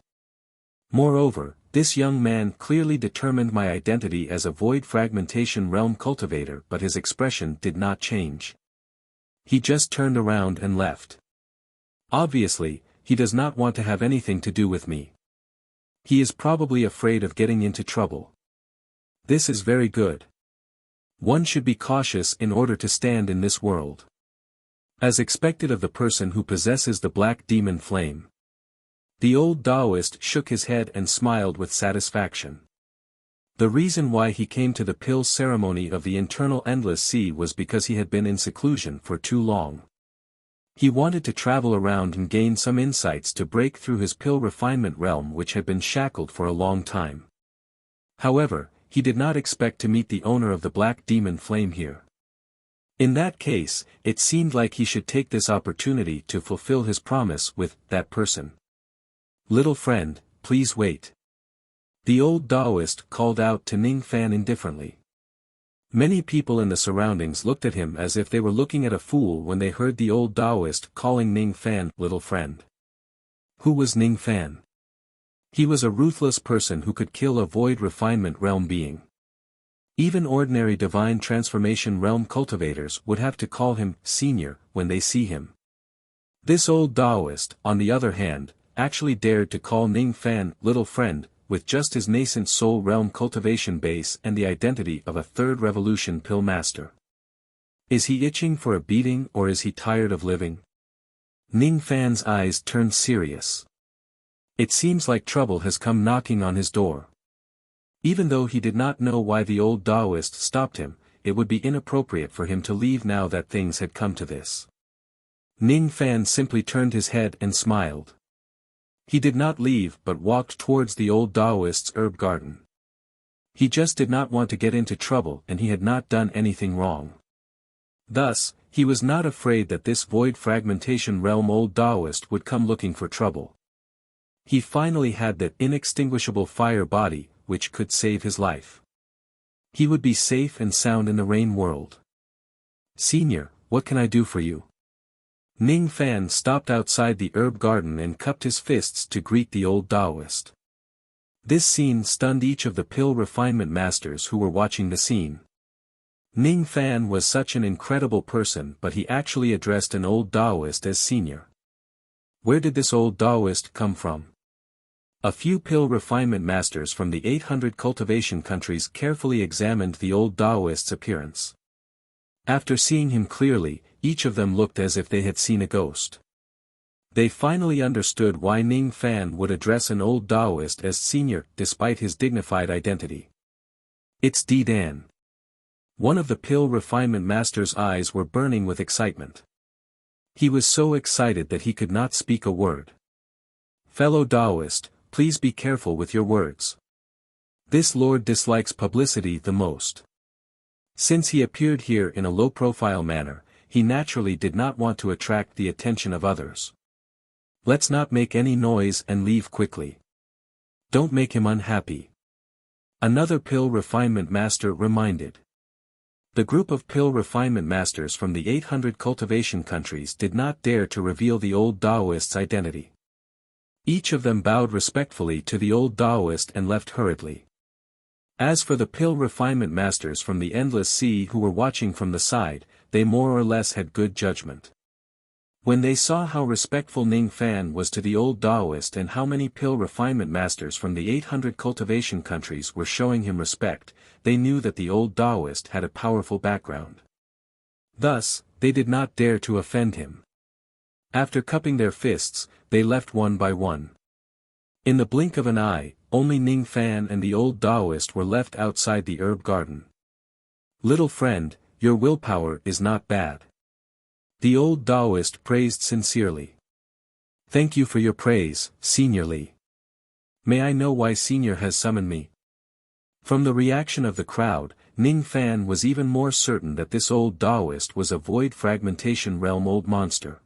Moreover, this young man clearly determined my identity as a void fragmentation realm cultivator, but his expression did not change. He just turned around and left. Obviously, he does not want to have anything to do with me. He is probably afraid of getting into trouble. This is very good. One should be cautious in order to stand in this world. As expected of the person who possesses the black demon flame. The old Taoist shook his head and smiled with satisfaction. The reason why he came to the pill ceremony of the internal endless sea was because he had been in seclusion for too long. He wanted to travel around and gain some insights to break through his pill refinement realm, which had been shackled for a long time. However, he did not expect to meet the owner of the black demon flame here. In that case, it seemed like he should take this opportunity to fulfill his promise with that person. "Little friend, please wait." The old Taoist called out to Ning Fan indifferently. Many people in the surroundings looked at him as if they were looking at a fool when they heard the old Taoist calling Ning Fan little friend. Who was Ning Fan? He was a ruthless person who could kill a void refinement realm being. Even ordinary divine transformation realm cultivators would have to call him senior when they see him. This old Taoist, on the other hand, actually dared to call Ning Fan little friend, with just his nascent soul realm cultivation base and the identity of a 3rd revolution pill master. Is he itching for a beating, or is he tired of living? Ning Fan's eyes turned serious. It seems like trouble has come knocking on his door. Even though he did not know why the old Taoist stopped him, it would be inappropriate for him to leave now that things had come to this. Ning Fan simply turned his head and smiled. He did not leave but walked towards the old Taoist's herb garden. He just did not want to get into trouble and he had not done anything wrong. Thus, he was not afraid that this void fragmentation realm old Taoist would come looking for trouble. He finally had that inextinguishable fire body, which could save his life. He would be safe and sound in the rain world. "Senior, what can I do for you?" Ning Fan stopped outside the herb garden and cupped his fists to greet the old Taoist. This scene stunned each of the pill refinement masters who were watching the scene. Ning Fan was such an incredible person, but he actually addressed an old Taoist as senior. Where did this old Taoist come from? A few pill refinement masters from the 800 cultivation countries carefully examined the old Taoist's appearance. After seeing him clearly, each of them looked as if they had seen a ghost. They finally understood why Ning Fan would address an old Taoist as senior despite his dignified identity. "It's Di Dan." One of the pill refinement master's eyes were burning with excitement. He was so excited that he could not speak a word. "Fellow Taoist, please be careful with your words. This lord dislikes publicity the most. Since he appeared here in a low-profile manner, he naturally did not want to attract the attention of others. Let's not make any noise and leave quickly. Don't make him unhappy." Another pill refinement master reminded. The group of pill refinement masters from the 800 cultivation countries did not dare to reveal the old Taoist's identity. Each of them bowed respectfully to the old Taoist and left hurriedly. As for the pill refinement masters from the endless sea who were watching from the side, they more or less had good judgment. When they saw how respectful Ning Fan was to the old Taoist and how many pill refinement masters from the 800 cultivation countries were showing him respect, they knew that the old Taoist had a powerful background. Thus, they did not dare to offend him. After cupping their fists, they left one by one. In the blink of an eye, only Ning Fan and the old Taoist were left outside the herb garden. "Little friend, your willpower is not bad." The old Taoist praised sincerely. "Thank you for your praise, Senior Li. May I know why Senior has summoned me?" From the reaction of the crowd, Ning Fan was even more certain that this old Taoist was a void fragmentation realm old monster.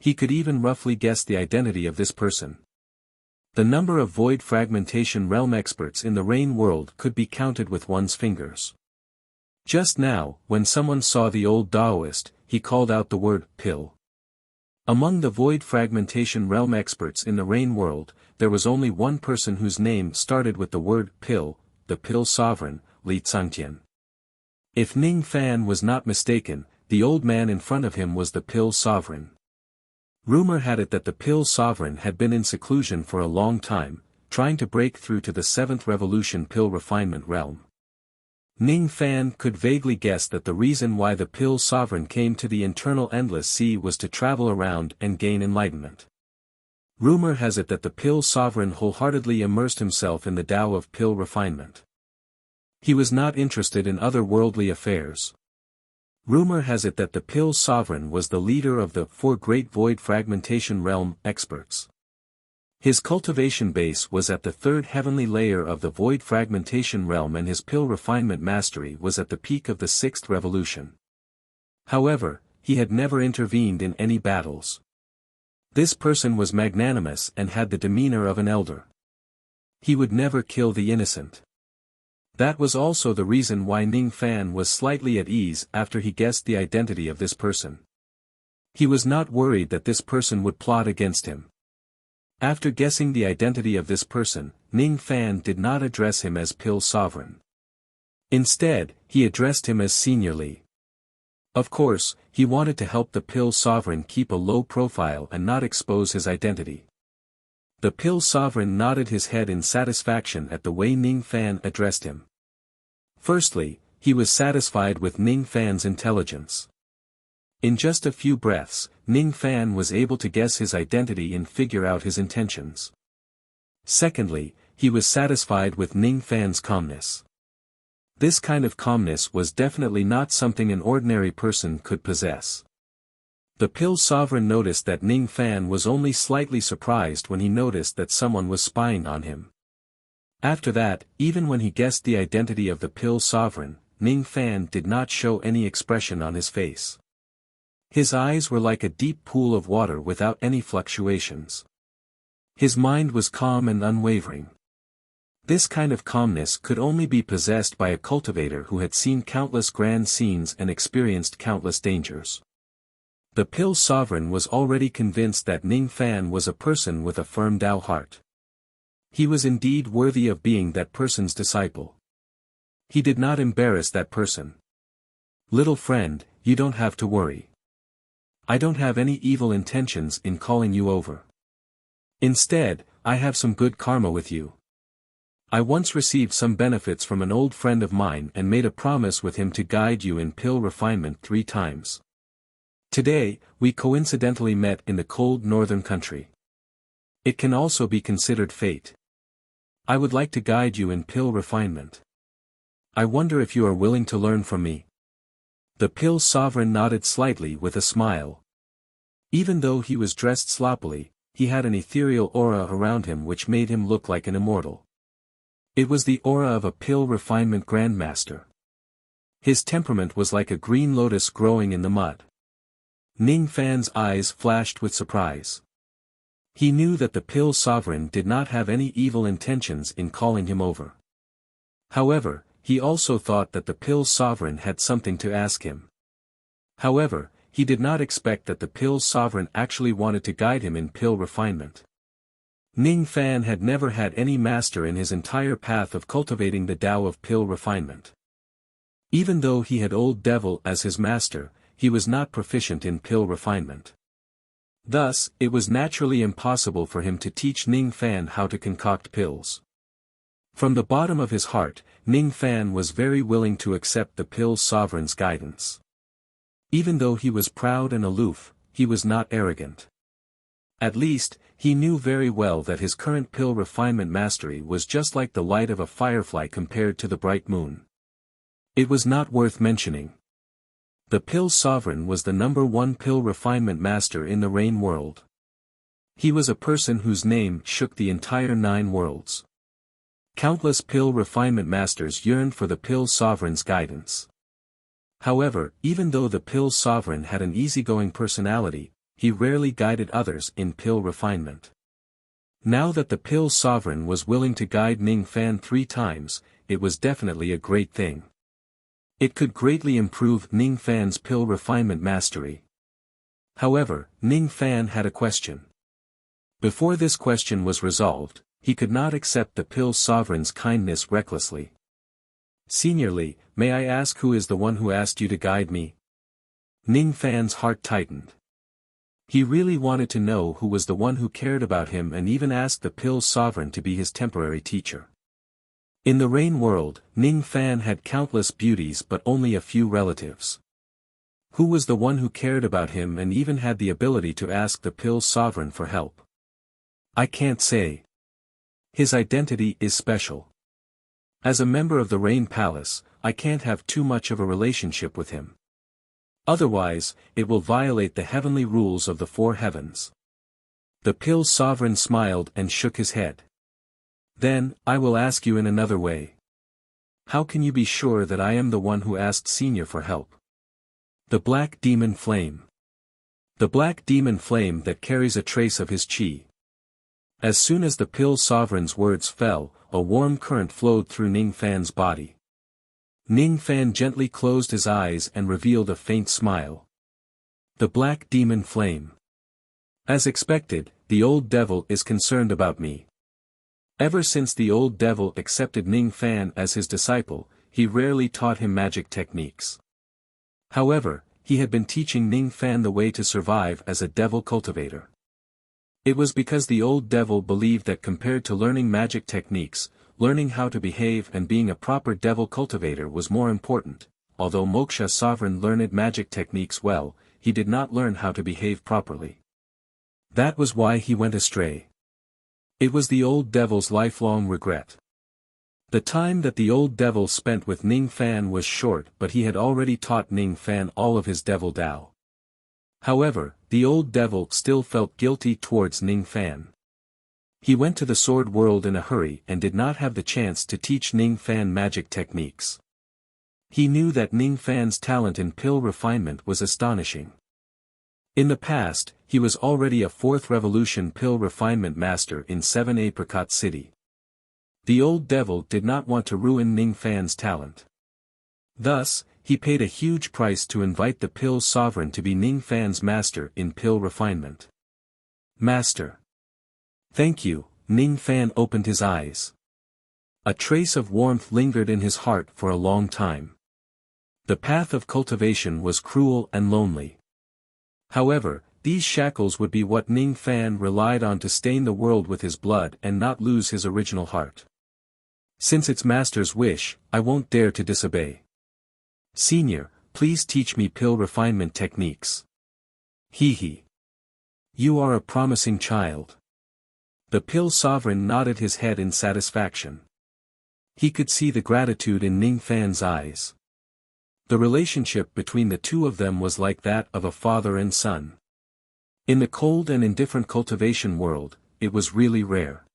He could even roughly guess the identity of this person. The number of void fragmentation realm experts in the rain world could be counted with one's fingers. Just now, when someone saw the old Taoist, he called out the word pill. Among the void fragmentation realm experts in the rain world, there was only one person whose name started with the word pill, the pill sovereign, Li Tsangtian. If Ning Fan was not mistaken, the old man in front of him was the pill sovereign. Rumor had it that the pill sovereign had been in seclusion for a long time, trying to break through to the 7th revolution pill refinement realm. Ning Fan could vaguely guess that the reason why the pill sovereign came to the internal endless sea was to travel around and gain enlightenment. Rumor has it that the pill sovereign wholeheartedly immersed himself in the Tao of pill refinement. He was not interested in other worldly affairs. Rumor has it that the pill sovereign was the leader of the 4 great void fragmentation realm experts. His cultivation base was at the 3rd heavenly layer of the void fragmentation realm and his pill refinement mastery was at the peak of the 6th revolution. However, he had never intervened in any battles. This person was magnanimous and had the demeanor of an elder. He would never kill the innocent. That was also the reason why Ning Fan was slightly at ease after he guessed the identity of this person. He was not worried that this person would plot against him. After guessing the identity of this person, Ning Fan did not address him as Pill Sovereign. Instead, he addressed him as Senior Li. Of course, he wanted to help the Pill Sovereign keep a low profile and not expose his identity. The Pill Sovereign nodded his head in satisfaction at the way Ning Fan addressed him. Firstly, he was satisfied with Ning Fan's intelligence. In just a few breaths, Ning Fan was able to guess his identity and figure out his intentions. Secondly, he was satisfied with Ning Fan's calmness. This kind of calmness was definitely not something an ordinary person could possess. The Pill Sovereign noticed that Ning Fan was only slightly surprised when he noticed that someone was spying on him. After that, even when he guessed the identity of the Pill Sovereign, Ning Fan did not show any expression on his face. His eyes were like a deep pool of water without any fluctuations. His mind was calm and unwavering. This kind of calmness could only be possessed by a cultivator who had seen countless grand scenes and experienced countless dangers. The Pill Sovereign was already convinced that Ning Fan was a person with a firm Tao heart. He was indeed worthy of being that person's disciple. He did not embarrass that person. Little friend, you don't have to worry. I don't have any evil intentions in calling you over. Instead, I have some good karma with you. I once received some benefits from an old friend of mine and made a promise with him to guide you in pill refinement 3 times. Today, we coincidentally met in the cold northern country. It can also be considered fate. I would like to guide you in pill refinement. I wonder if you are willing to learn from me. The Pill Sovereign nodded slightly with a smile. Even though he was dressed sloppily, he had an ethereal aura around him which made him look like an immortal. It was the aura of a pill refinement grandmaster. His temperament was like a green lotus growing in the mud. Ning Fan's eyes flashed with surprise. He knew that the Pill Sovereign did not have any evil intentions in calling him over. However, he also thought that the Pill Sovereign had something to ask him. However, he did not expect that the Pill Sovereign actually wanted to guide him in pill refinement. Ning Fan had never had any master in his entire path of cultivating the Tao of pill refinement. Even though he had Old Devil as his master, he was not proficient in pill refinement. Thus, it was naturally impossible for him to teach Ning Fan how to concoct pills. From the bottom of his heart, Ning Fan was very willing to accept the Pill Sovereign's guidance. Even though he was proud and aloof, he was not arrogant. At least, he knew very well that his current pill refinement mastery was just like the light of a firefly compared to the bright moon. It was not worth mentioning. The Pill Sovereign was the #1 pill refinement master in the Rain world. He was a person whose name shook the entire 9 worlds. Countless pill refinement masters yearned for the Pill Sovereign's guidance. However, even though the Pill Sovereign had an easygoing personality, he rarely guided others in pill refinement. Now that the Pill Sovereign was willing to guide Ning Fan 3 times, it was definitely a great thing. It could greatly improve Ning Fan's pill refinement mastery. However, Ning Fan had a question. Before this question was resolved, he could not accept the Pill Sovereign's kindness recklessly. Seniorly, may I ask who is the one who asked you to guide me? Ning Fan's heart tightened. He really wanted to know who was the one who cared about him and even asked the Pill Sovereign to be his temporary teacher. In the Rain world, Ning Fan had countless beauties but only a few relatives. Who was the one who cared about him and even had the ability to ask the Pill Sovereign for help? I can't say. His identity is special. As a member of the Rain Palace, I can't have too much of a relationship with him. Otherwise, it will violate the heavenly rules of the 4 heavens. The Pill Sovereign smiled and shook his head. Then, I will ask you in another way. How can you be sure that I am the one who asked Senior for help? The Black Demon Flame. The Black Demon Flame that carries a trace of his chi. As soon as the Pill Sovereign's words fell, a warm current flowed through Ning Fan's body. Ning Fan gently closed his eyes and revealed a faint smile. The Black Demon Flame. As expected, the Old Devil is concerned about me. Ever since the Old Devil accepted Ning Fan as his disciple, he rarely taught him magic techniques. However, he had been teaching Ning Fan the way to survive as a devil cultivator. It was because the Old Devil believed that compared to learning magic techniques, learning how to behave and being a proper devil cultivator was more important. Although Wuxia Sovereign learned magic techniques well, he did not learn how to behave properly. That was why he went astray. It was the Old Devil's lifelong regret. The time that the Old Devil spent with Ning Fan was short, but he had already taught Ning Fan all of his devil Tao. However, the old devil still felt guilty towards Ning Fan. He went to the sword world in a hurry and did not have the chance to teach Ning Fan magic techniques. He knew that Ning Fan's talent in pill refinement was astonishing. In the past, he was already a 4th revolution pill refinement master in 7 Apricot City. The old devil did not want to ruin Ning Fan's talent. Thus, he paid a huge price to invite the pill sovereign to be Ning Fan's master in pill refinement. Master. Thank you. Ning Fan opened his eyes. A trace of warmth lingered in his heart for a long time. The path of cultivation was cruel and lonely. However, these shackles would be what Ning Fan relied on to stain the world with his blood and not lose his original heart. Since it's master's wish, I won't dare to disobey. Senior, please teach me pill refinement techniques. Hee. You are a promising child. The pill sovereign nodded his head in satisfaction. He could see the gratitude in Ning Fan's eyes. The relationship between the two of them was like that of a father and son. In the cold and indifferent cultivation world, it was really rare.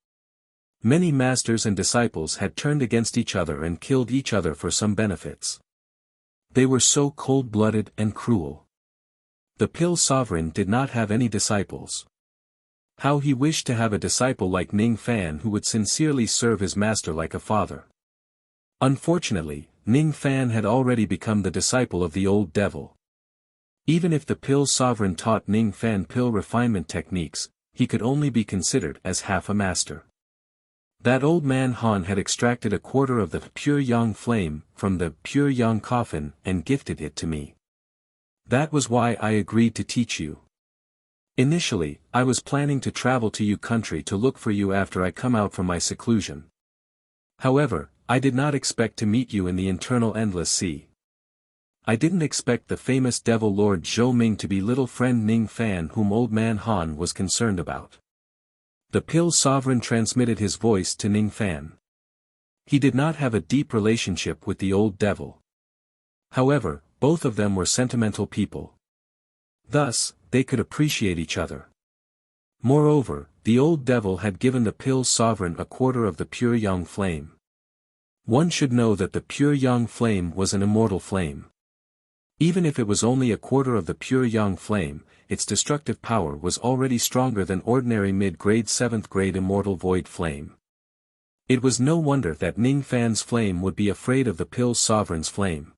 Many masters and disciples had turned against each other and killed each other for some benefits. They were so cold-blooded and cruel. The pill sovereign did not have any disciples. How he wished to have a disciple like Ning Fan who would sincerely serve his master like a father. Unfortunately, Ning Fan had already become the disciple of the old devil. Even if the pill sovereign taught Ning Fan pill refinement techniques, he could only be considered as half a master. That old man Han had extracted a quarter of the pure yang flame from the pure yang coffin and gifted it to me. That was why I agreed to teach you. Initially, I was planning to travel to your country to look for you after I come out from my seclusion. However, I did not expect to meet you in the eternal endless sea. I didn't expect the famous devil Lord Zhou Ming to be little friend Ning Fan whom old man Han was concerned about. The pill sovereign transmitted his voice to Ning Fan. He did not have a deep relationship with the old devil. However, both of them were sentimental people. Thus, they could appreciate each other. Moreover, the old devil had given the pill sovereign a quarter of the pure yang flame. One should know that the pure yang flame was an immortal flame. Even if it was only a quarter of the pure yang flame, its destructive power was already stronger than ordinary mid-grade 7th grade immortal void flame. It was no wonder that Ning Fan's flame would be afraid of the pill sovereign's flame.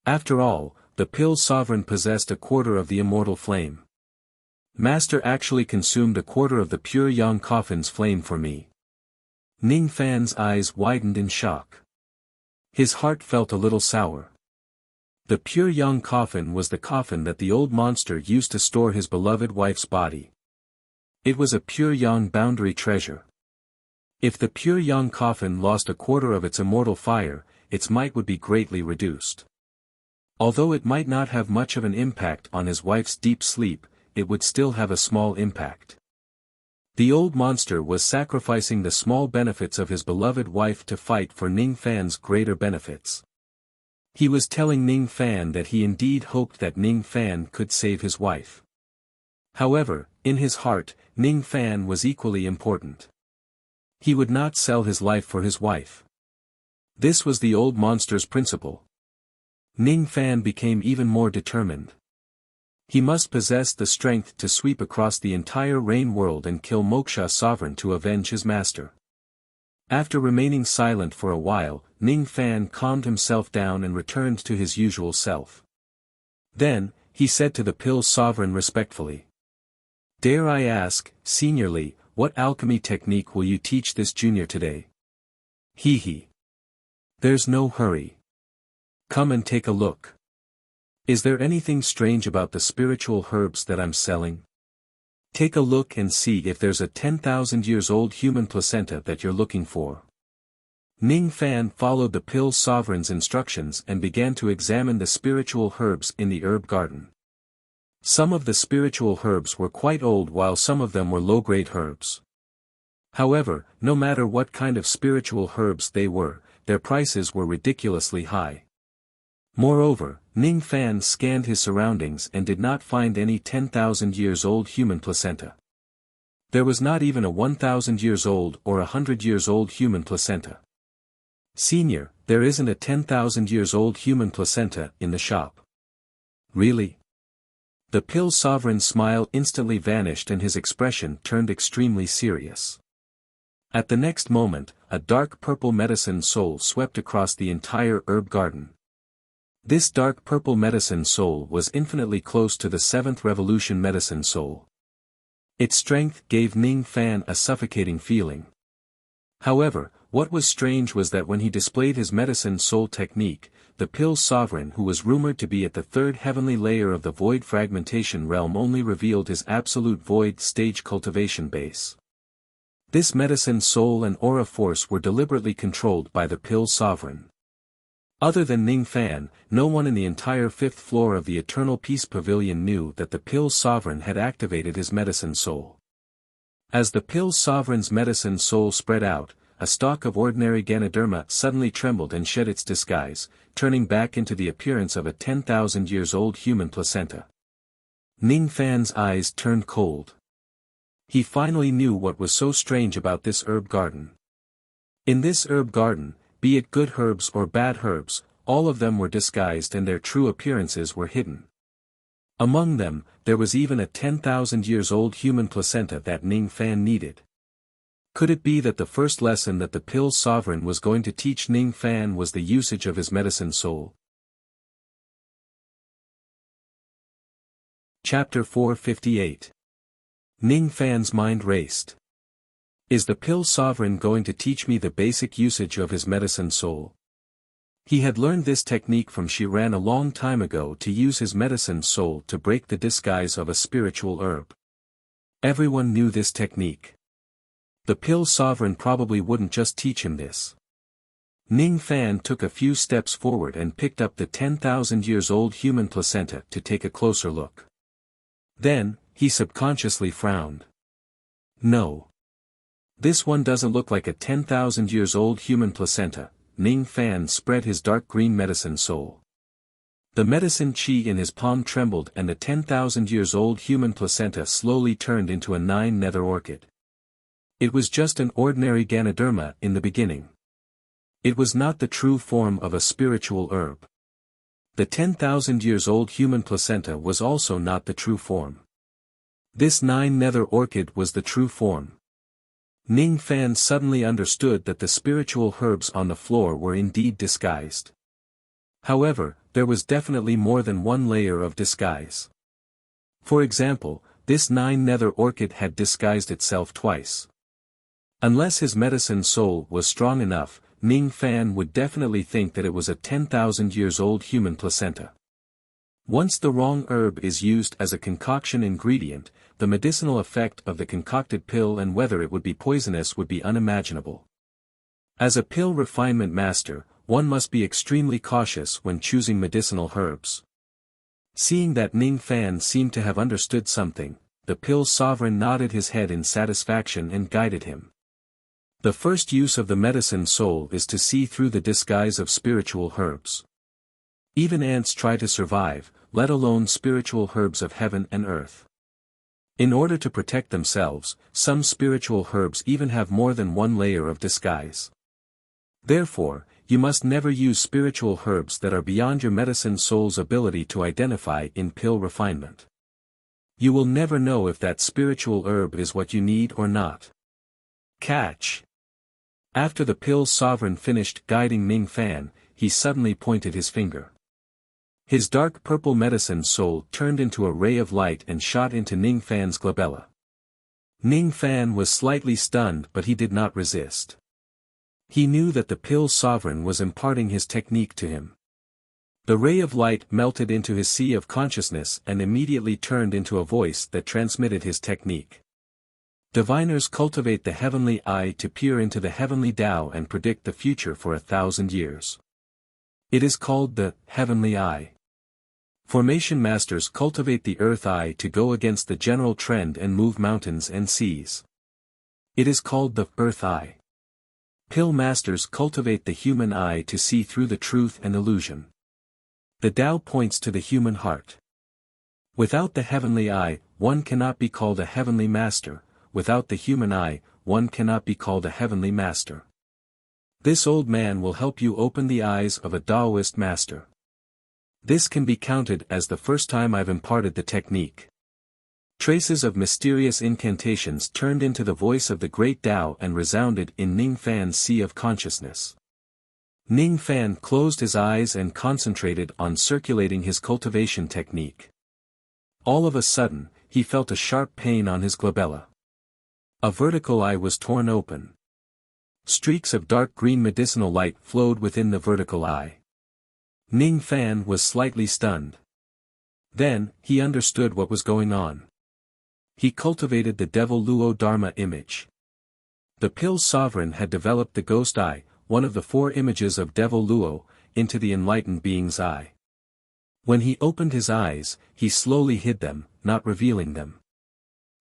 After all, the pill sovereign possessed a quarter of the immortal flame. Master actually consumed a quarter of the pure yang coffin's flame for me. Ning Fan's eyes widened in shock. His heart felt a little sour. The pure yang coffin was the coffin that the old monster used to store his beloved wife's body. It was a pure yang boundary treasure. If the pure yang coffin lost a quarter of its immortal fire, its might would be greatly reduced. Although it might not have much of an impact on his wife's deep sleep, it would still have a small impact. The old monster was sacrificing the small benefits of his beloved wife to fight for Ning Fan's greater benefits. He was telling Ning Fan that he indeed hoped that Ning Fan could save his wife. However, in his heart, Ning Fan was equally important. He would not sell his life for his wife. This was the old monster's principle. Ning Fan became even more determined. He must possess the strength to sweep across the entire rain world and kill Wuxia Sovereign to avenge his master. After remaining silent for a while, Ning Fan calmed himself down and returned to his usual self. Then, he said to the pill sovereign respectfully. Dare I ask, seniorly, what alchemy technique will you teach this junior today? Hee. There's no hurry. Come and take a look. Is there anything strange about the spiritual herbs that I'm selling? Take a look and see if there's a 10,000 years old human placenta that you're looking for. Ning Fan followed the pill sovereign's instructions and began to examine the spiritual herbs in the herb garden. Some of the spiritual herbs were quite old while some of them were low-grade herbs. However, no matter what kind of spiritual herbs they were, their prices were ridiculously high. Moreover, Ning Fan scanned his surroundings and did not find any 10,000 years old human placenta. There was not even a 1,000 years old or 100 years old human placenta. Senior, there isn't a 10,000 years old human placenta in the shop. Really? The pill sovereign's smile instantly vanished and his expression turned extremely serious. At the next moment, a dark purple medicine soul swept across the entire herb garden. This dark purple medicine soul was infinitely close to the 7th revolution medicine soul. Its strength gave Ning Fan a suffocating feeling. However, what was strange was that when he displayed his medicine soul technique, the pill sovereign who was rumored to be at the 3rd heavenly layer of the void fragmentation realm only revealed his absolute void stage cultivation base. This medicine soul and aura force were deliberately controlled by the pill sovereign. Other than Ning Fan, no one in the entire 5th floor of the Eternal Peace Pavilion knew that the pill sovereign had activated his medicine soul. As the pill sovereign's medicine soul spread out, a stalk of ordinary Ganoderma suddenly trembled and shed its disguise, turning back into the appearance of a 10,000 years old human placenta. Ning Fan's eyes turned cold. He finally knew what was so strange about this herb garden. In this herb garden, be it good herbs or bad herbs, all of them were disguised and their true appearances were hidden. Among them, there was even a 10,000 years old human placenta that Ning Fan needed. Could it be that the first lesson that the pill sovereign was going to teach Ning Fan was the usage of his medicine soul? Chapter 458. Ning Fan's mind raced. Is the pill sovereign going to teach me the basic usage of his medicine soul? He had learned this technique from Shiran a long time ago to use his medicine soul to break the disguise of a spiritual herb. Everyone knew this technique. The pill sovereign probably wouldn't just teach him this. Ning Fan took a few steps forward and picked up the 10,000 years old human placenta to take a closer look. Then, he subconsciously frowned. No. This one doesn't look like a 10,000 years old human placenta. Ning Fan spread his dark green medicine soul. The medicine chi in his palm trembled and the 10,000 years old human placenta slowly turned into a 9-nether orchid. It was just an ordinary Ganoderma in the beginning. It was not the true form of a spiritual herb. The 10,000 years old human placenta was also not the true form. This 9-nether orchid was the true form. Ning Fan suddenly understood that the spiritual herbs on the floor were indeed disguised. However, there was definitely more than one layer of disguise. For example, this 9-nether orchid had disguised itself twice. Unless his medicine soul was strong enough, Ning Fan would definitely think that it was a 10,000 years old human placenta. Once the wrong herb is used as a concoction ingredient, the medicinal effect of the concocted pill and whether it would be poisonous would be unimaginable. As a pill refinement master, one must be extremely cautious when choosing medicinal herbs. Seeing that Ning Fan seemed to have understood something, the pill sovereign nodded his head in satisfaction and guided him. The first use of the medicine soul is to see through the disguise of spiritual herbs. Even ants try to survive, let alone spiritual herbs of heaven and earth. In order to protect themselves, some spiritual herbs even have more than one layer of disguise. Therefore, you must never use spiritual herbs that are beyond your medicine soul's ability to identify in pill refinement. You will never know if that spiritual herb is what you need or not. Catch. After the pill sovereign finished guiding Ning Fan, he suddenly pointed his finger. His dark purple medicine soul turned into a ray of light and shot into Ning Fan's glabella. Ning Fan was slightly stunned but he did not resist. He knew that the pill sovereign was imparting his technique to him. The ray of light melted into his sea of consciousness and immediately turned into a voice that transmitted his technique. Diviners cultivate the heavenly eye to peer into the heavenly Tao and predict the future for 1,000 years. It is called the heavenly eye. Formation masters cultivate the earth eye to go against the general trend and move mountains and seas. It is called the earth eye. Pill masters cultivate the human eye to see through the truth and illusion. The Tao points to the human heart. Without the heavenly eye, one cannot be called a heavenly master, without the human eye, one cannot be called a heavenly master. This old man will help you open the eyes of a Taoist master. This can be counted as the first time I've imparted the technique. Traces of mysterious incantations turned into the voice of the great Tao and resounded in Ning Fan's sea of consciousness. Ning Fan closed his eyes and concentrated on circulating his cultivation technique. All of a sudden, he felt a sharp pain on his glabella. A vertical eye was torn open. Streaks of dark green medicinal light flowed within the vertical eye. Ning Fan was slightly stunned. Then, he understood what was going on. He cultivated the Devil Luo Dharma image. The Pill Sovereign had developed the ghost eye, one of the 4 images of Devil Luo, into the enlightened being's eye. When he opened his eyes, he slowly hid them, not revealing them.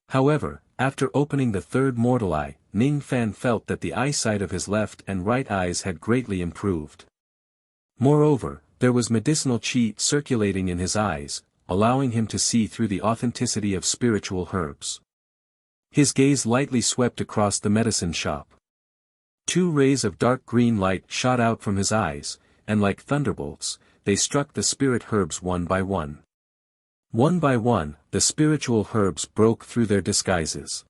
However, after opening the 3rd mortal eye, Ning Fan felt that the eyesight of his left and right eyes had greatly improved. Moreover, there was medicinal qi circulating in his eyes, allowing him to see through the authenticity of spiritual herbs. His gaze lightly swept across the medicine shop. 2 rays of dark green light shot out from his eyes, and like thunderbolts, they struck the spirit herbs one by one. One by one, the spiritual herbs broke through their disguises.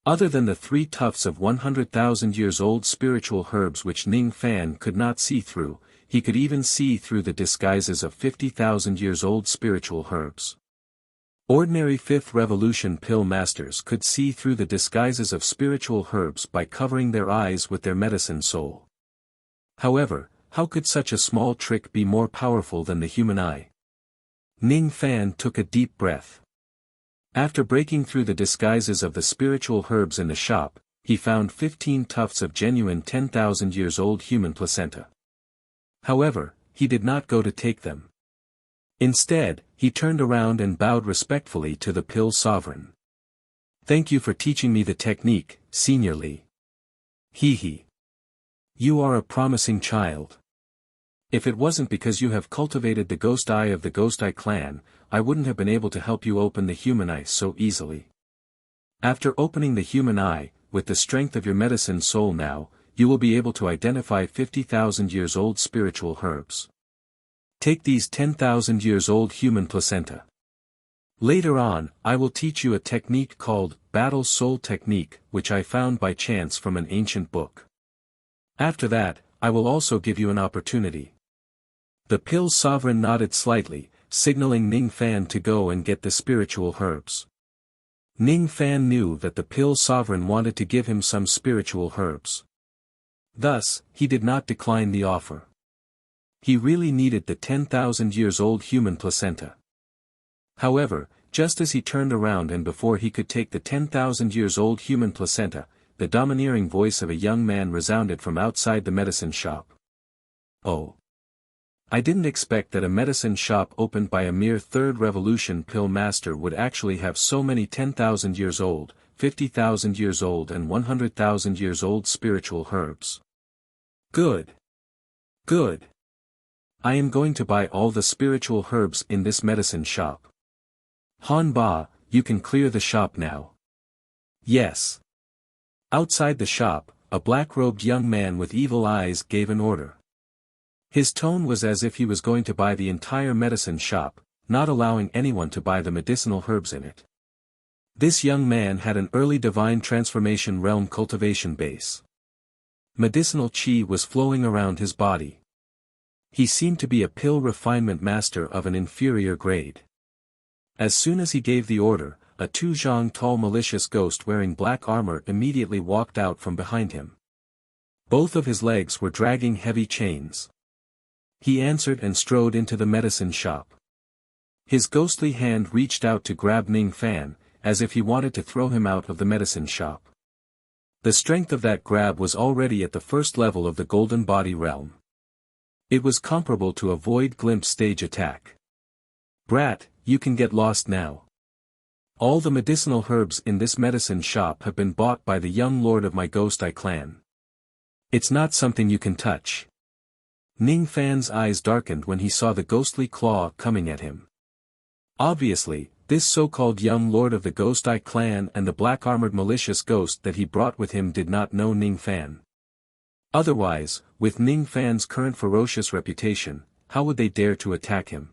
Other than the 3 tufts of 100,000 years old spiritual herbs which Ning Fan could not see through, he could even see through the disguises of 50,000 years old spiritual herbs. Ordinary 5th Revolution pill masters could see through the disguises of spiritual herbs by covering their eyes with their medicine soul. However, how could such a small trick be more powerful than the human eye? Ning Fan took a deep breath. After breaking through the disguises of the spiritual herbs in the shop, he found 15 tufts of genuine 10,000 years old human placenta. However, he did not go to take them. Instead, he turned around and bowed respectfully to the Pill Sovereign. "Thank you for teaching me the technique, Senior Li. He. You are a promising child. If it wasn't because you have cultivated the ghost eye of the Ghost Eye clan, I wouldn't have been able to help you open the human eye so easily. After opening the human eye, with the strength of your medicine soul now, you will be able to identify 50,000 years old spiritual herbs. Take these 10,000 years old human placenta. Later on, I will teach you a technique called Battle Soul Technique, which I found by chance from an ancient book. After that, I will also give you an opportunity." The Pill Sovereign nodded slightly, signaling Ning Fan to go and get the spiritual herbs. Ning Fan knew that the Pill Sovereign wanted to give him some spiritual herbs. Thus, he did not decline the offer. He really needed the 10,000 years old human placenta. However, just as he turned around and before he could take the 10,000 years old human placenta, the domineering voice of a young man resounded from outside the medicine shop. "Oh. I didn't expect that a medicine shop opened by a mere 3rd Revolution pill master would actually have so many 10,000 years old, 50,000 years old and 100,000 years old spiritual herbs. Good. Good. I am going to buy all the spiritual herbs in this medicine shop. Han Ba, you can clear the shop now." "Yes." Outside the shop, a black-robed young man with evil eyes gave an order. His tone was as if he was going to buy the entire medicine shop, not allowing anyone to buy the medicinal herbs in it. This young man had an early divine transformation realm cultivation base. Medicinal qi was flowing around his body. He seemed to be a pill refinement master of an inferior grade. As soon as he gave the order, a 2-zhang tall malicious ghost wearing black armor immediately walked out from behind him. Both of his legs were dragging heavy chains. He answered and strode into the medicine shop. His ghostly hand reached out to grab Ning Fan, as if he wanted to throw him out of the medicine shop. The strength of that grab was already at the 1st level of the golden body realm. It was comparable to a void glimpse stage attack. "Brat, you can get lost now. All the medicinal herbs in this medicine shop have been bought by the young lord of my Ghost Eye clan. It's not something you can touch." Ning Fan's eyes darkened when he saw the ghostly claw coming at him. Obviously, this so-called young lord of the Ghost Eye clan and the black-armored malicious ghost that he brought with him did not know Ning Fan. Otherwise, with Ning Fan's current ferocious reputation, how would they dare to attack him?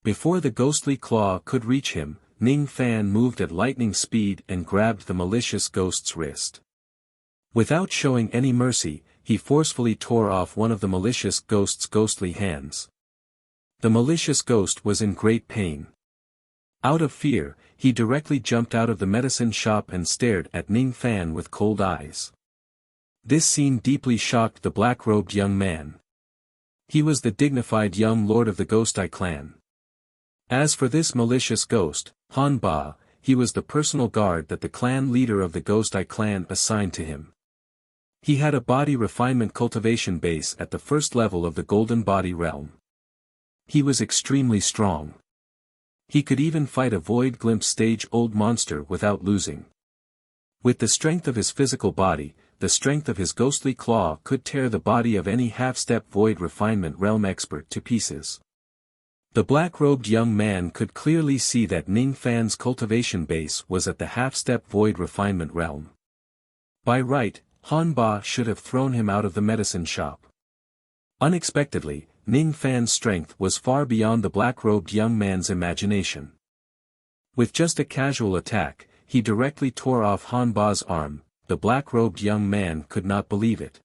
Before the ghostly claw could reach him, Ning Fan moved at lightning speed and grabbed the malicious ghost's wrist. Without showing any mercy, he forcefully tore off one of the malicious ghost's ghostly hands. The malicious ghost was in great pain. Out of fear, he directly jumped out of the medicine shop and stared at Ning Fan with cold eyes. This scene deeply shocked the black-robed young man. He was the dignified young lord of the Ghost Eye clan. As for this malicious ghost, Han Ba, he was the personal guard that the clan leader of the Ghost Eye clan assigned to him. He had a body refinement cultivation base at the first level of the Golden Body realm. He was extremely strong. He could even fight a Void Glimpse stage-old monster without losing. With the strength of his physical body, the strength of his ghostly claw could tear the body of any half-step Void Refinement realm expert to pieces. The black-robed young man could clearly see that Ning Fan's cultivation base was at the half-step Void Refinement realm. By right, Han Ba should have thrown him out of the medicine shop. Unexpectedly, Ning Fan's strength was far beyond the black-robed young man's imagination. With just a casual attack, he directly tore off Han Ba's arm. The black-robed young man could not believe it.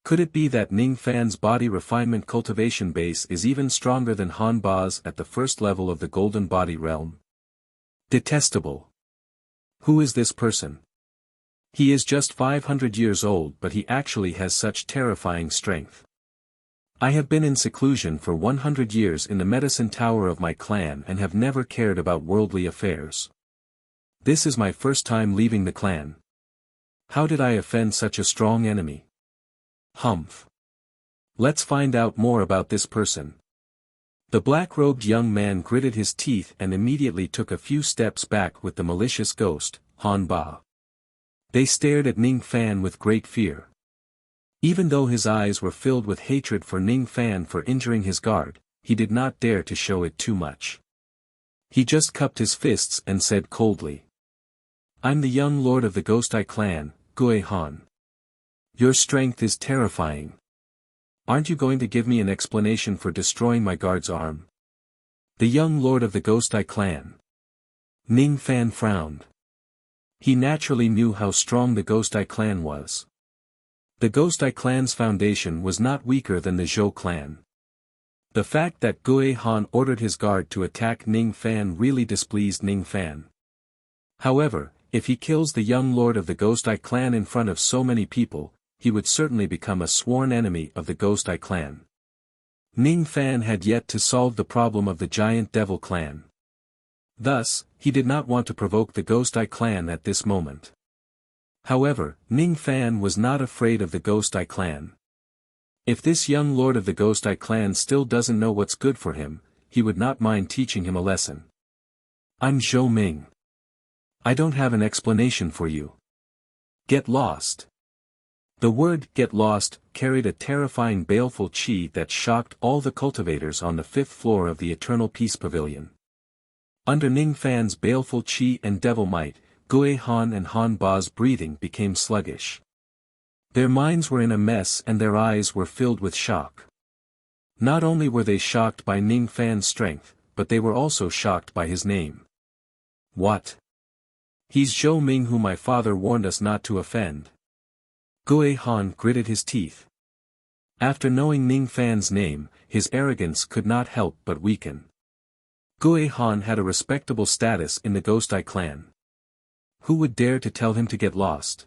Could it be that Ning Fan's body refinement cultivation base is even stronger than Han Ba's at the first level of the Golden Body realm? Detestable. Who is this person? He is just 500 years old, but he actually has such terrifying strength. I have been in seclusion for 100 years in the medicine tower of my clan and have never cared about worldly affairs. This is my first time leaving the clan. How did I offend such a strong enemy? Humph. Let's find out more about this person. The black-robed young man gritted his teeth and immediately took a few steps back with the malicious ghost, Han Ba. They stared at Ning Fan with great fear. Even though his eyes were filled with hatred for Ning Fan for injuring his guard, he did not dare to show it too much. He just cupped his fists and said coldly, "I'm the young lord of the Ghost Eye clan, Gui Han. Your strength is terrifying. Aren't you going to give me an explanation for destroying my guard's arm?" The young lord of the Ghost Eye clan. Ning Fan frowned. He naturally knew how strong the Ghost Eye clan was. The Ghost Eye clan's foundation was not weaker than the Zhou clan. The fact that Gui Han ordered his guard to attack Ning Fan really displeased Ning Fan. However, if he kills the young lord of the Ghost Eye clan in front of so many people, he would certainly become a sworn enemy of the Ghost Eye clan. Ning Fan had yet to solve the problem of the giant devil clan. Thus, he did not want to provoke the Ghost Eye clan at this moment. However, Ning Fan was not afraid of the Ghost Eye clan. If this young lord of the Ghost Eye clan still doesn't know what's good for him, he would not mind teaching him a lesson. "I'm Zhou Ming. I don't have an explanation for you. Get lost." The word "get lost" carried a terrifying baleful chi that shocked all the cultivators on the 5th floor of the Eternal Peace Pavilion. Under Ning Fan's baleful chi and devil might, Gui Han and Han Ba's breathing became sluggish. Their minds were in a mess and their eyes were filled with shock. Not only were they shocked by Ning Fan's strength, but they were also shocked by his name. What? He's Zhou Ming, whom my father warned us not to offend. Gui Han gritted his teeth. After knowing Ning Fan's name, his arrogance could not help but weaken. Gui Han had a respectable status in the Ghost Eye clan. Who would dare to tell him to get lost?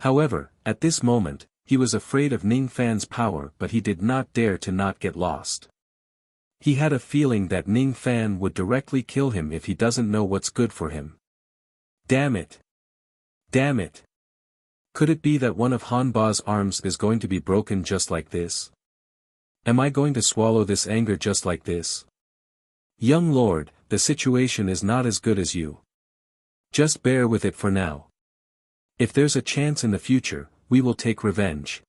However, at this moment, he was afraid of Ning Fan's power, but he did not dare to not get lost. He had a feeling that Ning Fan would directly kill him if he doesn't know what's good for him. Damn it! Damn it! Could it be that one of Han Ba's arms is going to be broken just like this? Am I going to swallow this anger just like this? Young lord, the situation is not as good as you. Just bear with it for now. If there's a chance in the future, we will take revenge.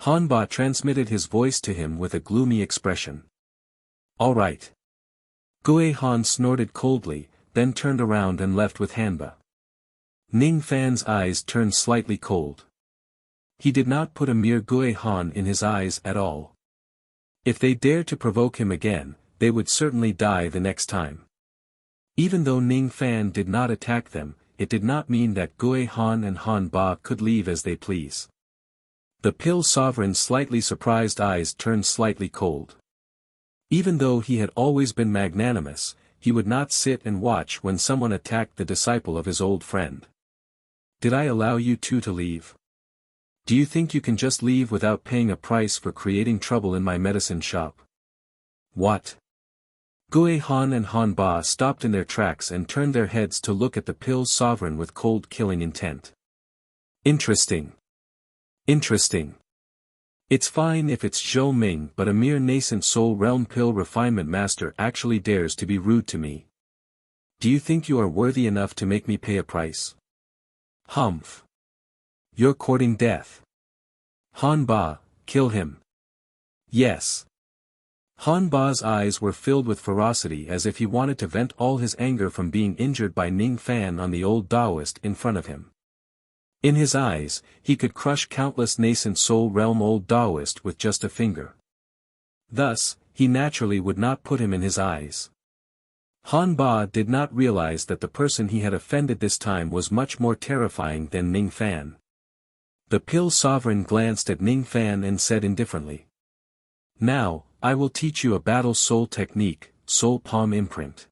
Hanba transmitted his voice to him with a gloomy expression. All right. Gue Han snorted coldly, then turned around and left with Hanba. Ning Fan's eyes turned slightly cold. He did not put a mere Gue Han in his eyes at all. If they dared to provoke him again, they would certainly die the next time. Even though Ning Fan did not attack them, it did not mean that Gue Han and Han Ba could leave as they please. The Pill Sovereign's slightly surprised eyes turned slightly cold. Even though he had always been magnanimous, he would not sit and watch when someone attacked the disciple of his old friend. Did I allow you two to leave? Do you think you can just leave without paying a price for creating trouble in my medicine shop? What? Gue Han and Han Ba stopped in their tracks and turned their heads to look at the Pill Sovereign with cold killing intent. Interesting. Interesting. It's fine if it's Zhou Ming, but a mere nascent soul realm pill refinement master actually dares to be rude to me. Do you think you are worthy enough to make me pay a price? Humph. You're courting death. Han Ba, kill him. Yes. Han Ba's eyes were filled with ferocity as if he wanted to vent all his anger from being injured by Ning Fan on the old Taoist in front of him. In his eyes, he could crush countless nascent soul realm old Taoist with just a finger. Thus, he naturally would not put him in his eyes. Han Ba did not realize that the person he had offended this time was much more terrifying than Ning Fan. The Pill Sovereign glanced at Ning Fan and said indifferently. Now, I will teach you a battle soul technique, soul palm imprint.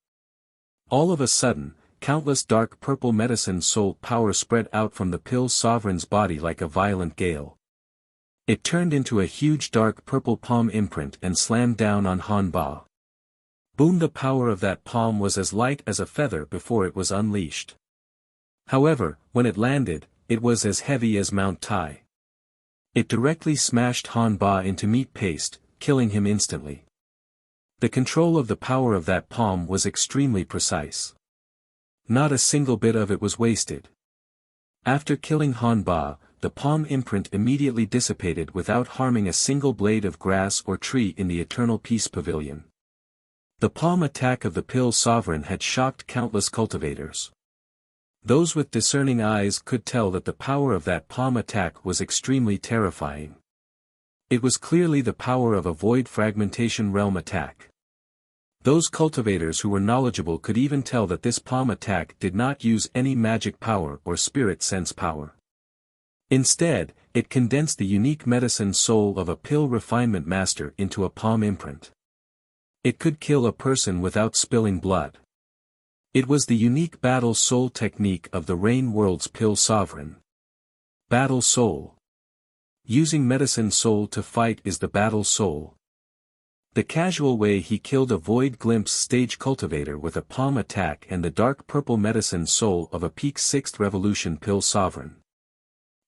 All of a sudden, countless dark purple medicine soul power spread out from the Pill Sovereign's body like a violent gale. It turned into a huge dark purple palm imprint and slammed down on Han Ba. Boom! The power of that palm was as light as a feather before it was unleashed. However, when it landed, it was as heavy as Mount Tai. It directly smashed Han Ba into meat paste, killing him instantly. The control of the power of that palm was extremely precise. Not a single bit of it was wasted. After killing Han Ba, the palm imprint immediately dissipated without harming a single blade of grass or tree in the Eternal Peace Pavilion. The palm attack of the Pill Sovereign had shocked countless cultivators. Those with discerning eyes could tell that the power of that palm attack was extremely terrifying. It was clearly the power of a void fragmentation realm attack. Those cultivators who were knowledgeable could even tell that this palm attack did not use any magic power or spirit sense power. Instead, it condensed the unique medicine soul of a pill refinement master into a palm imprint. It could kill a person without spilling blood. It was the unique battle soul technique of the Rain World's Pill Sovereign. Battle soul. Using medicine soul to fight is the battle soul. The casual way he killed a void glimpse stage cultivator with a palm attack and the dark purple medicine soul of a peak 6th revolution Pill Sovereign.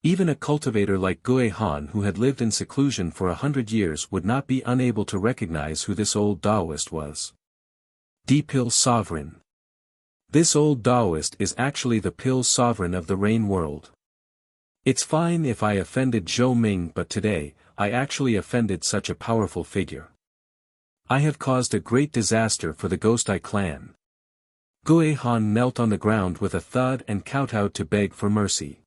Even a cultivator like Gue Han who had lived in seclusion for 100 years would not be unable to recognize who this old Taoist was. The Pill Sovereign. This old Taoist is actually the Pill Sovereign of the Rain World. It's fine if I offended Zhou Ming, but today, I actually offended such a powerful figure. I have caused a great disaster for the Ghost Eye clan. Gue Han knelt on the ground with a thud and kowtowed to beg for mercy.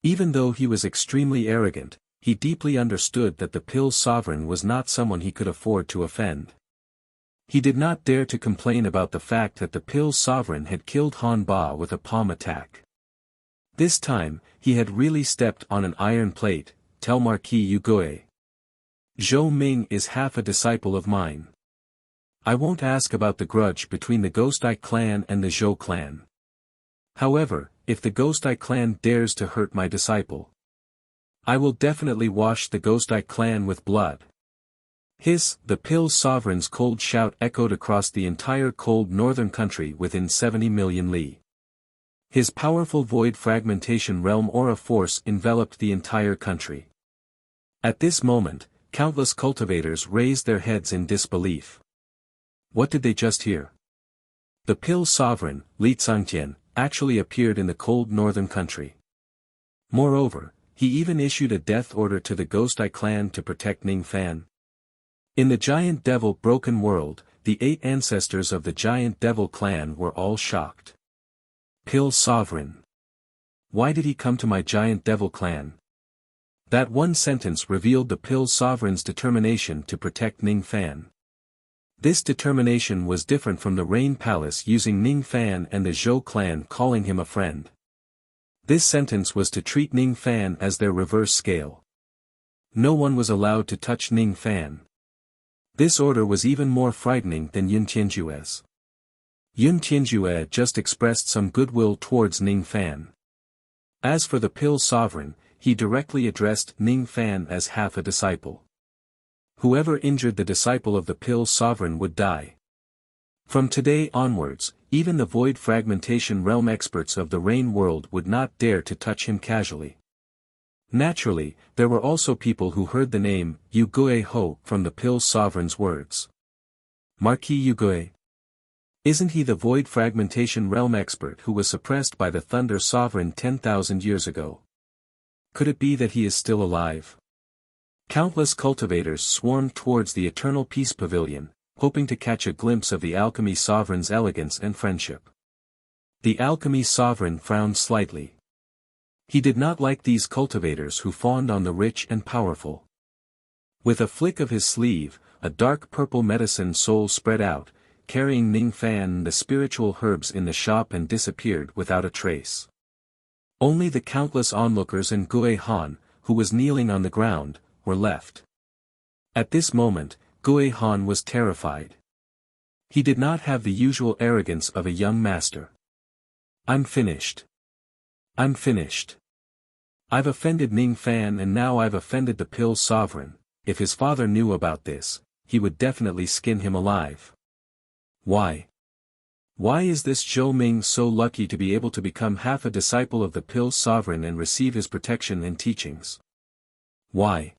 Even though he was extremely arrogant, he deeply understood that the Pill Sovereign was not someone he could afford to offend. He did not dare to complain about the fact that the Pill Sovereign had killed Han Ba with a palm attack. This time, he had really stepped on an iron plate. Tell Marquis Yu Gue. Zhou Ming is half a disciple of mine. I won't ask about the grudge between the Ghost Eye clan and the Zhou clan. However, if the Ghost Eye clan dares to hurt my disciple, I will definitely wash the Ghost Eye clan with blood. The Pill Sovereign's cold shout echoed across the entire cold northern country within 70 million li. His powerful void fragmentation realm aura force enveloped the entire country. At this moment, countless cultivators raised their heads in disbelief. What did they just hear? The Pill Sovereign, Li Tsangtian, actually appeared in the cold northern country. Moreover, he even issued a death order to the Ghost Eye clan to protect Ning Fan. In the giant devil broken world, the 8 ancestors of the giant devil clan were all shocked. Pill Sovereign. Why did he come to my giant devil clan? That one sentence revealed the Pill Sovereign's determination to protect Ning Fan. This determination was different from the Rain Palace using Ning Fan and the Zhou clan calling him a friend. This sentence was to treat Ning Fan as their reverse scale. No one was allowed to touch Ning Fan. This order was even more frightening than Yun Tianjue's. Yun Tianjue just expressed some goodwill towards Ning Fan. As for the Pill Sovereign, he directly addressed Ning Fan as half a disciple. Whoever injured the disciple of the Pill Sovereign would die. From today onwards, even the Void Fragmentation Realm experts of the Rain World would not dare to touch him casually. Naturally, there were also people who heard the name Yu Gui Ho from the Pill Sovereign's words. Marquis Yu Gui. Isn't he the Void Fragmentation Realm expert who was suppressed by the Thunder Sovereign 10,000 years ago? Could it be that he is still alive? Countless cultivators swarmed towards the Eternal Peace Pavilion, hoping to catch a glimpse of the Alchemy Sovereign's elegance and friendship. The Alchemy Sovereign frowned slightly. He did not like these cultivators who fawned on the rich and powerful. With a flick of his sleeve, a dark purple medicine soul spread out, carrying Ning Fan and the spiritual herbs in the shop and disappeared without a trace. Only the countless onlookers and Gui Han, who was kneeling on the ground, were left. At this moment, Gui Han was terrified. He did not have the usual arrogance of a young master. I'm finished. I'm finished. I've offended Ning Fan and now I've offended the Pill Sovereign. If his father knew about this, he would definitely skin him alive. Why? Why is this Zhou Ming so lucky to be able to become half a disciple of the Pill Sovereign and receive his protection and teachings? Why?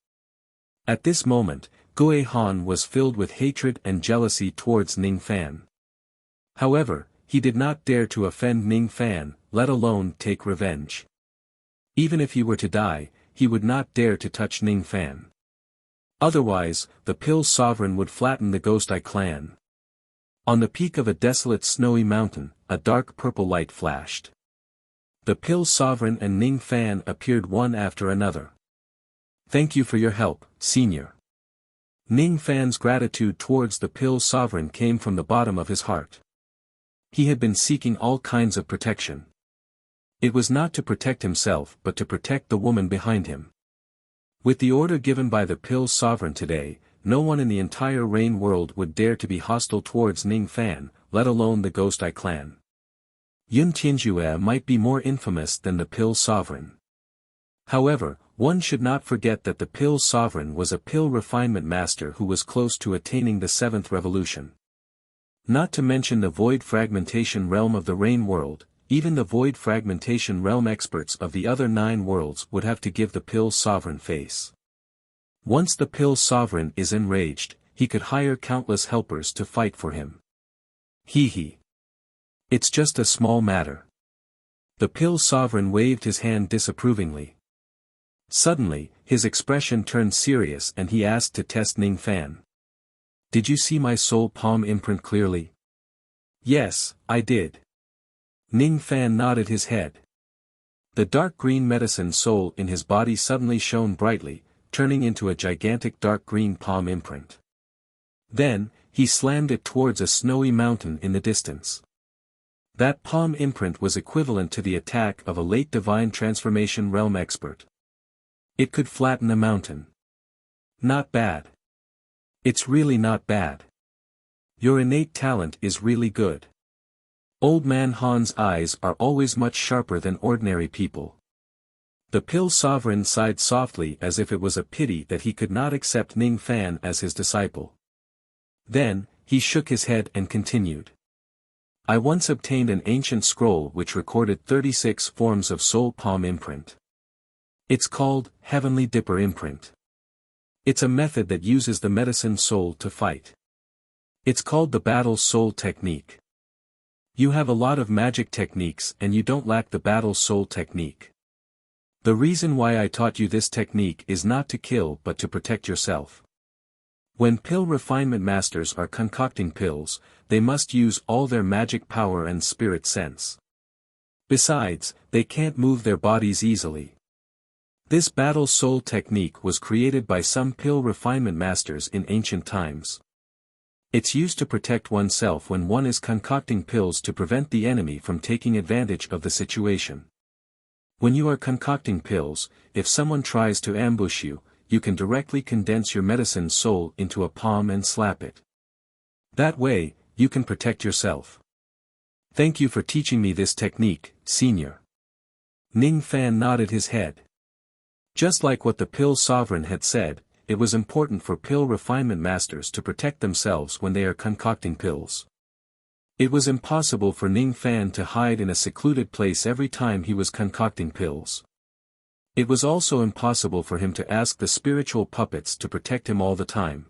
At this moment, Gui Han was filled with hatred and jealousy towards Ning Fan. However, he did not dare to offend Ning Fan, let alone take revenge. Even if he were to die, he would not dare to touch Ning Fan. Otherwise, the Pill Sovereign would flatten the Ghost Eye clan. On the peak of a desolate snowy mountain, a dark purple light flashed. The Pill Sovereign and Ning Fan appeared one after another. Thank you for your help, Senior. Ning Fan's gratitude towards the Pill Sovereign came from the bottom of his heart. He had been seeking all kinds of protection. It was not to protect himself but to protect the woman behind him. With the order given by the Pill Sovereign today, no one in the entire Rain World would dare to be hostile towards Ning Fan, let alone the Ghost Eye clan. Yun Tianjue might be more infamous than the Pill Sovereign. However, one should not forget that the Pill Sovereign was a pill refinement master who was close to attaining the 7th revolution. Not to mention the Void Fragmentation realm of the Rain World, even the Void Fragmentation realm experts of the other 9 worlds would have to give the Pill Sovereign face. Once the Pill Sovereign is enraged, he could hire countless helpers to fight for him. Hee. It's just a small matter. The Pill Sovereign waved his hand disapprovingly. Suddenly, his expression turned serious and he asked to test Ning Fan. Did you see my soul palm imprint clearly? Yes, I did. Ning Fan nodded his head. The dark green medicine soul in his body suddenly shone brightly, turning into a gigantic dark green palm imprint. Then, he slammed it towards a snowy mountain in the distance. That palm imprint was equivalent to the attack of a late divine transformation realm expert. It could flatten a mountain. Not bad. It's really not bad. Your innate talent is really good. Old Man Han's eyes are always much sharper than ordinary people. The Pill Sovereign sighed softly as if it was a pity that he could not accept Ning Fan as his disciple. Then, he shook his head and continued. I once obtained an ancient scroll which recorded 36 forms of soul palm imprint. It's called Heavenly Dipper Imprint. It's a method that uses the medicine soul to fight. It's called the Battle Soul Technique. You have a lot of magic techniques and you don't lack the Battle Soul Technique. The reason why I taught you this technique is not to kill but to protect yourself. When pill refinement masters are concocting pills, they must use all their magic power and spirit sense. Besides, they can't move their bodies easily. This battle soul technique was created by some pill refinement masters in ancient times. It's used to protect oneself when one is concocting pills to prevent the enemy from taking advantage of the situation. When you are concocting pills, if someone tries to ambush you, you can directly condense your medicine soul into a palm and slap it. That way, you can protect yourself. Thank you for teaching me this technique, Senior. Ning Fan nodded his head. Just like what the pill sovereign had said, it was important for pill refinement masters to protect themselves when they are concocting pills. It was impossible for Ning Fan to hide in a secluded place every time he was concocting pills. It was also impossible for him to ask the spiritual puppets to protect him all the time.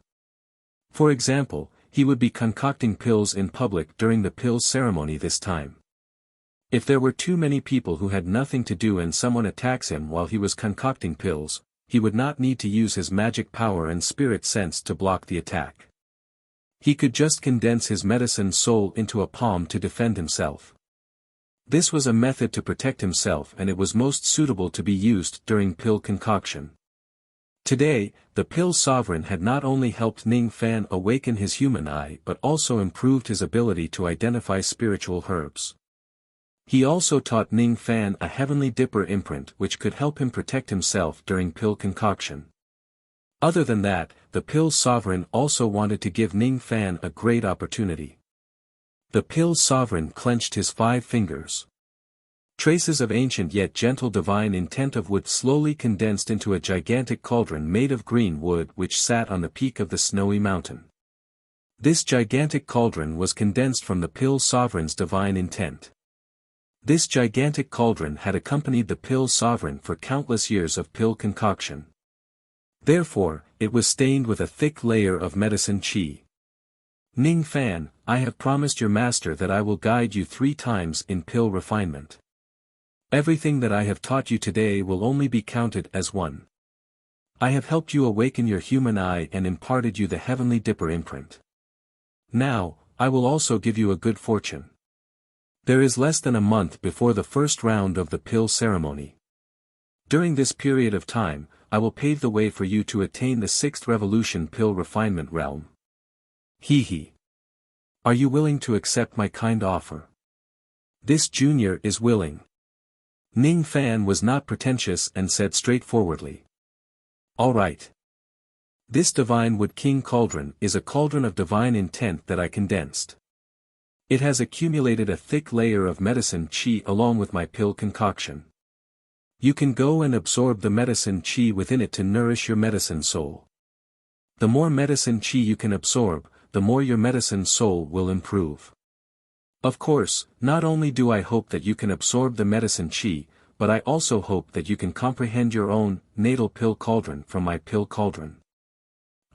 For example, he would be concocting pills in public during the pill ceremony this time. If there were too many people who had nothing to do and someone attacks him while he was concocting pills, he would not need to use his magic power and spirit sense to block the attack. He could just condense his medicine soul into a palm to defend himself. This was a method to protect himself, and it was most suitable to be used during pill concoction. Today, the pill sovereign had not only helped Ning Fan awaken his human eye but also improved his ability to identify spiritual herbs. He also taught Ning Fan a heavenly dipper imprint which could help him protect himself during pill concoction. Other than that, the pill sovereign also wanted to give Ning Fan a great opportunity. The pill sovereign clenched his 5 fingers. Traces of ancient yet gentle divine intent of wood slowly condensed into a gigantic cauldron made of green wood which sat on the peak of the snowy mountain. This gigantic cauldron was condensed from the pill sovereign's divine intent. This gigantic cauldron had accompanied the pill sovereign for countless years of pill concoction. Therefore, it was stained with a thick layer of medicine qi. Ning Fan, I have promised your master that I will guide you 3 times in pill refinement. Everything that I have taught you today will only be counted as 1. I have helped you awaken your human eye and imparted you the heavenly dipper imprint. Now, I will also give you a good fortune. There is less than a month before the first round of the pill ceremony. During this period of time, I will pave the way for you to attain the 6th revolution pill refinement realm. Hee. Are you willing to accept my kind offer? This junior is willing. Ning Fan was not pretentious and said straightforwardly. All right. This divine wood king cauldron is a cauldron of divine intent that I condensed. It has accumulated a thick layer of medicine qi along with my pill concoction. You can go and absorb the medicine qi within it to nourish your medicine soul. The more medicine qi you can absorb, the more your medicine soul will improve. Of course, not only do I hope that you can absorb the medicine qi, but I also hope that you can comprehend your own natal pill cauldron from my pill cauldron.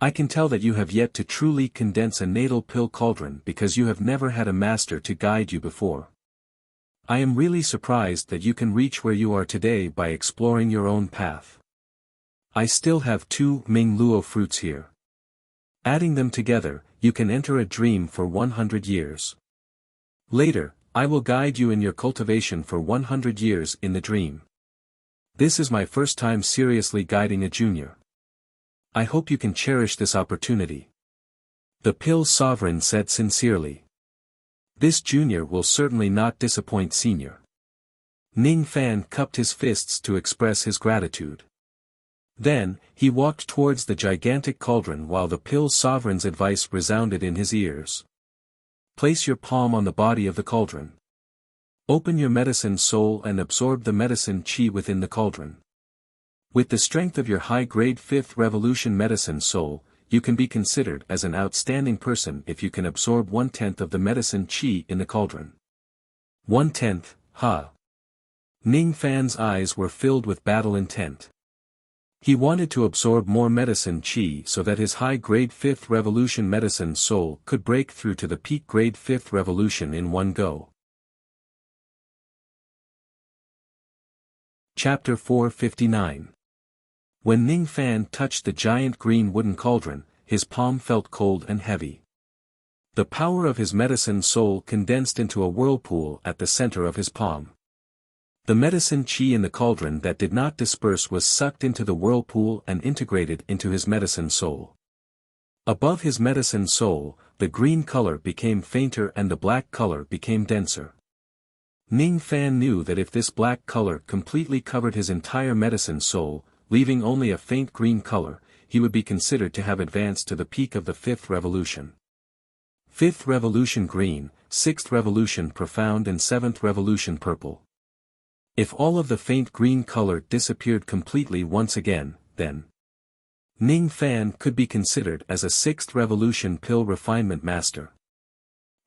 I can tell that you have yet to truly condense a natal pill cauldron because you have never had a master to guide you before. I am really surprised that you can reach where you are today by exploring your own path. I still have 2 Ming Luo fruits here. Adding them together, you can enter a dream for 100 years. Later, I will guide you in your cultivation for 100 years in the dream. This is my first time seriously guiding a junior. I hope you can cherish this opportunity. The pill sovereign said sincerely. This junior will certainly not disappoint senior. Ning Fan cupped his fists to express his gratitude. Then, he walked towards the gigantic cauldron while the pill sovereign's advice resounded in his ears. Place your palm on the body of the cauldron. Open your medicine soul and absorb the medicine qi within the cauldron. With the strength of your high-grade 5th revolution medicine soul, you can be considered as an outstanding person if you can absorb 1/10 of the medicine qi in the cauldron. 1/10, ha! Ning Fan's eyes were filled with battle intent. He wanted to absorb more medicine qi so that his high-grade 5th revolution medicine soul could break through to the peak grade 5th revolution in one go. Chapter 459. When Ning Fan touched the giant green wooden cauldron, his palm felt cold and heavy. The power of his medicine soul condensed into a whirlpool at the center of his palm. The medicine qi in the cauldron that did not disperse was sucked into the whirlpool and integrated into his medicine soul. Above his medicine soul, the green color became fainter and the black color became denser. Ning Fan knew that if this black color completely covered his entire medicine soul, leaving only a faint green color, he would be considered to have advanced to the peak of the fifth revolution. Fifth revolution green, sixth revolution profound and seventh revolution purple. If all of the faint green color disappeared completely once again, then Ning Fan could be considered as a sixth revolution pill refinement master.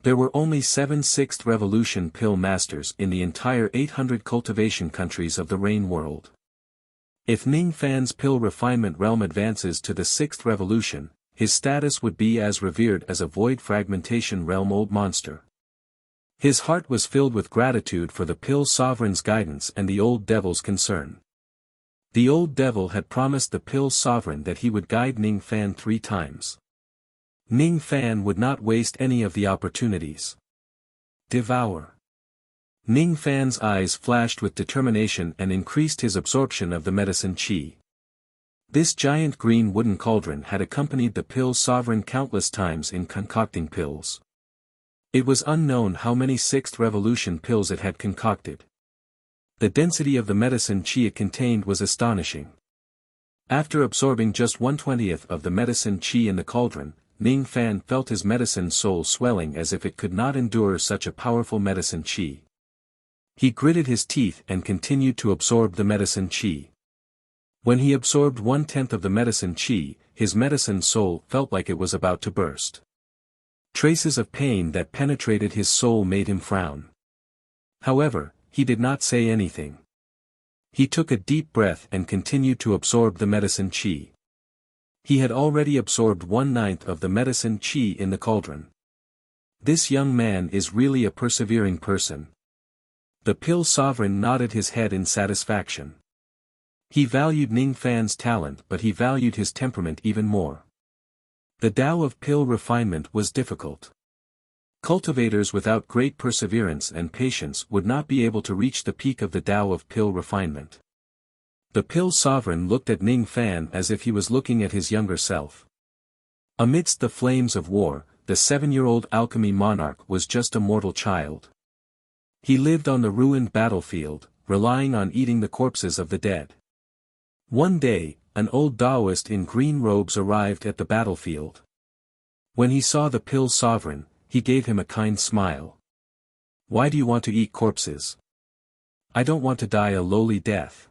There were only 7 sixth revolution pill masters in the entire 800 cultivation countries of the Rain world. If Ning Fan's pill refinement realm advances to the 6th revolution, his status would be as revered as a void fragmentation realm old monster. His heart was filled with gratitude for the pill sovereign's guidance and the old devil's concern. The old devil had promised the pill sovereign that he would guide Ning Fan 3 times. Ning Fan would not waste any of the opportunities. Devour. Ning Fan's eyes flashed with determination and increased his absorption of the medicine qi. This giant green wooden cauldron had accompanied the pill sovereign countless times in concocting pills. It was unknown how many 6th revolution pills it had concocted. The density of the medicine qi it contained was astonishing. After absorbing just 1/20th of the medicine qi in the cauldron, Ning Fan felt his medicine soul swelling as if it could not endure such a powerful medicine qi. He gritted his teeth and continued to absorb the medicine qi. When he absorbed 1/10 of the medicine qi, his medicine soul felt like it was about to burst. Traces of pain that penetrated his soul made him frown. However, he did not say anything. He took a deep breath and continued to absorb the medicine qi. He had already absorbed 1/9 of the medicine qi in the cauldron. This young man is really a persevering person. The pill sovereign nodded his head in satisfaction. He valued Ning Fan's talent, but he valued his temperament even more. The Tao of pill refinement was difficult. Cultivators without great perseverance and patience would not be able to reach the peak of the Tao of pill refinement. The pill sovereign looked at Ning Fan as if he was looking at his younger self. Amidst the flames of war, the 7-year-old alchemy monarch was just a mortal child. He lived on the ruined battlefield, relying on eating the corpses of the dead. One day, an old Taoist in green robes arrived at the battlefield. When he saw the pill sovereign, he gave him a kind smile. "Why do you want to eat corpses?" "I don't want to die a lowly death."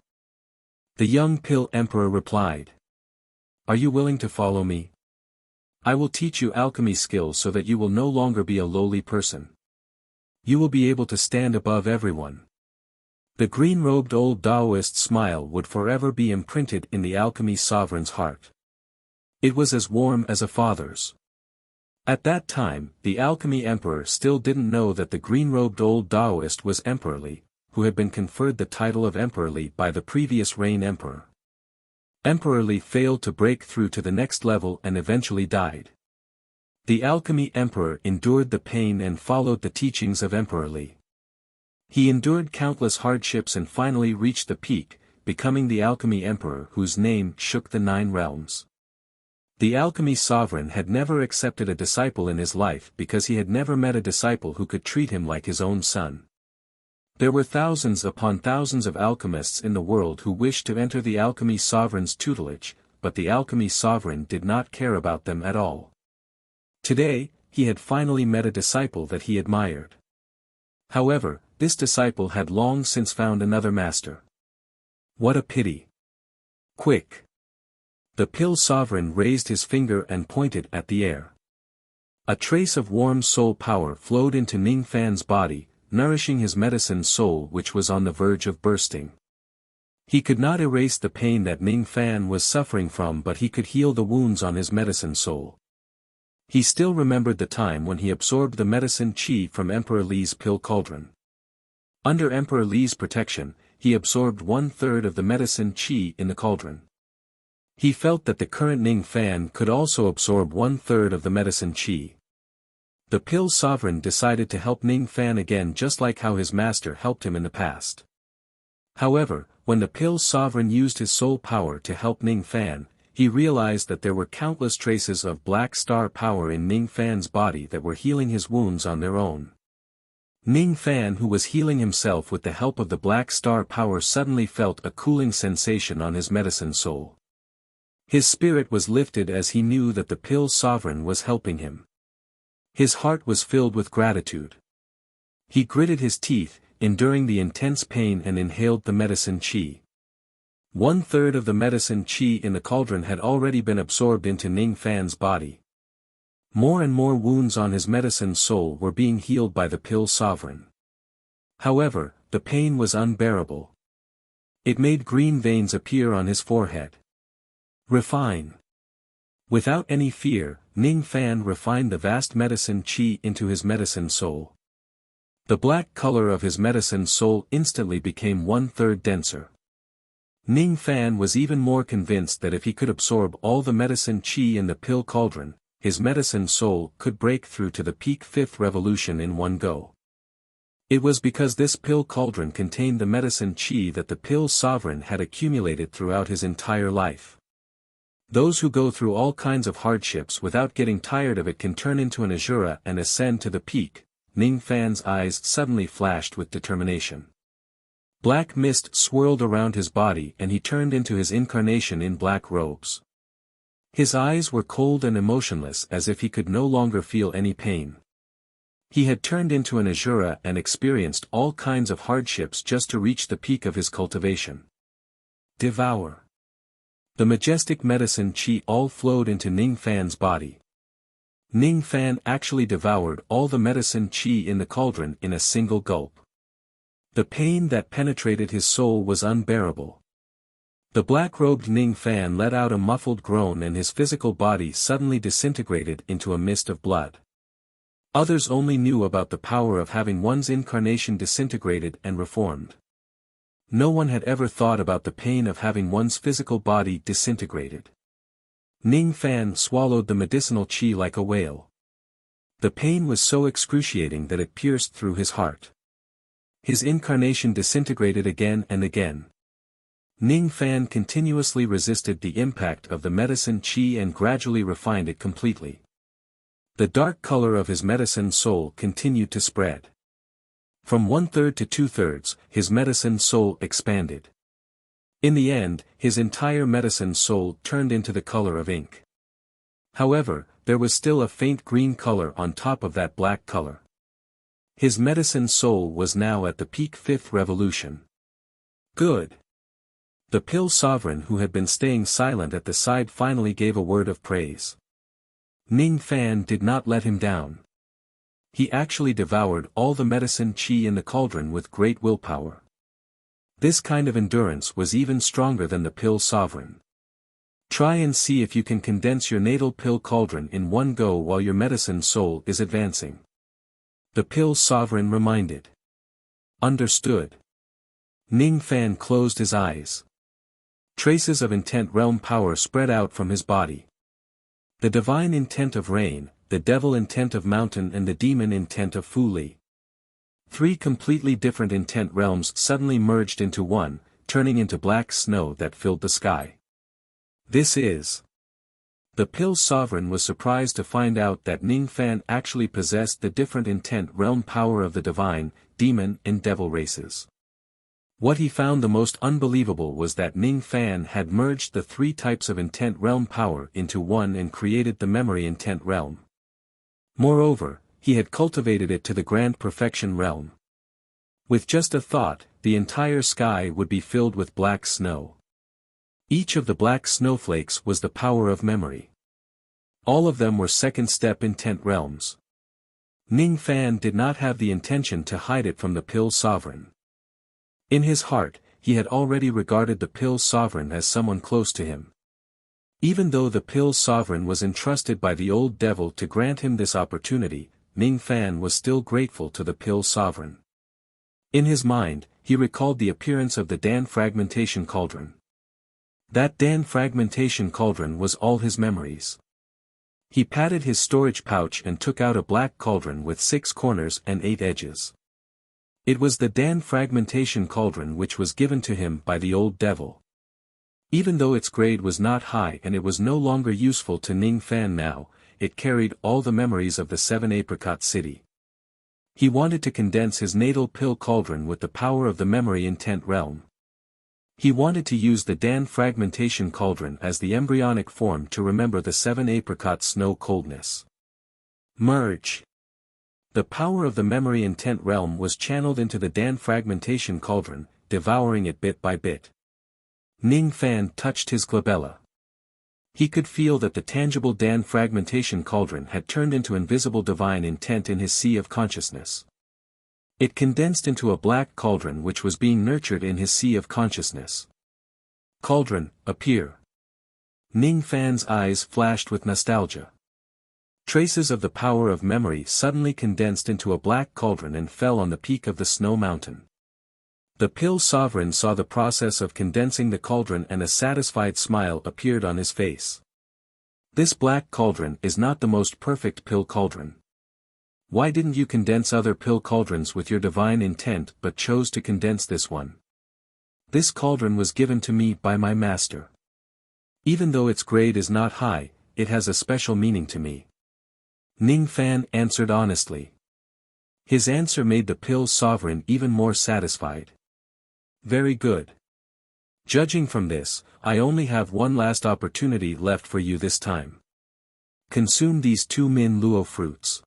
The young pill emperor replied. "Are you willing to follow me? I will teach you alchemy skills so that you will no longer be a lowly person. You will be able to stand above everyone." The green-robed old Taoist smile would forever be imprinted in the alchemy sovereign's heart. It was as warm as a father's. At that time, the alchemy emperor still didn't know that the green-robed old Taoist was Emperor Li, who had been conferred the title of Emperor Li by the previous Rain Emperor. Emperor Li failed to break through to the next level and eventually died. The alchemy emperor endured the pain and followed the teachings of Emperor Li. He endured countless hardships and finally reached the peak, becoming the alchemy emperor whose name shook the 9 realms. The alchemy sovereign had never accepted a disciple in his life because he had never met a disciple who could treat him like his own son. There were thousands upon thousands of alchemists in the world who wished to enter the alchemy sovereign's tutelage, but the alchemy sovereign did not care about them at all. Today, he had finally met a disciple that he admired. However, this disciple had long since found another master. What a pity! Quick! The pill sovereign raised his finger and pointed at the air. A trace of warm soul power flowed into Ning Fan's body, nourishing his medicine soul which was on the verge of bursting. He could not erase the pain that Ning Fan was suffering from, but he could heal the wounds on his medicine soul. He still remembered the time when he absorbed the medicine qi from Emperor Li's pill cauldron. Under Emperor Li's protection, he absorbed 1/3 of the medicine qi in the cauldron. He felt that the current Ning Fan could also absorb 1/3 of the medicine qi. The Pill Sovereign decided to help Ning Fan again, just like how his master helped him in the past. However, when the Pill Sovereign used his soul power to help Ning Fan, he realized that there were countless traces of Black Star power in Ning Fan's body that were healing his wounds on their own. Ning Fan, who was healing himself with the help of the Black Star power, suddenly felt a cooling sensation on his medicine soul. His spirit was lifted as he knew that the Pill Sovereign was helping him. His heart was filled with gratitude. He gritted his teeth, enduring the intense pain, and inhaled the medicine qi. 1/3 of the medicine qi in the cauldron had already been absorbed into Ning Fan's body. More and more wounds on his medicine soul were being healed by the Pill Sovereign. However, the pain was unbearable. It made green veins appear on his forehead. Refine. Without any fear, Ning Fan refined the vast medicine qi into his medicine soul. The black color of his medicine soul instantly became 1/3 denser. Ning Fan was even more convinced that if he could absorb all the medicine qi in the pill cauldron, his medicine soul could break through to the peak 5th revolution in one go. It was because this pill cauldron contained the medicine qi that the Pill Sovereign had accumulated throughout his entire life. Those who go through all kinds of hardships without getting tired of it can turn into an Asura and ascend to the peak. Ning Fan's eyes suddenly flashed with determination. Black mist swirled around his body and he turned into his incarnation in black robes. His eyes were cold and emotionless, as if he could no longer feel any pain. He had turned into an Asura and experienced all kinds of hardships just to reach the peak of his cultivation. Devour. The majestic medicine qi all flowed into Ning Fan's body. Ning Fan actually devoured all the medicine qi in the cauldron in a single gulp. The pain that penetrated his soul was unbearable. The black-robed Ning Fan let out a muffled groan and his physical body suddenly disintegrated into a mist of blood. Others only knew about the power of having one's incarnation disintegrated and reformed. No one had ever thought about the pain of having one's physical body disintegrated. Ning Fan swallowed the medicinal qi like a whale. The pain was so excruciating that it pierced through his heart. His incarnation disintegrated again and again. Ning Fan continuously resisted the impact of the medicine qi and gradually refined it completely. The dark color of his medicine soul continued to spread. From 1/3 to 2/3, his medicine soul expanded. In the end, his entire medicine soul turned into the color of ink. However, there was still a faint green color on top of that black color. His medicine soul was now at the peak 5th revolution. Good. The Pill Sovereign, who had been staying silent at the side, finally gave a word of praise. Ning Fan did not let him down. He actually devoured all the medicine qi in the cauldron with great willpower. This kind of endurance was even stronger than the Pill Sovereign. Try and see if you can condense your natal pill cauldron in one go while your medicine soul is advancing. The Pill Sovereign reminded. Understood. Ning Fan closed his eyes. Traces of intent realm power spread out from his body. The divine intent of rain, the devil intent of mountain, and the demon intent of Fu Li. 3 completely different intent realms suddenly merged into one, turning into black snow that filled the sky. This is. The Pill Sovereign was surprised to find out that Ning Fan actually possessed the different intent realm power of the divine, demon, and devil races. What he found the most unbelievable was that Ning Fan had merged the 3 types of intent realm power into one and created the memory intent realm. Moreover, he had cultivated it to the grand perfection realm. With just a thought, the entire sky would be filled with black snow. Each of the black snowflakes was the power of memory. All of them were second-step intent realms. Ning Fan did not have the intention to hide it from the Pill Sovereign. In his heart, he had already regarded the Pill Sovereign as someone close to him. Even though the Pill Sovereign was entrusted by the old devil to grant him this opportunity, Ning Fan was still grateful to the Pill Sovereign. In his mind, he recalled the appearance of the Dan fragmentation cauldron. That Dan fragmentation cauldron was all his memories. He patted his storage pouch and took out a black cauldron with 6 corners and 8 edges. It was the Dan fragmentation cauldron which was given to him by the old devil. Even though its grade was not high and it was no longer useful to Ning Fan now, it carried all the memories of the 7 apricot city. He wanted to condense his natal pill cauldron with the power of the memory intent realm. He wanted to use the Dan fragmentation cauldron as the embryonic form to remember the 7 apricot snow coldness. Merge. The power of the memory intent realm was channeled into the Dan fragmentation cauldron, devouring it bit by bit. Ning Fan touched his glabella. He could feel that the tangible Dan fragmentation cauldron had turned into invisible divine intent in his sea of consciousness. It condensed into a black cauldron which was being nurtured in his sea of consciousness. Cauldron, appear. Ning Fan's eyes flashed with nostalgia. Traces of the power of memory suddenly condensed into a black cauldron and fell on the peak of the snow mountain. The pill sovereign saw the process of condensing the cauldron and a satisfied smile appeared on his face. This black cauldron is not the most perfect pill cauldron. Why didn't you condense other pill cauldrons with your divine intent but chose to condense this one? This cauldron was given to me by my master. Even though its grade is not high, it has a special meaning to me. Ning Fan answered honestly. His answer made the pill sovereign even more satisfied. Very good. Judging from this, I only have one last opportunity left for you this time. Consume these 2 Min Luo fruits.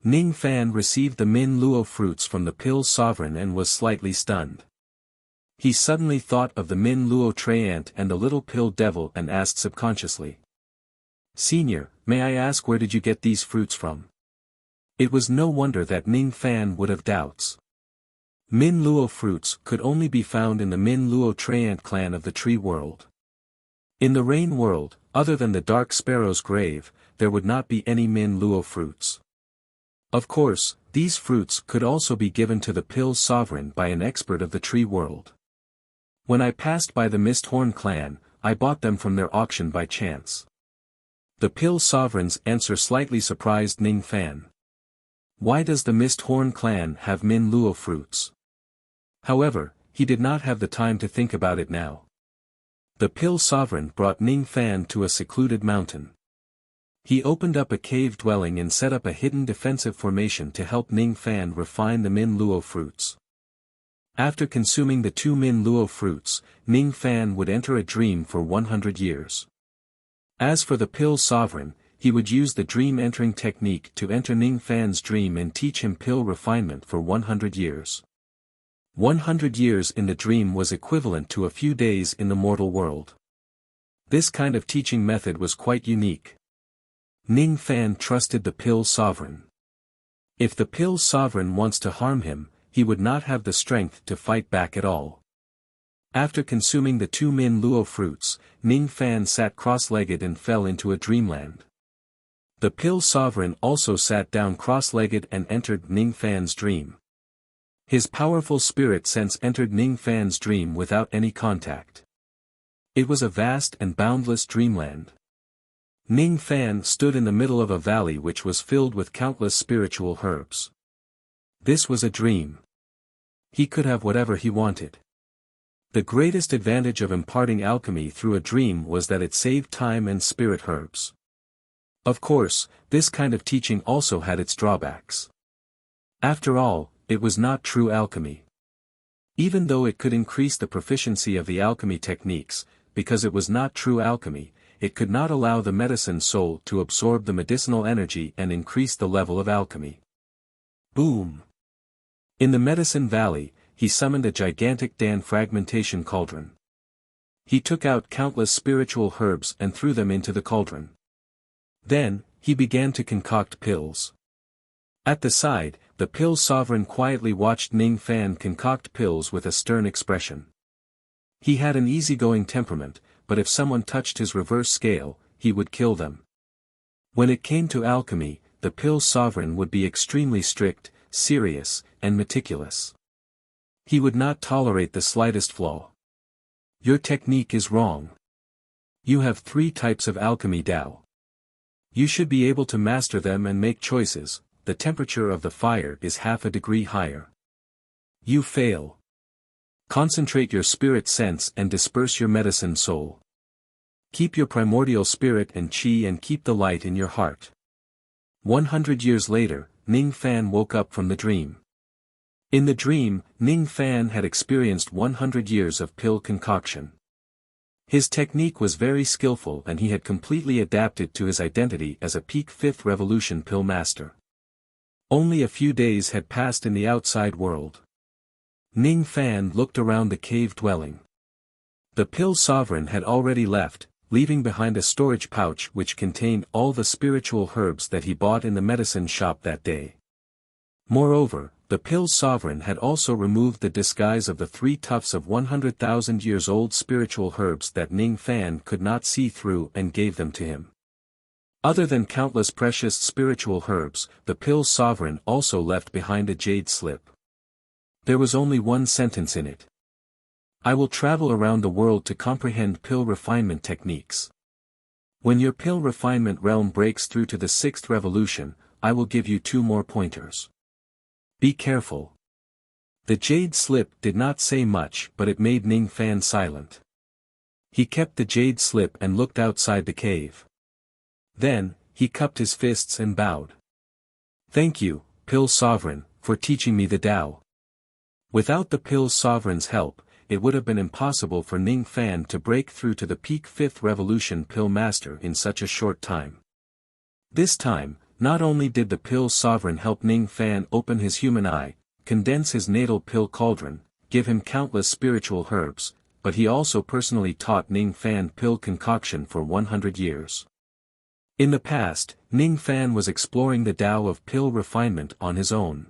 Ning Fan received the Min Luo fruits from the pill sovereign and was slightly stunned. He suddenly thought of the Min Luo Trey ant and the little pill devil and asked subconsciously. Senior, may I ask where did you get these fruits from? It was no wonder that Ning Fan would have doubts. Min Luo fruits could only be found in the Min Luo Trey ant clan of the tree world. In the rain world, other than the dark sparrow's grave, there would not be any Min Luo fruits. Of course, these fruits could also be given to the pill sovereign by an expert of the tree world. When I passed by the Misthorn clan, I bought them from their auction by chance. The pill sovereign's answer slightly surprised Ning Fan. Why does the Misthorn clan have Min Luo fruits? However, he did not have the time to think about it now. The pill sovereign brought Ning Fan to a secluded mountain. He opened up a cave dwelling and set up a hidden defensive formation to help Ning Fan refine the Min Luo fruits. After consuming the 2 Min Luo fruits, Ning Fan would enter a dream for 100 years. As for the pill sovereign, he would use the dream entering technique to enter Ning Fan's dream and teach him pill refinement for 100 years. 100 years in the dream was equivalent to a few days in the mortal world. This kind of teaching method was quite unique. Ning Fan trusted the pill sovereign. If the pill sovereign wants to harm him, he would not have the strength to fight back at all. After consuming the 2 Min Luo fruits, Ning Fan sat cross-legged and fell into a dreamland. The pill sovereign also sat down cross-legged and entered Ning Fan's dream. His powerful spirit sense entered Ning Fan's dream without any contact. It was a vast and boundless dreamland. Ning Fan stood in the middle of a valley which was filled with countless spiritual herbs. This was a dream. He could have whatever he wanted. The greatest advantage of imparting alchemy through a dream was that it saved time and spirit herbs. Of course, this kind of teaching also had its drawbacks. After all, it was not true alchemy. Even though it could increase the proficiency of the alchemy techniques, because it was not true alchemy, it could not allow the medicine soul to absorb the medicinal energy and increase the level of alchemy. Boom! In the Medicine Valley, he summoned a gigantic Dan fragmentation cauldron. He took out countless spiritual herbs and threw them into the cauldron. Then, he began to concoct pills. At the side, the pill sovereign quietly watched Ning Fan concoct pills with a stern expression. He had an easygoing temperament, but if someone touched his reverse scale, he would kill them. When it came to alchemy, the pill sovereign would be extremely strict, serious, and meticulous. He would not tolerate the slightest flaw. Your technique is wrong. You have 3 types of alchemy Tao. You should be able to master them and make choices. The temperature of the fire is half a degree higher. You fail. Concentrate your spirit sense and disperse your medicine soul. Keep your primordial spirit and chi and keep the light in your heart. 100 years later, Ning Fan woke up from the dream. In the dream, Ning Fan had experienced 100 years of pill concoction. His technique was very skillful and he had completely adapted to his identity as a peak 5th revolution pill master. Only a few days had passed in the outside world. Ning Fan looked around the cave dwelling. The pill sovereign had already left, leaving behind a storage pouch which contained all the spiritual herbs that he bought in the medicine shop that day. Moreover, the pill sovereign had also removed the disguise of the 3 tufts of 100,000 years old spiritual herbs that Ning Fan could not see through and gave them to him. Other than countless precious spiritual herbs, the pill sovereign also left behind a jade slip. There was only one sentence in it. I will travel around the world to comprehend pill refinement techniques. When your pill refinement realm breaks through to the 6th revolution, I will give you 2 more pointers. Be careful. The jade slip did not say much but it made Ning Fan silent. He kept the jade slip and looked outside the cave. Then, he cupped his fists and bowed. Thank you, Pill Sovereign, for teaching me the Tao. Without the Pill Sovereign's help, it would have been impossible for Ning Fan to break through to the peak 5th revolution Pill Master in such a short time. This time, not only did the Pill Sovereign help Ning Fan open his human eye, condense his natal pill cauldron, give him countless spiritual herbs, but he also personally taught Ning Fan pill concoction for 100 years. In the past, Ning Fan was exploring the Tao of pill refinement on his own.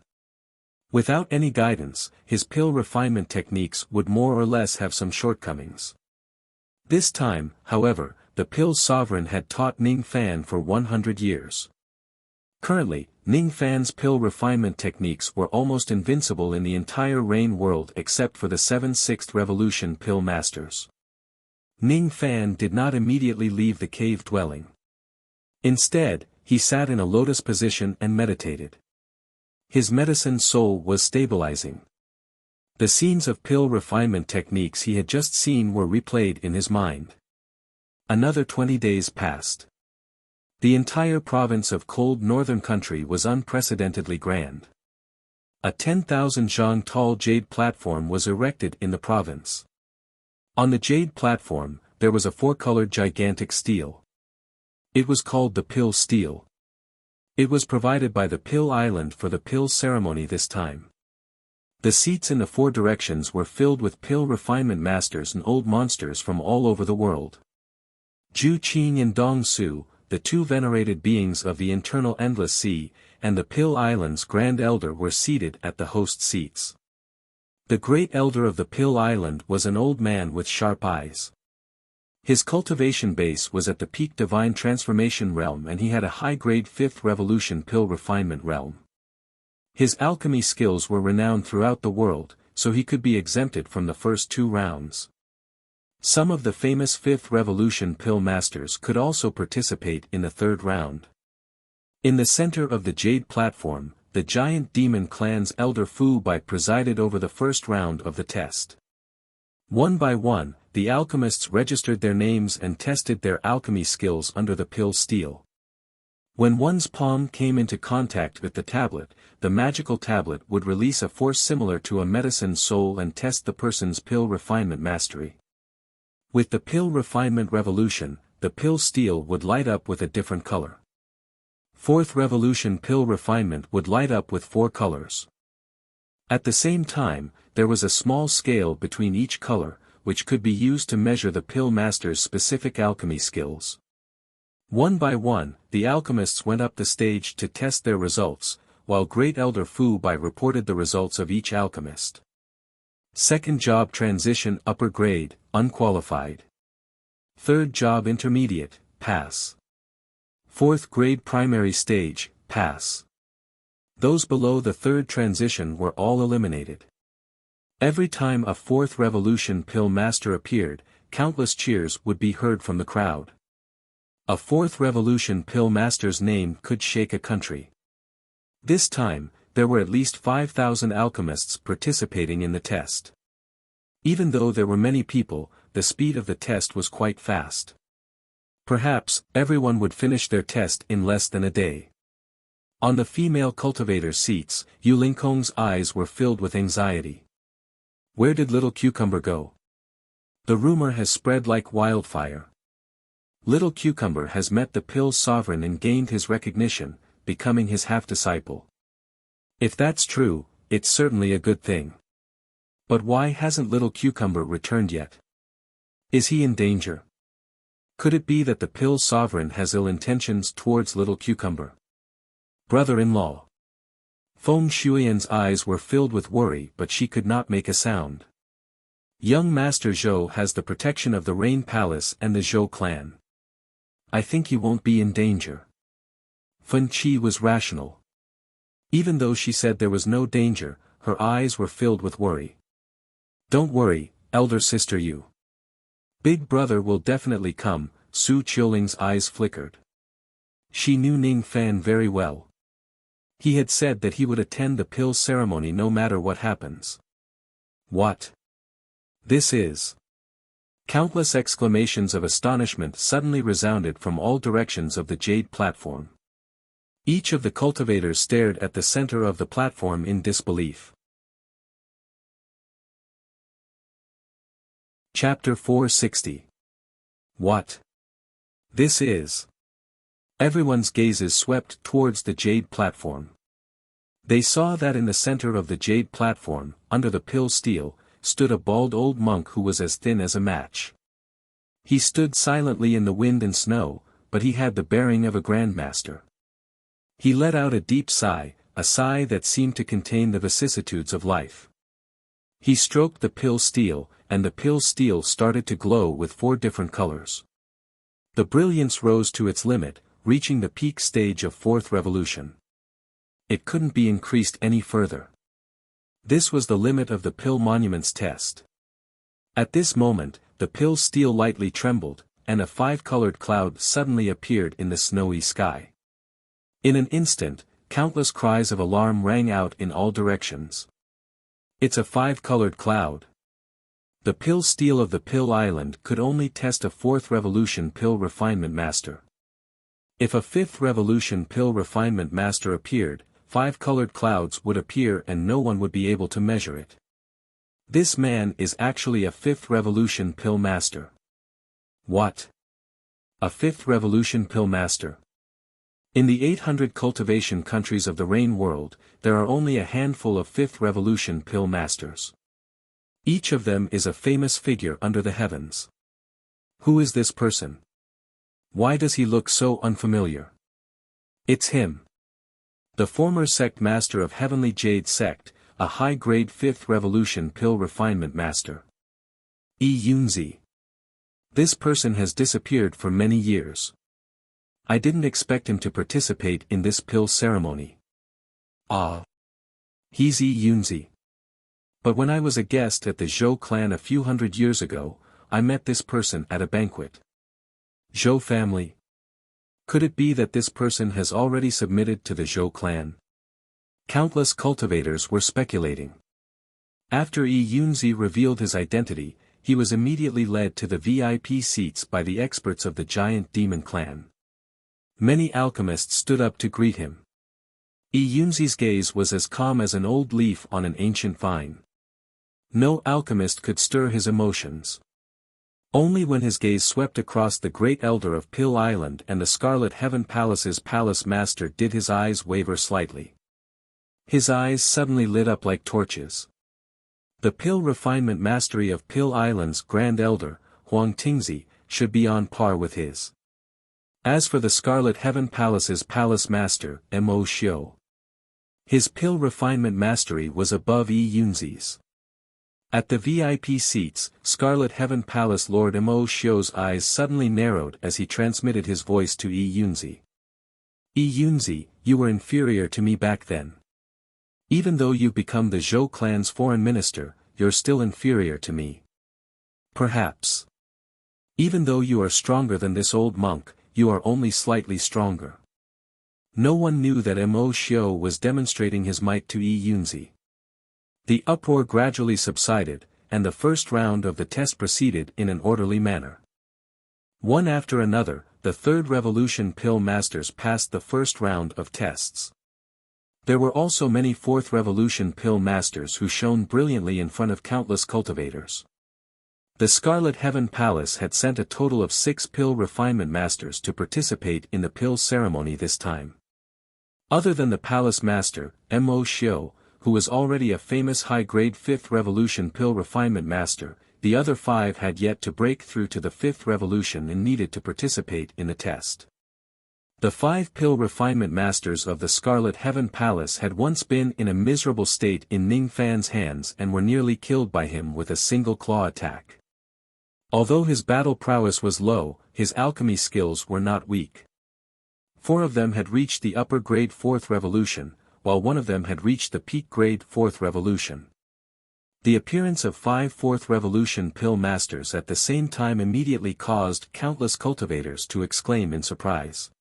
Without any guidance, his pill refinement techniques would more or less have some shortcomings. This time, however, the Pill Sovereign had taught Ning Fan for 100 years. Currently, Ning Fan's pill refinement techniques were almost invincible in the entire Rain world except for the 7 6th revolution pill masters. Ning Fan did not immediately leave the cave dwelling. Instead, he sat in a lotus position and meditated. His medicine soul was stabilizing. The scenes of pill refinement techniques he had just seen were replayed in his mind. Another 20 days passed. The entire province of cold northern country was unprecedentedly grand. A 10,000 zhang tall jade platform was erected in the province. On the jade platform, there was a 4-colored gigantic steel. It was called the Pill Steel. It was provided by the Pill Island for the pill ceremony this time. The seats in the 4 directions were filled with pill refinement masters and old monsters from all over the world. Zhu Qing and Dong Su, the 2 venerated beings of the internal endless sea, and the Pill Island's Grand Elder were seated at the host seats. The Great Elder of the Pill Island was an old man with sharp eyes. His cultivation base was at the peak divine transformation realm and he had a high-grade 5th revolution pill refinement realm. His alchemy skills were renowned throughout the world, so he could be exempted from the first 2 rounds. Some of the famous 5th revolution pill masters could also participate in the 3rd round. In the center of the jade platform, the giant demon clan's elder Fu Bai presided over the first round of the test. One by one, the alchemists registered their names and tested their alchemy skills under the pill steel. When one's palm came into contact with the tablet, the magical tablet would release a force similar to a medicine soul and test the person's pill refinement mastery. With the pill refinement revolution, the pill steel would light up with a different color. 4th revolution pill refinement would light up with 4 colors. At the same time, there was a small scale between each color, which could be used to measure the pill master's specific alchemy skills. One by one, the alchemists went up the stage to test their results, while Great Elder Fu Bai reported the results of each alchemist. Second job transition upper grade, unqualified. Third job intermediate, pass. 4th grade primary stage, pass. Those below the 3rd transition were all eliminated. Every time a fourth revolution pill master appeared, countless cheers would be heard from the crowd. A fourth revolution pill master's name could shake a country. This time, there were at least 5,000 alchemists participating in the test. Even though there were many people, the speed of the test was quite fast. Perhaps, everyone would finish their test in less than a day. On the female cultivator seats, Yu Lingkong's eyes were filled with anxiety. Where did Little Cucumber go? The rumor has spread like wildfire. Little Cucumber has met the Pill Sovereign and gained his recognition, becoming his half-disciple. If that's true, it's certainly a good thing. But why hasn't Little Cucumber returned yet? Is he in danger? Could it be that the Pill Sovereign has ill intentions towards Little Cucumber? Brother-in-law. Feng Shuiyan's eyes were filled with worry, but she could not make a sound. Young Master Zhou has the protection of the Rain Palace and the Zhou clan. I think he won't be in danger. Fen Qi was rational. Even though she said there was no danger, her eyes were filled with worry. Don't worry, elder sister Yu. Big brother will definitely come. Su Qiuling's eyes flickered. She knew Ning Fan very well. He had said that he would attend the pill ceremony no matter what happens. What? This is. Countless exclamations of astonishment suddenly resounded from all directions of the jade platform. Each of the cultivators stared at the center of the platform in disbelief. Chapter 460. What? This is. Everyone's gazes swept towards the jade platform. They saw that in the center of the jade platform, under the pill steel, stood a bald old monk who was as thin as a match. He stood silently in the wind and snow, but he had the bearing of a grandmaster. He let out a deep sigh, a sigh that seemed to contain the vicissitudes of life. He stroked the pill steel, and the pill steel started to glow with 4 different colors. The brilliance rose to its limit, reaching the peak stage of 4th revolution. It couldn't be increased any further. This was the limit of the pill monument's test. At this moment, the pill steel lightly trembled, and a 5-colored cloud suddenly appeared in the snowy sky. In an instant, countless cries of alarm rang out in all directions. It's a 5-colored cloud. The pill steel of the Pill Island could only test a 4th revolution pill refinement master. If a 5th revolution pill refinement master appeared, 5-colored clouds would appear and no one would be able to measure it. This man is actually a 5th revolution pill master. What? A 5th revolution pill master? In the 800 cultivation countries of the Rain world, there are only a handful of 5th revolution pill masters. Each of them is a famous figure under the heavens. Who is this person? Why does he look so unfamiliar? It's him. The former sect master of Heavenly Jade Sect, a high-grade 5th revolution pill refinement master. Yunzi. This person has disappeared for many years. I didn't expect him to participate in this pill ceremony. Ah. He's Yunzi. But when I was a guest at the Zhou clan a few hundred years ago, I met this person at a banquet. Zhou family? Could it be that this person has already submitted to the Zhou clan? Countless cultivators were speculating. After Yunzi revealed his identity, he was immediately led to the VIP seats by the experts of the giant demon clan. Many alchemists stood up to greet him. Yunzi's gaze was as calm as an old leaf on an ancient vine. No alchemist could stir his emotions. Only when his gaze swept across the great elder of Pill Island and the Scarlet Heaven Palace's palace master did his eyes waver slightly. His eyes suddenly lit up like torches. The pill refinement mastery of Pill Island's Grand Elder, Huang Tingzi, should be on par with his. As for the Scarlet Heaven Palace's palace master, Mo Xiu, his pill refinement mastery was above Yunzi's. At the VIP seats, Scarlet Heaven Palace Lord Mo Xiu's eyes suddenly narrowed as he transmitted his voice to Yunzi. Yunzi, you were inferior to me back then. Even though you've become the Zhou clan's foreign minister, you're still inferior to me. Perhaps. Even though you are stronger than this old monk, you are only slightly stronger. No one knew that Mo Xiao was demonstrating his might to Yi Yunzi. The uproar gradually subsided, and the first round of the test proceeded in an orderly manner. One after another, the third revolution pill masters passed the first round of tests. There were also many fourth revolution pill masters who shone brilliantly in front of countless cultivators. The Scarlet Heaven Palace had sent a total of 6 pill refinement masters to participate in the pill ceremony this time. Other than the palace master, Mo Xiao, who was already a famous high-grade 5th revolution pill refinement master, the other 5 had yet to break through to the 5th revolution and needed to participate in the test. The 5 pill refinement masters of the Scarlet Heaven Palace had once been in a miserable state in Ning Fan's hands and were nearly killed by him with a single claw attack. Although his battle prowess was low, his alchemy skills were not weak. 4 of them had reached the upper grade 4th revolution, while 1 of them had reached the peak grade 4th revolution. The appearance of 5 4th revolution pill masters at the same time immediately caused countless cultivators to exclaim in surprise.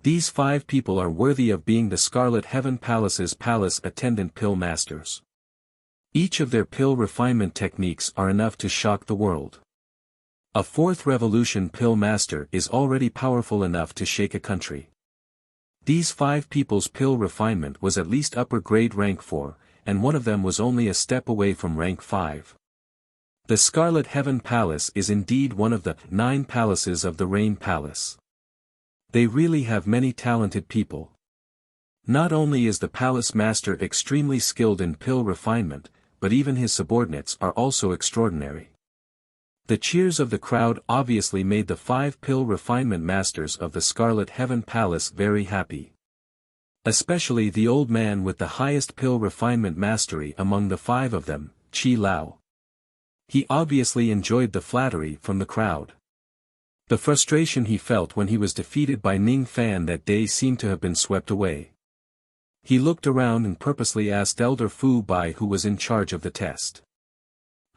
These 5 people are worthy of being the Scarlet Heaven Palace's palace attendant pill masters. Each of their pill refinement techniques are enough to shock the world. A 4th revolution pill master is already powerful enough to shake a country. These 5 people's pill refinement was at least upper grade rank 4, and 1 of them was only a step away from rank 5. The Scarlet Heaven Palace is indeed one of the 9 palaces of the Rain Palace. They really have many talented people. Not only is the palace master extremely skilled in pill refinement, but even his subordinates are also extraordinary. The cheers of the crowd obviously made the 5 pill refinement masters of the Scarlet Heaven Palace very happy. Especially the old man with the highest pill refinement mastery among the 5 of them, Qi Lao. He obviously enjoyed the flattery from the crowd. The frustration he felt when he was defeated by Ning Fan that day seemed to have been swept away. He looked around and purposely asked Elder Fu Bai who was in charge of the test.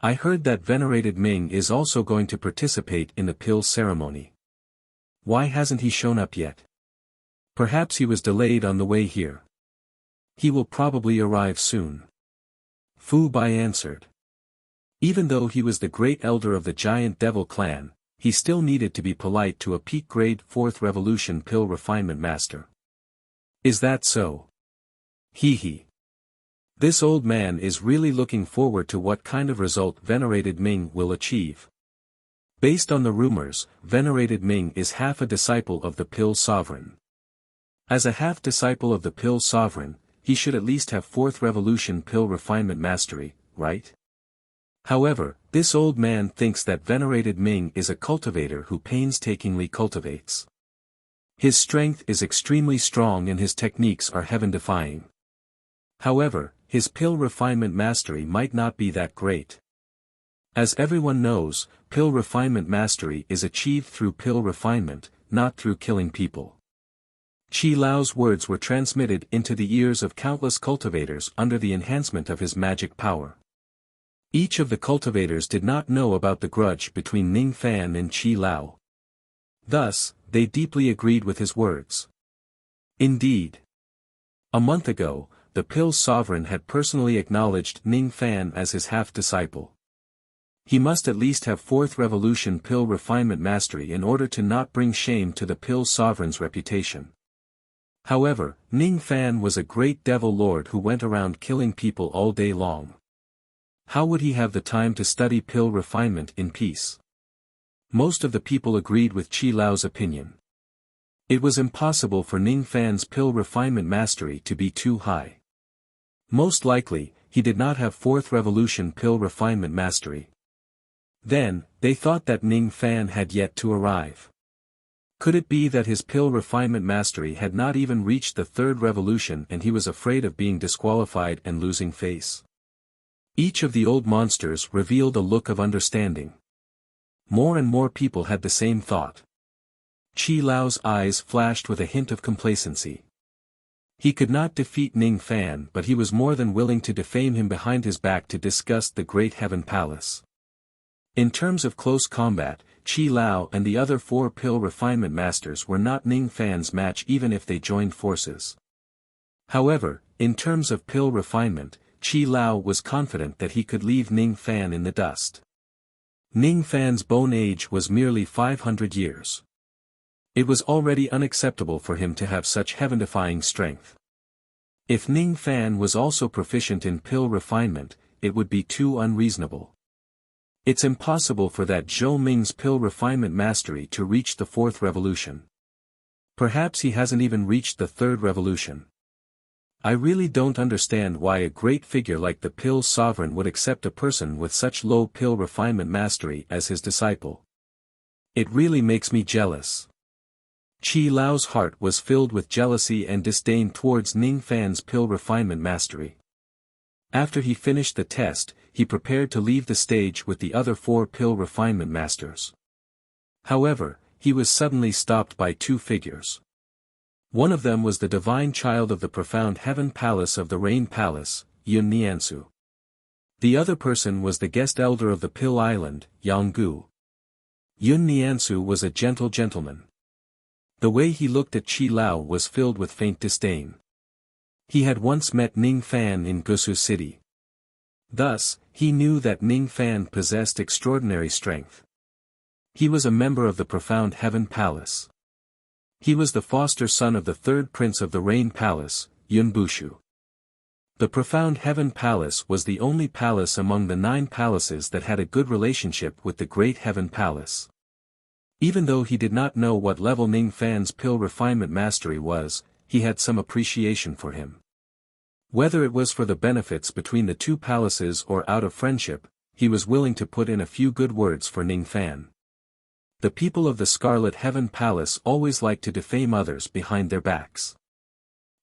I heard that venerated Ming is also going to participate in the pill ceremony. Why hasn't he shown up yet? Perhaps he was delayed on the way here. He will probably arrive soon. Fu Bai answered. Even though he was the great elder of the giant devil clan, he still needed to be polite to a peak grade 4th revolution pill refinement master. Is that so? Hee hee. This old man is really looking forward to what kind of result venerated Ming will achieve. Based on the rumors, venerated Ming is half a disciple of the Pill Sovereign. As a half disciple of the Pill Sovereign, he should at least have 4th revolution pill refinement mastery, right? However, this old man thinks that venerated Ming is a cultivator who painstakingly cultivates. His strength is extremely strong and his techniques are heaven-defying. However, his pill refinement mastery might not be that great. As everyone knows, pill refinement mastery is achieved through pill refinement, not through killing people. Qi Lao's words were transmitted into the ears of countless cultivators under the enhancement of his magic power. Each of the cultivators did not know about the grudge between Ning Fan and Qi Lao. Thus, they deeply agreed with his words. Indeed. A month ago, the Pill Sovereign had personally acknowledged Ning Fan as his half-disciple. He must at least have 4th revolution pill refinement mastery in order to not bring shame to the Pill Sovereign's reputation. However, Ning Fan was a great devil lord who went around killing people all day long. How would he have the time to study pill refinement in peace? Most of the people agreed with Qi Lao's opinion. It was impossible for Ning Fan's pill refinement mastery to be too high. Most likely, he did not have 4th revolution pill refinement mastery. Then, they thought that Ning Fan had yet to arrive. Could it be that his pill refinement mastery had not even reached the 3rd revolution and he was afraid of being disqualified and losing face? Each of the old monsters revealed a look of understanding. More and more people had the same thought. Qi Lao's eyes flashed with a hint of complacency. He could not defeat Ning Fan, but he was more than willing to defame him behind his back to discuss the Great Heaven Palace. In terms of close combat, Qi Lao and the other 4 pill refinement masters were not Ning Fan's match even if they joined forces. However, in terms of pill refinement, Qi Lao was confident that he could leave Ning Fan in the dust. Ning Fan's bone age was merely 500 years. It was already unacceptable for him to have such heaven-defying strength. If Ning Fan was also proficient in pill refinement, it would be too unreasonable. It's impossible for that Zhou Ming's pill refinement mastery to reach the 4th revolution. Perhaps he hasn't even reached the 3rd revolution. I really don't understand why a great figure like the pill sovereign would accept a person with such low pill refinement mastery as his disciple. It really makes me jealous. Qi Lao's heart was filled with jealousy and disdain towards Ning Fan's pill refinement mastery. After he finished the test, he prepared to leave the stage with the other 4 pill refinement masters. However, he was suddenly stopped by 2 figures. One of them was the divine child of the profound heaven palace of the Rain Palace, Yun Niansu. The other person was the guest elder of the Pill Island, Yang Gu. Yun Niansu was a gentle gentleman. The way he looked at Qi Lao was filled with faint disdain. He had once met Ning Fan in Gusu City. Thus, he knew that Ning Fan possessed extraordinary strength. He was a member of the profound heaven palace. He was the foster son of the 3rd prince of the Rain Palace, Yun Bushu. The profound heaven palace was the only palace among the 9 palaces that had a good relationship with the Great Heaven Palace. Even though he did not know what level Ning Fan's pill refinement mastery was, he had some appreciation for him. Whether it was for the benefits between the 2 palaces or out of friendship, he was willing to put in a few good words for Ning Fan. The people of the Scarlet Heaven Palace always like to defame others behind their backs.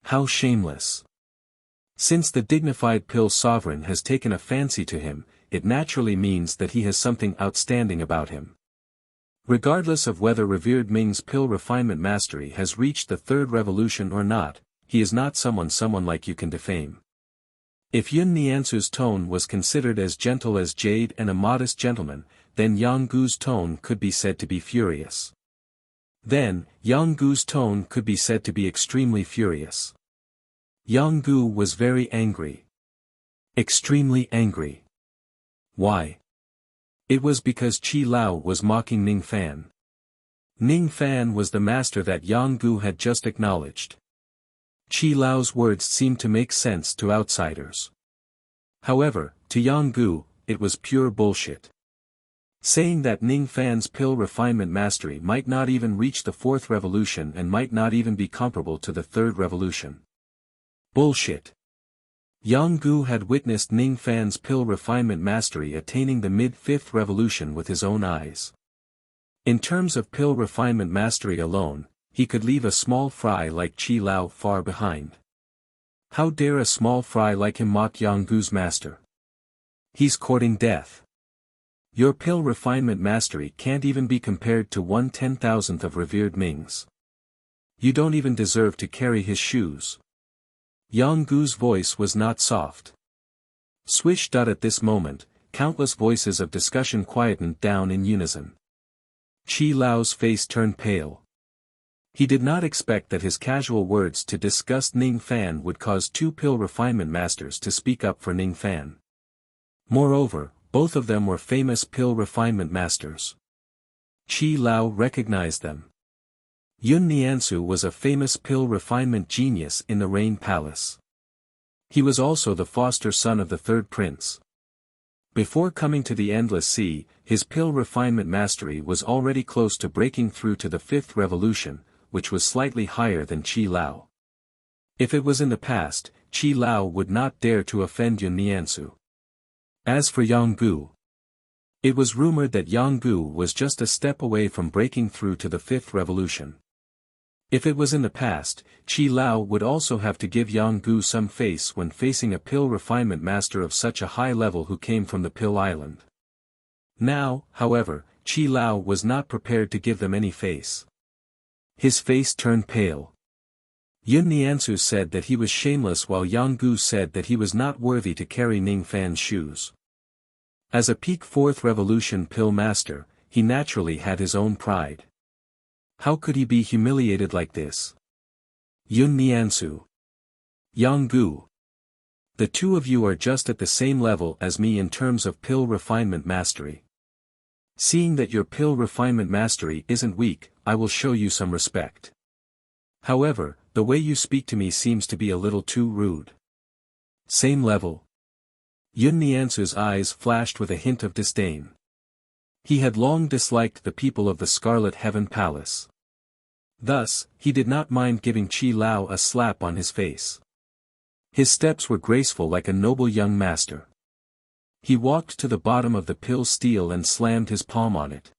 How shameless! Since the dignified pill sovereign has taken a fancy to him, it naturally means that he has something outstanding about him. Regardless of whether revered Ming's pill refinement mastery has reached the 3rd revolution or not, he is not someone like you can defame. If Yun Niansu's tone was considered as gentle as jade and a modest gentleman, then Yang Gu's tone could be said to be furious. Then, Yang Gu's tone could be said to be extremely furious. Yang Gu was very angry. Extremely angry. Why? It was because Qi Lao was mocking Ning Fan. Ning Fan was the master that Yang Gu had just acknowledged. Qi Lao's words seemed to make sense to outsiders. However, to Yang Gu, it was pure bullshit. Saying that Ning Fan's pill refinement mastery might not even reach the 4th revolution and might not even be comparable to the 3rd revolution. Bullshit. Yang Gu had witnessed Ning Fan's pill refinement mastery attaining the mid-5th revolution with his own eyes. In terms of pill refinement mastery alone, he could leave a small fry like Qi Lao far behind. How dare a small fry like him mock Yang Gu's master? He's courting death. Your pill refinement mastery can't even be compared to 1/10,000th of revered Ming's. You don't even deserve to carry his shoes. Yang Gu's voice was not soft. Swish. At this moment, countless voices of discussion quietened down in unison. Qi Lao's face turned pale. He did not expect that his casual words to discuss Ning Fan would cause 2 pill refinement masters to speak up for Ning Fan. Moreover, both of them were famous pill refinement masters. Qi Lao recognized them. Yun Niansu was a famous pill refinement genius in the Rain Palace. He was also the foster son of the 3rd prince. Before coming to the Endless Sea, his pill refinement mastery was already close to breaking through to the 5th revolution, which was slightly higher than Qi Lao. If it was in the past, Qi Lao would not dare to offend Yun Niansu. As for Yang Gu, it was rumored that Yang Gu was just a step away from breaking through to the 5th revolution. If it was in the past, Qi Lao would also have to give Yang Gu some face when facing a pill refinement master of such a high level who came from the Pill Island. Now, however, Qi Lao was not prepared to give them any face. His face turned pale. Yun Niansu said that he was shameless while Yang Gu said that he was not worthy to carry Ning Fan's shoes. As a peak fourth revolution pill master, he naturally had his own pride. How could he be humiliated like this? Yun Niansu. Yang Gu. The two of you are just at the same level as me in terms of pill refinement mastery. Seeing that your pill refinement mastery isn't weak, I will show you some respect. However, the way you speak to me seems to be a little too rude. Same level. Yun Niansu's eyes flashed with a hint of disdain. He had long disliked the people of the Scarlet Heaven Palace. Thus, he did not mind giving Qi Lao a slap on his face. His steps were graceful like a noble young master. He walked to the bottom of the pill steel and slammed his palm on it.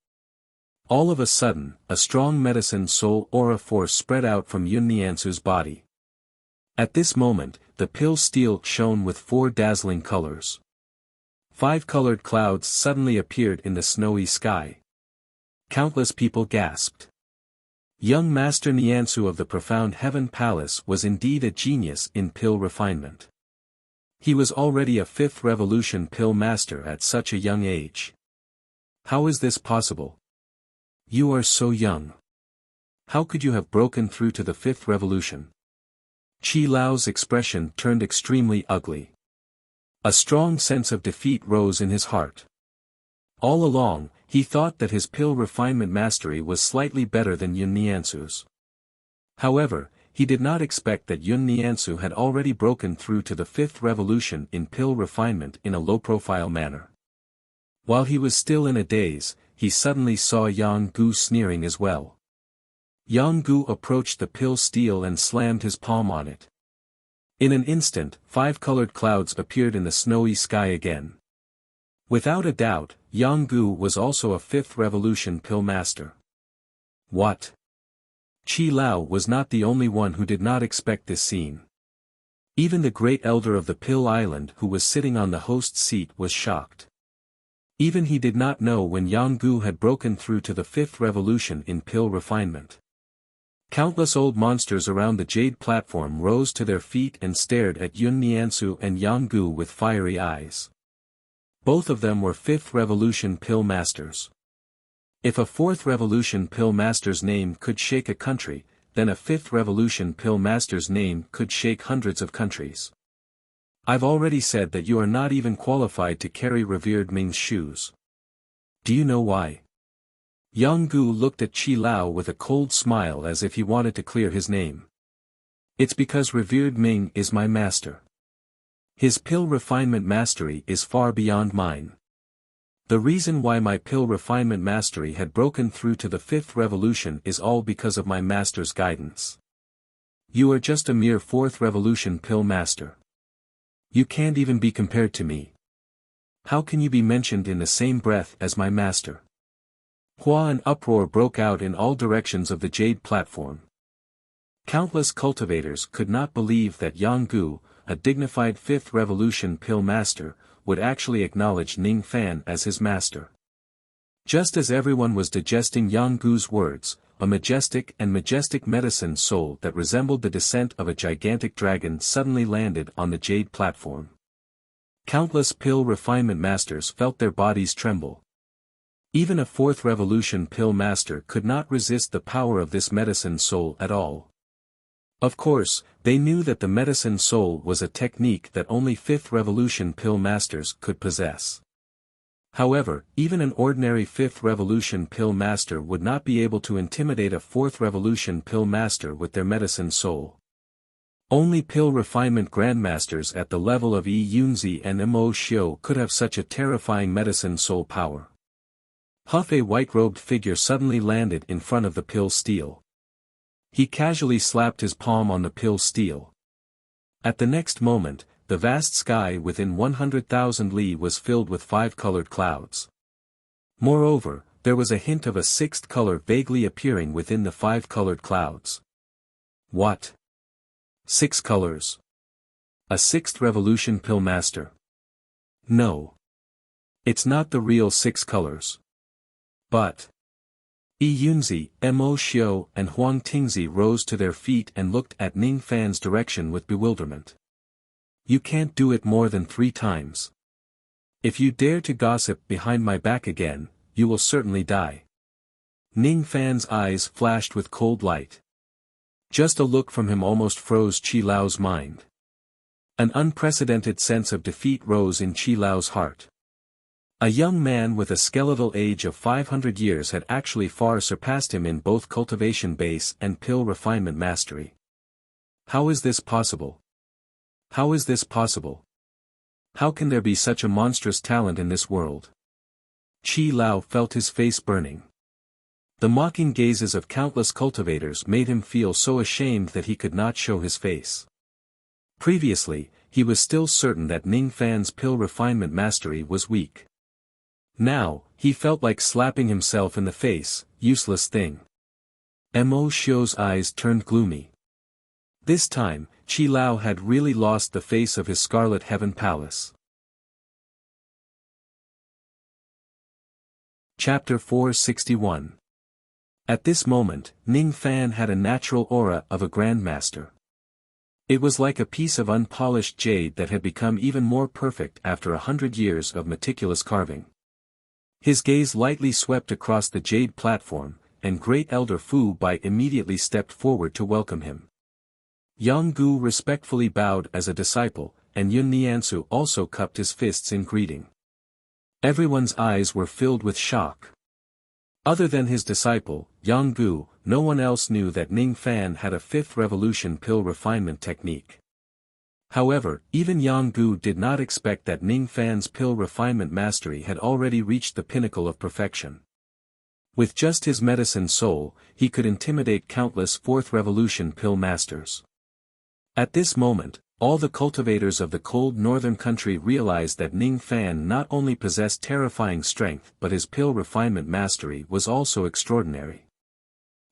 All of a sudden, a strong medicine soul aura force spread out from Yun Niansu's body. At this moment, the pill steel shone with 4 dazzling colors. 5 colored clouds suddenly appeared in the snowy sky. Countless people gasped. Young Master Niansu of the Profound Heaven Palace was indeed a genius in pill refinement. He was already a 5th revolution pill master at such a young age. How is this possible? You are so young. How could you have broken through to the 5th revolution? Qi Lao's expression turned extremely ugly. A strong sense of defeat rose in his heart. All along, he thought that his pill refinement mastery was slightly better than Yun Niansu's. However, he did not expect that Yun Niansu had already broken through to the 5th revolution in pill refinement in a low-profile manner. While he was still in a daze, he suddenly saw Yang Gu sneering as well. Yang Gu approached the pill steel and slammed his palm on it. In an instant, 5 colored clouds appeared in the snowy sky again. Without a doubt, Yang Gu was also a 5th revolution pill master. What? Qi Lao was not the only one who did not expect this scene. Even the great elder of the Pill Island who was sitting on the host's seat was shocked. Even he did not know when Yang Gu had broken through to the 5th revolution in pill refinement. Countless old monsters around the jade platform rose to their feet and stared at Yun Niansu and Yang Gu with fiery eyes. Both of them were 5th revolution pill masters. If a 4th revolution pill master's name could shake a country, then a 5th revolution pill master's name could shake hundreds of countries. I've already said that you are not even qualified to carry revered Ming's shoes. Do you know why? Yang Gu looked at Qi Lao with a cold smile as if he wanted to clear his name. It's because revered Ming is my master. His pill refinement mastery is far beyond mine. The reason why my pill refinement mastery had broken through to the 5th revolution is all because of my master's guidance. You are just a mere 4th revolution pill master. You can't even be compared to me. How can you be mentioned in the same breath as my master? An uproar broke out in all directions of the jade platform. Countless cultivators could not believe that Yang Gu, a dignified 5th revolution pill master, would actually acknowledge Ning Fan as his master. Just as everyone was digesting Yang Gu's words, a majestic medicine soul that resembled the descent of a gigantic dragon suddenly landed on the jade platform. Countless pill refinement masters felt their bodies tremble. Even a 4th revolution pill master could not resist the power of this medicine soul at all. Of course, they knew that the medicine soul was a technique that only 5th revolution pill masters could possess. However, even an ordinary 5th revolution pill master would not be able to intimidate a 4th revolution pill master with their medicine soul. Only pill refinement grandmasters at the level of Yi Yunzi and Mo Xiu could have such a terrifying medicine soul power. A white-robed figure suddenly landed in front of the pill steel. He casually slapped his palm on the pill steel. At the next moment, the vast sky within 100,000 li was filled with 5 colored clouds. Moreover, there was a hint of a 6th color vaguely appearing within the 5 colored clouds. What? 6 colors? A 6th revolution pill master? No. It's not the real 6 colors. But Yi Yunzi, Mo Xiu and Huang Tingzi rose to their feet and looked at Ning Fan's direction with bewilderment. You can't do it more than 3 times. If you dare to gossip behind my back again, you will certainly die. Ning Fan's eyes flashed with cold light. Just a look from him almost froze Qi Lao's mind. An unprecedented sense of defeat rose in Qi Lao's heart. A young man with a skeletal age of 500 years had actually far surpassed him in both cultivation base and pill refinement mastery. How is this possible? How is this possible? How can there be such a monstrous talent in this world? Qi Lao felt his face burning. The mocking gazes of countless cultivators made him feel so ashamed that he could not show his face. Previously, he was still certain that Ning Fan's pill refinement mastery was weak. Now, he felt like slapping himself in the face, useless thing. Mo Xiu's eyes turned gloomy. This time, Qi Lao had really lost the face of his Scarlet Heaven Palace. Chapter 461. At this moment, Ning Fan had a natural aura of a grandmaster. It was like a piece of unpolished jade that had become even more perfect after 100 years of meticulous carving. His gaze lightly swept across the jade platform, and Great Elder Fu Bai immediately stepped forward to welcome him. Yang Gu respectfully bowed as a disciple, and Yun Niansu also cupped his fists in greeting. Everyone's eyes were filled with shock. Other than his disciple, Yang Gu, no one else knew that Ning Fan had a 5th revolution pill refinement technique. However, even Yang Gu did not expect that Ning Fan's pill refinement mastery had already reached the pinnacle of perfection. With just his medicine soul, he could intimidate countless 4th revolution pill masters. At this moment, all the cultivators of the cold northern country realized that Ning Fan not only possessed terrifying strength but his pill refinement mastery was also extraordinary.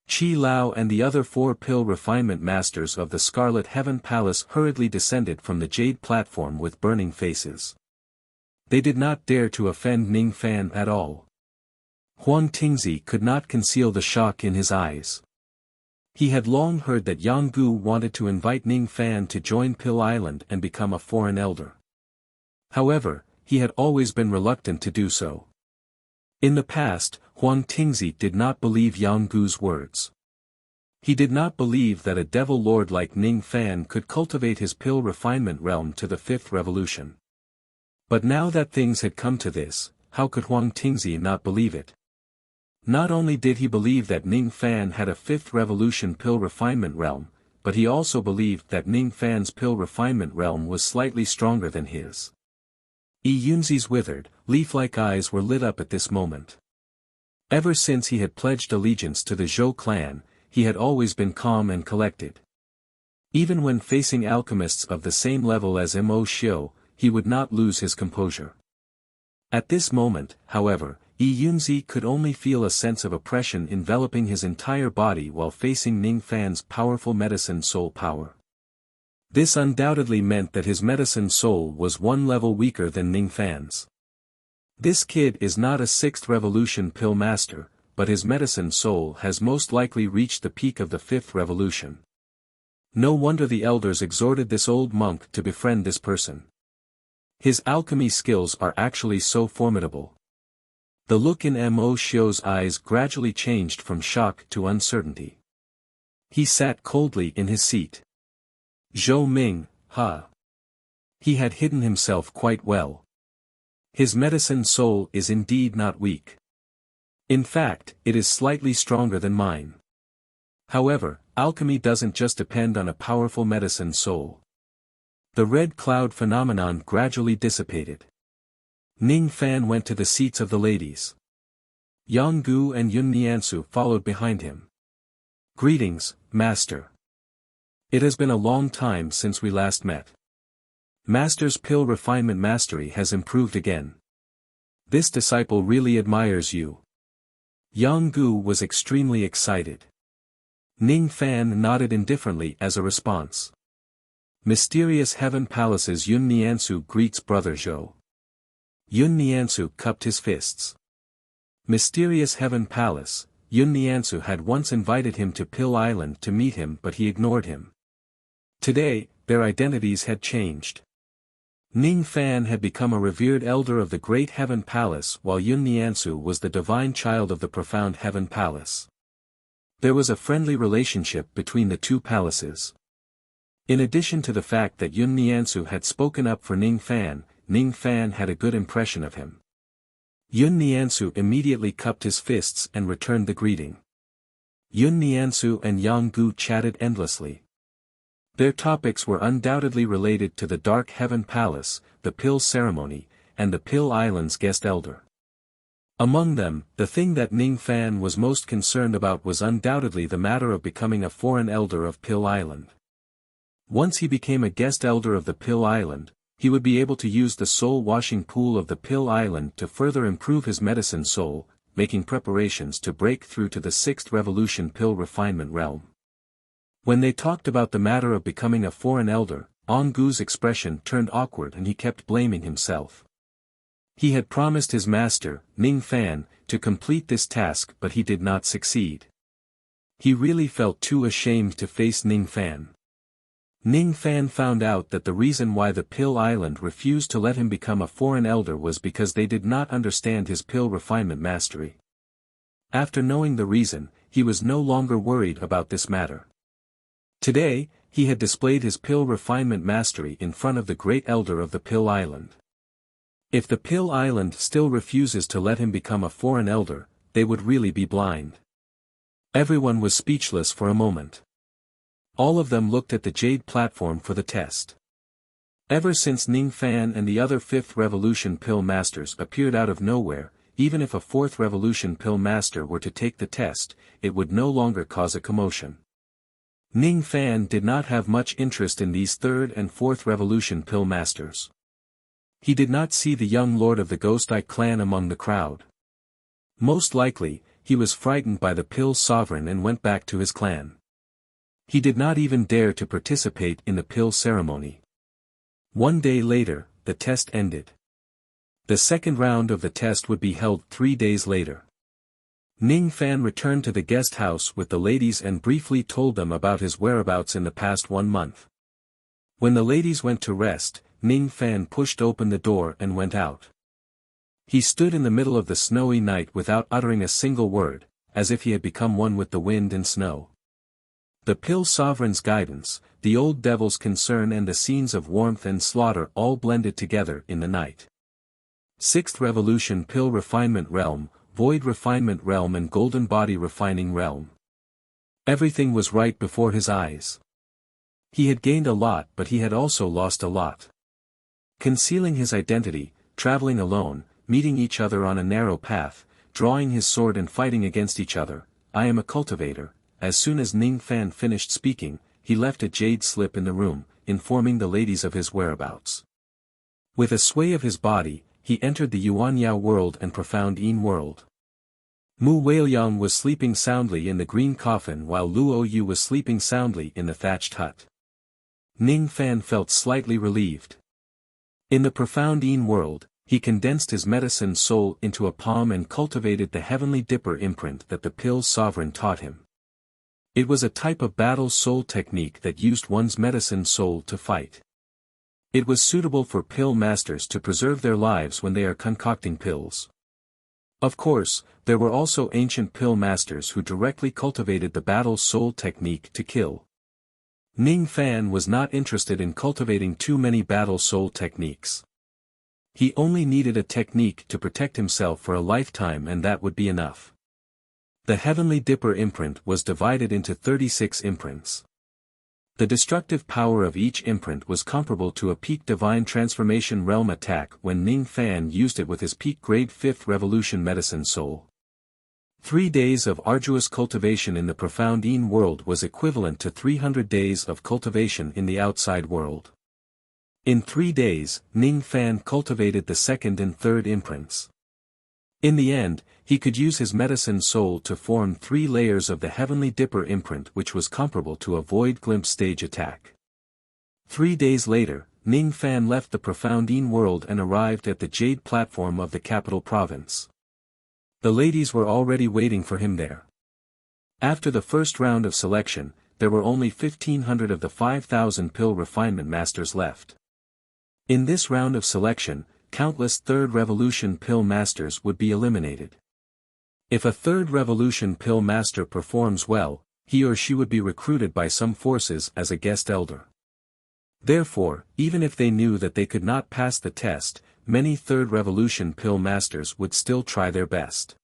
Qi Lao and the other 4 pill refinement masters of the Scarlet Heaven Palace hurriedly descended from the jade platform with burning faces. They did not dare to offend Ning Fan at all. Huang Tingzi could not conceal the shock in his eyes. He had long heard that Yang Gu wanted to invite Ning Fan to join Pill Island and become a foreign elder. However, he had always been reluctant to do so. In the past, Huang Tingzi did not believe Yang Gu's words. He did not believe that a devil lord like Ning Fan could cultivate his pill refinement realm to the 5th revolution. But now that things had come to this, how could Huang Tingzi not believe it? Not only did he believe that Ning Fan had a 5th revolution pill refinement realm, but he also believed that Ning Fan's pill refinement realm was slightly stronger than his. Yi Yunzi's withered, leaf-like eyes were lit up at this moment. Ever since he had pledged allegiance to the Zhou clan, he had always been calm and collected. Even when facing alchemists of the same level as Mo Xiu, he would not lose his composure. At this moment, however, Yi Yunzi could only feel a sense of oppression enveloping his entire body while facing Ning Fan's powerful medicine soul power. This undoubtedly meant that his medicine soul was 1 level weaker than Ning Fan's. This kid is not a 6th revolution pill master, but his medicine soul has most likely reached the peak of the 5th revolution. No wonder the elders exhorted this old monk to befriend this person. His alchemy skills are actually so formidable. The look in Mo Xiu's eyes gradually changed from shock to uncertainty. He sat coldly in his seat. Zhou Ming, He had hidden himself quite well. His medicine soul is indeed not weak. In fact, it is slightly stronger than mine. However, alchemy doesn't just depend on a powerful medicine soul. The red cloud phenomenon gradually dissipated. Ning Fan went to the seats of the ladies. Yang Gu and Yun Niansu followed behind him. Greetings, Master. It has been a long time since we last met. Master's pill refinement mastery has improved again. This disciple really admires you. Yang Gu was extremely excited. Ning Fan nodded indifferently as a response. Mysterious Heaven Palace's Yun Niansu greets Brother Zhou. Yun Niansu cupped his fists. Mysterious Heaven Palace, Yun Niansu had once invited him to Pill Island to meet him, but he ignored him. Today, their identities had changed. Ning Fan had become a revered elder of the Great Heaven Palace, while Yun Niansu was the divine child of the Profound Heaven Palace. There was a friendly relationship between the two palaces. In addition to the fact that Yun Niansu had spoken up for Ning Fan had a good impression of him. Yun Niansu immediately cupped his fists and returned the greeting. Yun Niansu and Yang Gu chatted endlessly. Their topics were undoubtedly related to the Dark Heaven Palace, the Pill Ceremony, and the Pill Island's guest elder. Among them, the thing that Ning Fan was most concerned about was undoubtedly the matter of becoming a foreign elder of Pill Island. Once he became a guest elder of the Pill Island, he would be able to use the soul-washing pool of the Pill Island to further improve his medicine soul, making preparations to break through to the 6th Revolution Pill Refinement realm. When they talked about the matter of becoming a foreign elder, Gu's expression turned awkward and he kept blaming himself. He had promised his master, Ning Fan, to complete this task, but he did not succeed. He really felt too ashamed to face Ning Fan. Ning Fan found out that the reason why the Pill Island refused to let him become a foreign elder was because they did not understand his pill refinement mastery. After knowing the reason, he was no longer worried about this matter. Today, he had displayed his pill refinement mastery in front of the great elder of the Pill Island. If the Pill Island still refuses to let him become a foreign elder, they would really be blind. Everyone was speechless for a moment. All of them looked at the jade platform for the test. Ever since Ning Fan and the other 5th Revolution Pill Masters appeared out of nowhere, even if a 4th Revolution Pill Master were to take the test, it would no longer cause a commotion. Ning Fan did not have much interest in these 3rd and 4th Revolution Pill Masters. He did not see the young lord of the Ghost Eye clan among the crowd. Most likely, he was frightened by the Pill Sovereign and went back to his clan. He did not even dare to participate in the pill ceremony. One day later, the test ended. The second round of the test would be held 3 days later. Ning Fan returned to the guest house with the ladies and briefly told them about his whereabouts in the past 1 month. When the ladies went to rest, Ning Fan pushed open the door and went out. He stood in the middle of the snowy night without uttering a single word, as if he had become one with the wind and snow. The Pill Sovereign's guidance, the old devil's concern and the scenes of warmth and slaughter all blended together in the night. 6th Revolution Pill Refinement Realm, Void Refinement Realm and Golden Body Refining Realm. Everything was right before his eyes. He had gained a lot, but he had also lost a lot. Concealing his identity, traveling alone, meeting each other on a narrow path, drawing his sword and fighting against each other. I am a cultivator. As soon as Ning Fan finished speaking, he left a jade slip in the room, informing the ladies of his whereabouts. With a sway of his body, he entered the Yuanyao world and Profound Yin world. Mu Weiliang was sleeping soundly in the green coffin while Luo Yu was sleeping soundly in the thatched hut. Ning Fan felt slightly relieved. In the Profound Yin world, he condensed his medicine soul into a palm and cultivated the heavenly dipper imprint that the Pill Sovereign taught him. It was a type of battle soul technique that used one's medicine soul to fight. It was suitable for pill masters to preserve their lives when they are concocting pills. Of course, there were also ancient pill masters who directly cultivated the battle soul technique to kill. Ning Fan was not interested in cultivating too many battle soul techniques. He only needed a technique to protect himself for a lifetime and that would be enough. The Heavenly Dipper imprint was divided into 36 imprints. The destructive power of each imprint was comparable to a peak divine transformation realm attack when Ning Fan used it with his peak grade 5th revolution medicine soul. 3 days of arduous cultivation in the Profound Yin world was equivalent to 300 days of cultivation in the outside world. In 3 days, Ning Fan cultivated the 2nd and 3rd imprints. In the end, he could use his medicine soul to form 3 layers of the Heavenly Dipper imprint which was comparable to a void glimpse stage attack. 3 days later, Ning Fan left the Profound Yin world and arrived at the jade platform of the capital province. The ladies were already waiting for him there. After the first round of selection, there were only 1,500 of the 5,000 pill refinement masters left. In this round of selection, countless third revolution pill masters would be eliminated. If a third revolution pill master performs well, he or she would be recruited by some forces as a guest elder. Therefore, even if they knew that they could not pass the test, many third revolution pill masters would still try their best.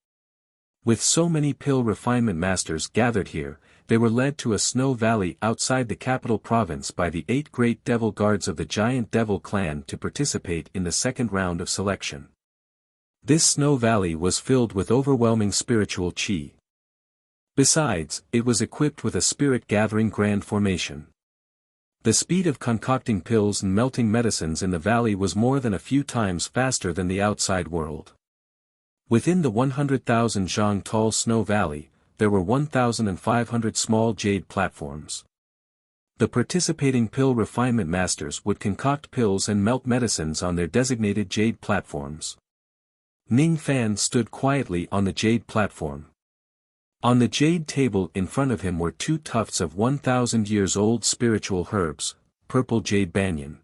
With so many pill refinement masters gathered here, they were led to a snow valley outside the capital province by the 8 great devil guards of the giant devil clan to participate in the second round of selection. This snow valley was filled with overwhelming spiritual chi. Besides, it was equipped with a spirit-gathering grand formation. The speed of concocting pills and melting medicines in the valley was more than a few times faster than the outside world. Within the 100,000 zhang tall snow valley, there were 1,500 small jade platforms. The participating pill refinement masters would concoct pills and melt medicines on their designated jade platforms. Ning Fan stood quietly on the jade platform. On the jade table in front of him were 2 tufts of 1,000 years old spiritual herbs, purple jade banyan.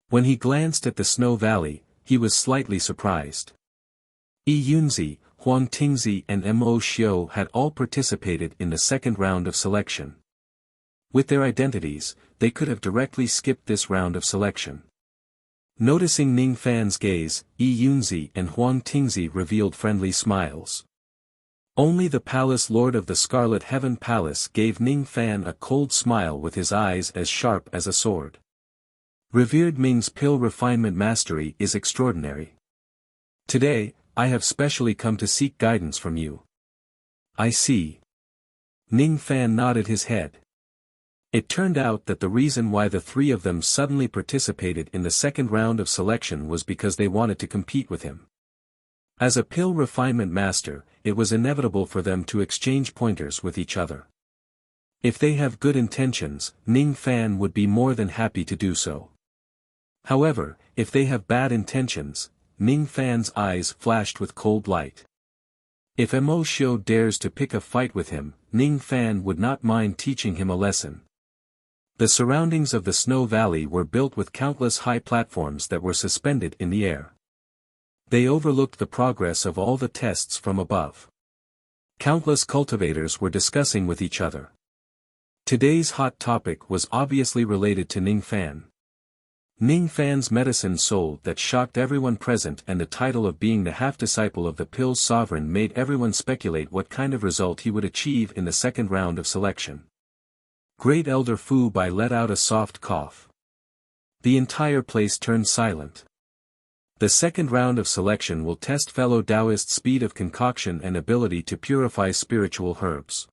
When he glanced at the snow valley, he was slightly surprised. Yi Yunzi, Huang Tingzi and Mo Xiu had all participated in the second round of selection. With their identities, they could have directly skipped this round of selection. Noticing Ning Fan's gaze, Yi Yunzi and Huang Tingzi revealed friendly smiles. Only the Palace Lord of the Scarlet Heaven Palace gave Ning Fan a cold smile with his eyes as sharp as a sword. Revered Ming's pill refinement mastery is extraordinary. Today, I have specially come to seek guidance from you. I see. Ning Fan nodded his head. It turned out that the reason why the 3 of them suddenly participated in the second round of selection was because they wanted to compete with him. As a pill refinement master, it was inevitable for them to exchange pointers with each other. If they have good intentions, Ning Fan would be more than happy to do so. However, if they have bad intentions, Ning Fan's eyes flashed with cold light. If Mo Xiu dares to pick a fight with him, Ning Fan would not mind teaching him a lesson. The surroundings of the snow valley were built with countless high platforms that were suspended in the air. They overlooked the progress of all the tests from above. Countless cultivators were discussing with each other. Today's hot topic was obviously related to Ning Fan. Ning Fan's medicine sold that shocked everyone present, and the title of being the half-disciple of the Pill's sovereign made everyone speculate what kind of result he would achieve in the second round of selection. Great Elder Fu Bai let out a soft cough. The entire place turned silent. The second round of selection will test fellow Taoists' speed of concoction and ability to purify spiritual herbs.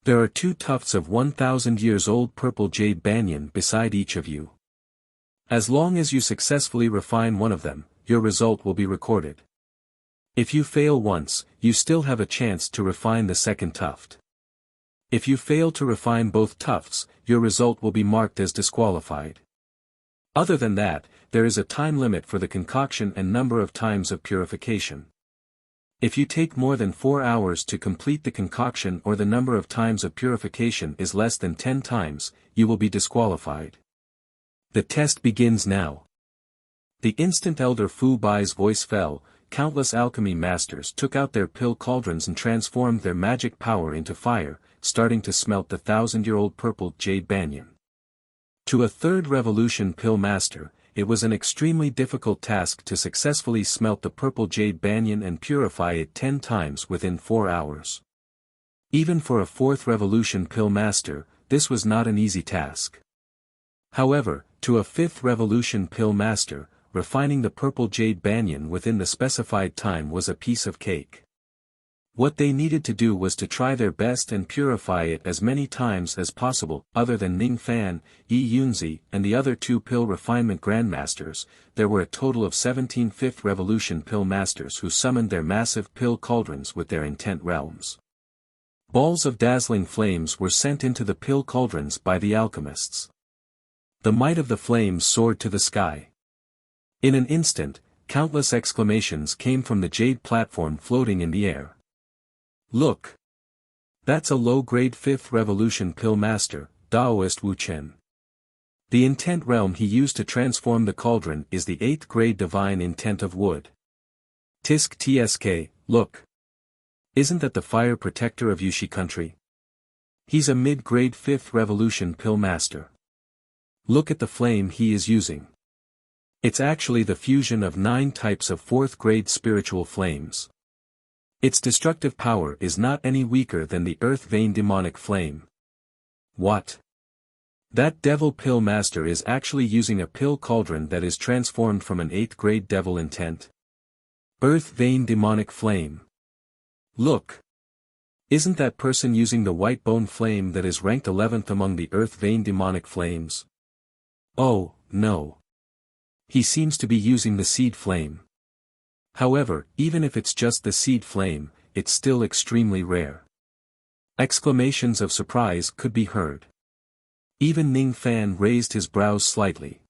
There are 2 tufts of 1,000 years old purple jade banyan beside each of you. As long as you successfully refine one of them, your result will be recorded. If you fail once, you still have a chance to refine the second tuft. If you fail to refine both tufts, your result will be marked as disqualified. Other than that, there is a time limit for the concoction and number of times of purification. If you take more than 4 hours to complete the concoction or the number of times of purification is less than 10 times, you will be disqualified. The test begins now. The instant Elder Fu Bai's voice fell, countless alchemy masters took out their pill cauldrons and transformed their magic power into fire, starting to smelt the 1,000-year-old purple jade banyan. To a third revolution pill master, it was an extremely difficult task to successfully smelt the purple jade banyan and purify it 10 times within 4 hours. Even for a fourth revolution pill master, this was not an easy task. However, to a fifth revolution pill master, refining the purple jade banyan within the specified time was a piece of cake. What they needed to do was to try their best and purify it as many times as possible. Other than Ning Fan, Yi Yunzi, and the other 2 pill refinement grandmasters, there were a total of 17 fifth revolution pill masters who summoned their massive pill cauldrons with their intent realms. Balls of dazzling flames were sent into the pill cauldrons by the alchemists. The might of the flames soared to the sky. In an instant, countless exclamations came from the jade platform floating in the air. Look! That's a low-grade 5th revolution pill master, Daoist Wu Chen. The intent realm he used to transform the cauldron is the 8th grade divine intent of wood. Tisk tsk, look. Isn't that the fire protector of Yushi country? He's a mid-grade 5th revolution pill master. Look at the flame he is using. It's actually the fusion of 9 types of 4th grade spiritual flames. Its destructive power is not any weaker than the earth vein demonic flame. What? That devil pill master is actually using a pill cauldron that is transformed from an 8th grade devil intent. Earth vein demonic flame. Look. Isn't that person using the white bone flame that is ranked 11th among the earth vein demonic flames? Oh, no. He seems to be using the seed flame. However, even if it's just the seed flame, it's still extremely rare. Exclamations of surprise could be heard. Even Ning Fan raised his brows slightly.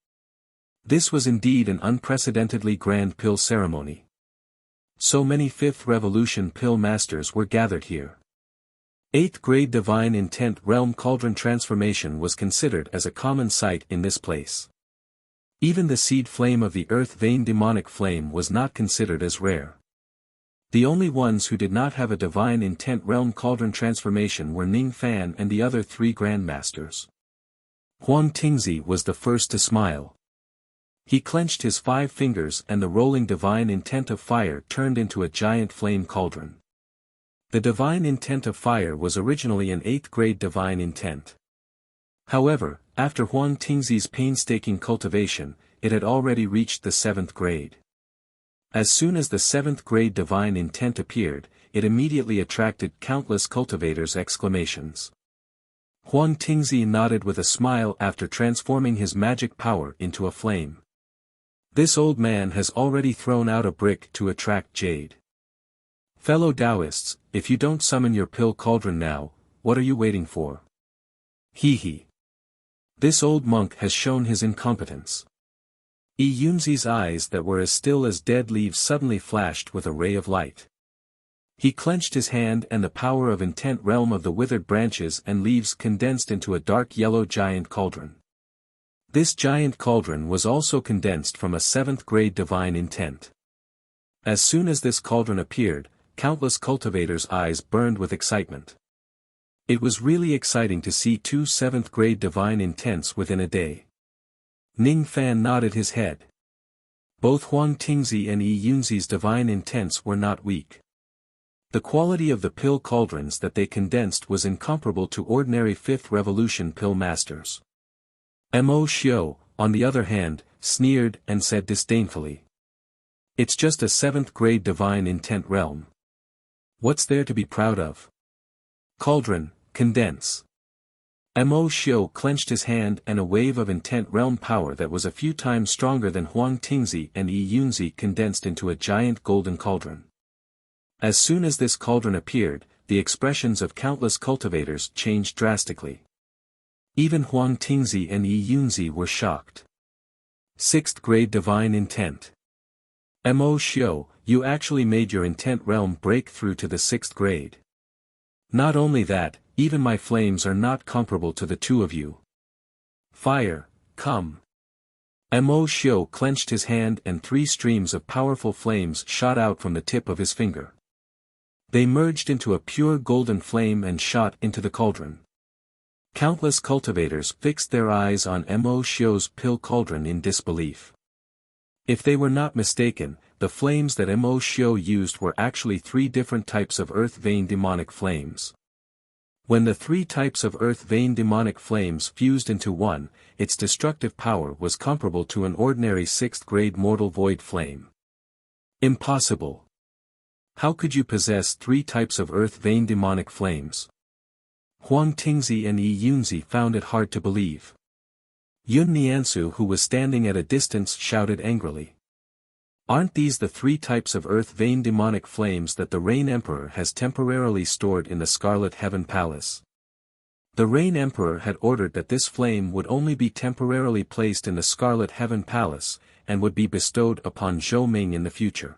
This was indeed an unprecedentedly grand pill ceremony. So many 5th revolution pill masters were gathered here. 8th grade divine intent realm cauldron transformation was considered as a common sight in this place. Even the seed flame of the earth vein demonic flame was not considered as rare. The only ones who did not have a divine intent realm cauldron transformation were Ning Fan and the other 3 grandmasters. Huang Tingzi was the first to smile. He clenched his 5 fingers and the rolling divine intent of fire turned into a giant flame cauldron. The divine intent of fire was originally an 8th grade divine intent. However, after Huang Tingzi's painstaking cultivation, it had already reached the 7th grade. As soon as the 7th grade divine intent appeared, it immediately attracted countless cultivators' exclamations. Huang Tingzi nodded with a smile after transforming his magic power into a flame. This old man has already thrown out a brick to attract jade. Fellow Taoists, if you don't summon your pill cauldron now, what are you waiting for? Hee hee. This old monk has shown his incompetence. Yunzi's eyes that were as still as dead leaves suddenly flashed with a ray of light. He clenched his hand and the power of intent realm of the withered branches and leaves condensed into a dark yellow giant cauldron. This giant cauldron was also condensed from a 7th grade divine intent. As soon as this cauldron appeared, countless cultivators' eyes burned with excitement. It was really exciting to see 2 7th grade divine intents within a day. Ning Fan nodded his head. Both Huang Tingzi and Yunzi's divine intents were not weak. The quality of the pill cauldrons that they condensed was incomparable to ordinary 5th revolution pill masters. Mo Xiao, on the other hand, sneered and said disdainfully. It's just a 7th grade divine intent realm. What's there to be proud of? Cauldron, condense. Mo Xiao clenched his hand and a wave of intent realm power that was a few times stronger than Huang Tingzi and Yunzi condensed into a giant golden cauldron. As soon as this cauldron appeared, the expressions of countless cultivators changed drastically. Even Huang Tingzi and Yunzi were shocked. 6th grade divine intent. Mo Xiao, you actually made your intent realm break through to the 6th grade. Not only that, even my flames are not comparable to the 2 of you. Fire, come. Mo Xiao clenched his hand and 3 streams of powerful flames shot out from the tip of his finger. They merged into a pure golden flame and shot into the cauldron. Countless cultivators fixed their eyes on Mo Xiao's pill cauldron in disbelief. If they were not mistaken, the flames that Mo Xiao used were actually 3 different types of earth vein demonic flames. When the 3 types of earth vein demonic flames fused into one, its destructive power was comparable to an ordinary 6th grade mortal void flame. Impossible. How could you possess 3 types of earth vein demonic flames? Huang Tingzi and Yunzi found it hard to believe. Yun Niansu, who was standing at a distance, shouted angrily. Aren't these the 3 types of earth vein demonic flames that the Rain Emperor has temporarily stored in the Scarlet Heaven Palace? The Rain Emperor had ordered that this flame would only be temporarily placed in the Scarlet Heaven Palace, and would be bestowed upon Zhou Ming in the future.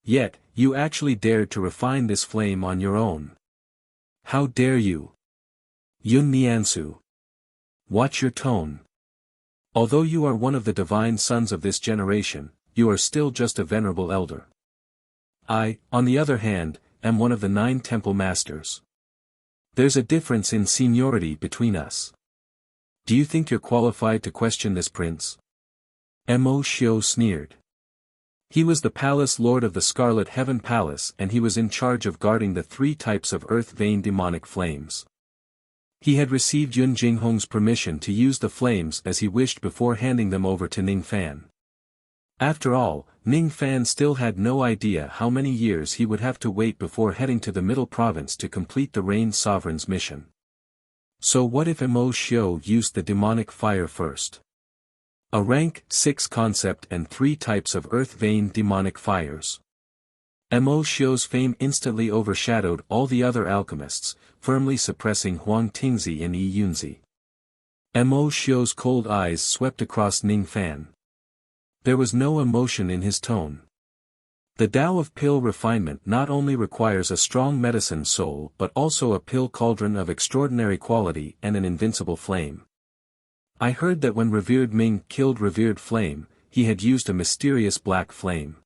Yet, you actually dared to refine this flame on your own. How dare you? Yun Niansu. Watch your tone. Although you are one of the divine sons of this generation, you are still just a venerable elder. I, on the other hand, am one of the 9 temple masters. There's a difference in seniority between us. Do you think you're qualified to question this prince? Mo Xiu sneered. He was the palace lord of the Scarlet Heaven Palace and he was in charge of guarding the 3 types of earth-vein demonic flames. He had received Yun Jinghong's permission to use the flames as he wished before handing them over to Ning Fan. After all, Ning Fan still had no idea how many years he would have to wait before heading to the Middle Province to complete the Rain Sovereign's mission. So what if Mo Xiu used the demonic fire first? A rank 6 concept and 3 types of earth-vein demonic fires. Mo Xiu's fame instantly overshadowed all the other alchemists, firmly suppressing Huang Tingzi and Yi Yunzi. Mo Xiu's cold eyes swept across Ning Fan. There was no emotion in his tone. The Tao of pill refinement not only requires a strong medicine soul but also a pill cauldron of extraordinary quality and an invincible flame. I heard that when revered Ming killed revered Flame, he had used a mysterious black flame.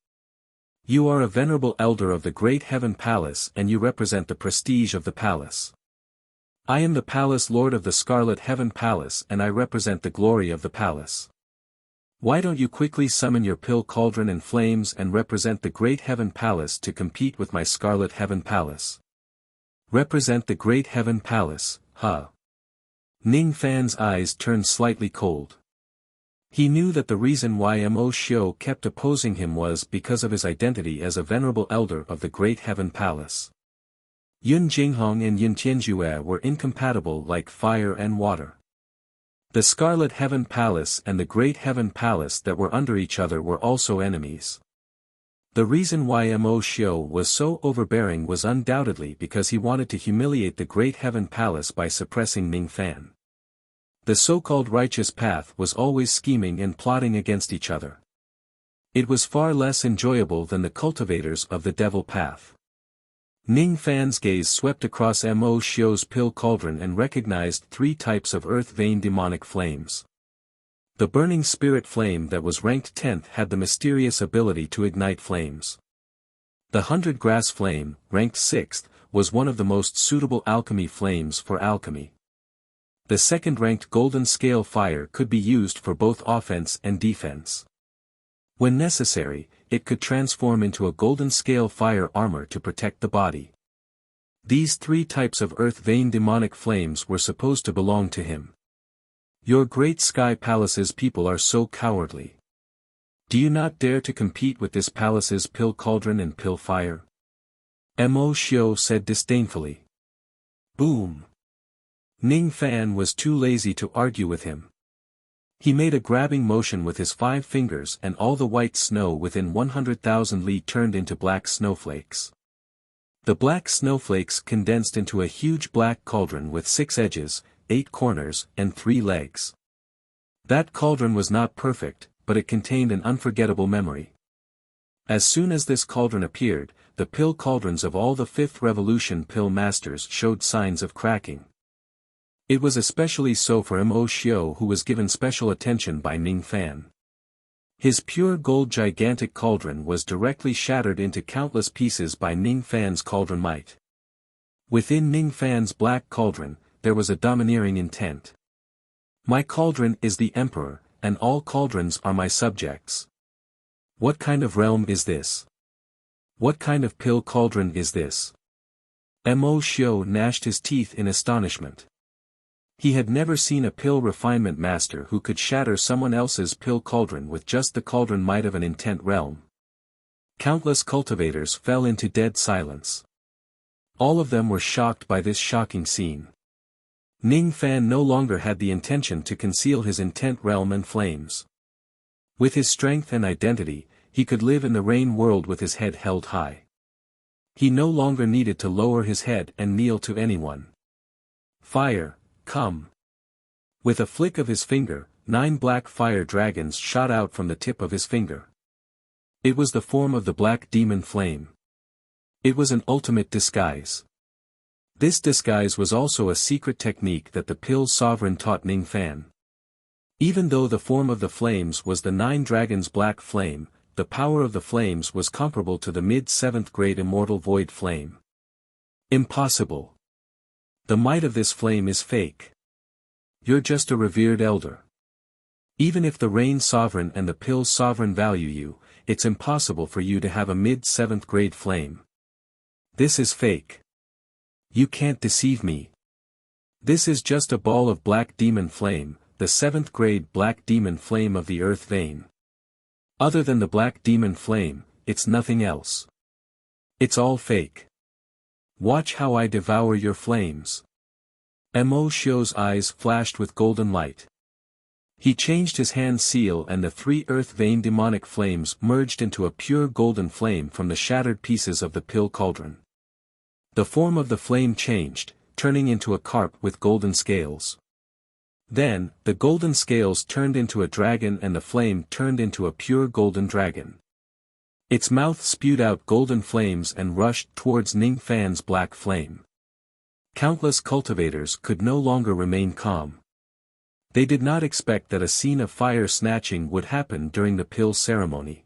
You are a venerable elder of the Great Heaven Palace and you represent the prestige of the palace. I am the Palace Lord of the Scarlet Heaven Palace and I represent the glory of the palace. Why don't you quickly summon your pill cauldron and flames and represent the Great Heaven Palace to compete with my Scarlet Heaven Palace? Represent the Great Heaven Palace, huh? Ning Fan's eyes turned slightly cold. He knew that the reason why Mo Xiu kept opposing him was because of his identity as a venerable elder of the Great Heaven Palace. Yun Jinghong and Yun Tianjue were incompatible like fire and water. The Scarlet Heaven Palace and the Great Heaven Palace that were under each other were also enemies. The reason why Mo Xiu was so overbearing was undoubtedly because he wanted to humiliate the Great Heaven Palace by suppressing Ning Fan. The so-called righteous path was always scheming and plotting against each other. It was far less enjoyable than the cultivators of the devil path. Ning Fan's gaze swept across Mo Xiu's pill cauldron and recognized 3 types of earth-vein demonic flames. The burning spirit flame that was ranked 10th had the mysterious ability to ignite flames. The 100 grass flame, ranked 6th, was one of the most suitable alchemy flames for alchemy. The second-ranked golden scale fire could be used for both offense and defense. When necessary, it could transform into a golden scale fire armor to protect the body. These 3 types of earth-vein demonic flames were supposed to belong to him. Your great sky palace's people are so cowardly. Do you not dare to compete with this palace's pill cauldron and pill fire? Mo Xiu said disdainfully. Boom. Ning Fan was too lazy to argue with him. He made a grabbing motion with his 5 fingers and all the white snow within 100,000 li turned into black snowflakes. The black snowflakes condensed into a huge black cauldron with 6 edges, 8 corners, and 3 legs. That cauldron was not perfect, but it contained an unforgettable memory. As soon as this cauldron appeared, the pill cauldrons of all the 5th Revolution pill masters showed signs of cracking. It was especially so for Mo Xiu who was given special attention by Ning Fan. His pure gold gigantic cauldron was directly shattered into countless pieces by Ning Fan's cauldron might. Within Ning Fan's black cauldron, there was a domineering intent. My cauldron is the emperor, and all cauldrons are my subjects. What kind of realm is this? What kind of pill cauldron is this? Mo Xiu gnashed his teeth in astonishment. He had never seen a pill refinement master who could shatter someone else's pill cauldron with just the cauldron might of an intent realm. Countless cultivators fell into dead silence. All of them were shocked by this shocking scene. Ning Fan no longer had the intention to conceal his intent realm and flames. With his strength and identity, he could live in the rain world with his head held high. He no longer needed to lower his head and kneel to anyone. Fire, come. With a flick of his finger, 9 black fire dragons shot out from the tip of his finger. It was the form of the black demon flame. It was an ultimate disguise. This disguise was also a secret technique that the Pill Sovereign taught Ning Fan. Even though the form of the flames was the 9 dragons' black flame, the power of the flames was comparable to the mid-7th grade immortal void flame. Impossible. The might of this flame is fake. You're just a revered elder. Even if the Rain Sovereign and the Pill Sovereign value you, it's impossible for you to have a mid-7th grade flame. This is fake. You can't deceive me. This is just a ball of black demon flame, the 7th grade black demon flame of the earth vein. Other than the black demon flame, it's nothing else. It's all fake. Watch how I devour your flames. Mo Xiu's eyes flashed with golden light. He changed his hand seal and the 3 earth vein demonic flames merged into a pure golden flame from the shattered pieces of the pill cauldron. The form of the flame changed, turning into a carp with golden scales. Then, the golden scales turned into a dragon and the flame turned into a pure golden dragon. Its mouth spewed out golden flames and rushed towards Ning Fan's black flame. Countless cultivators could no longer remain calm. They did not expect that a scene of fire snatching would happen during the pill ceremony.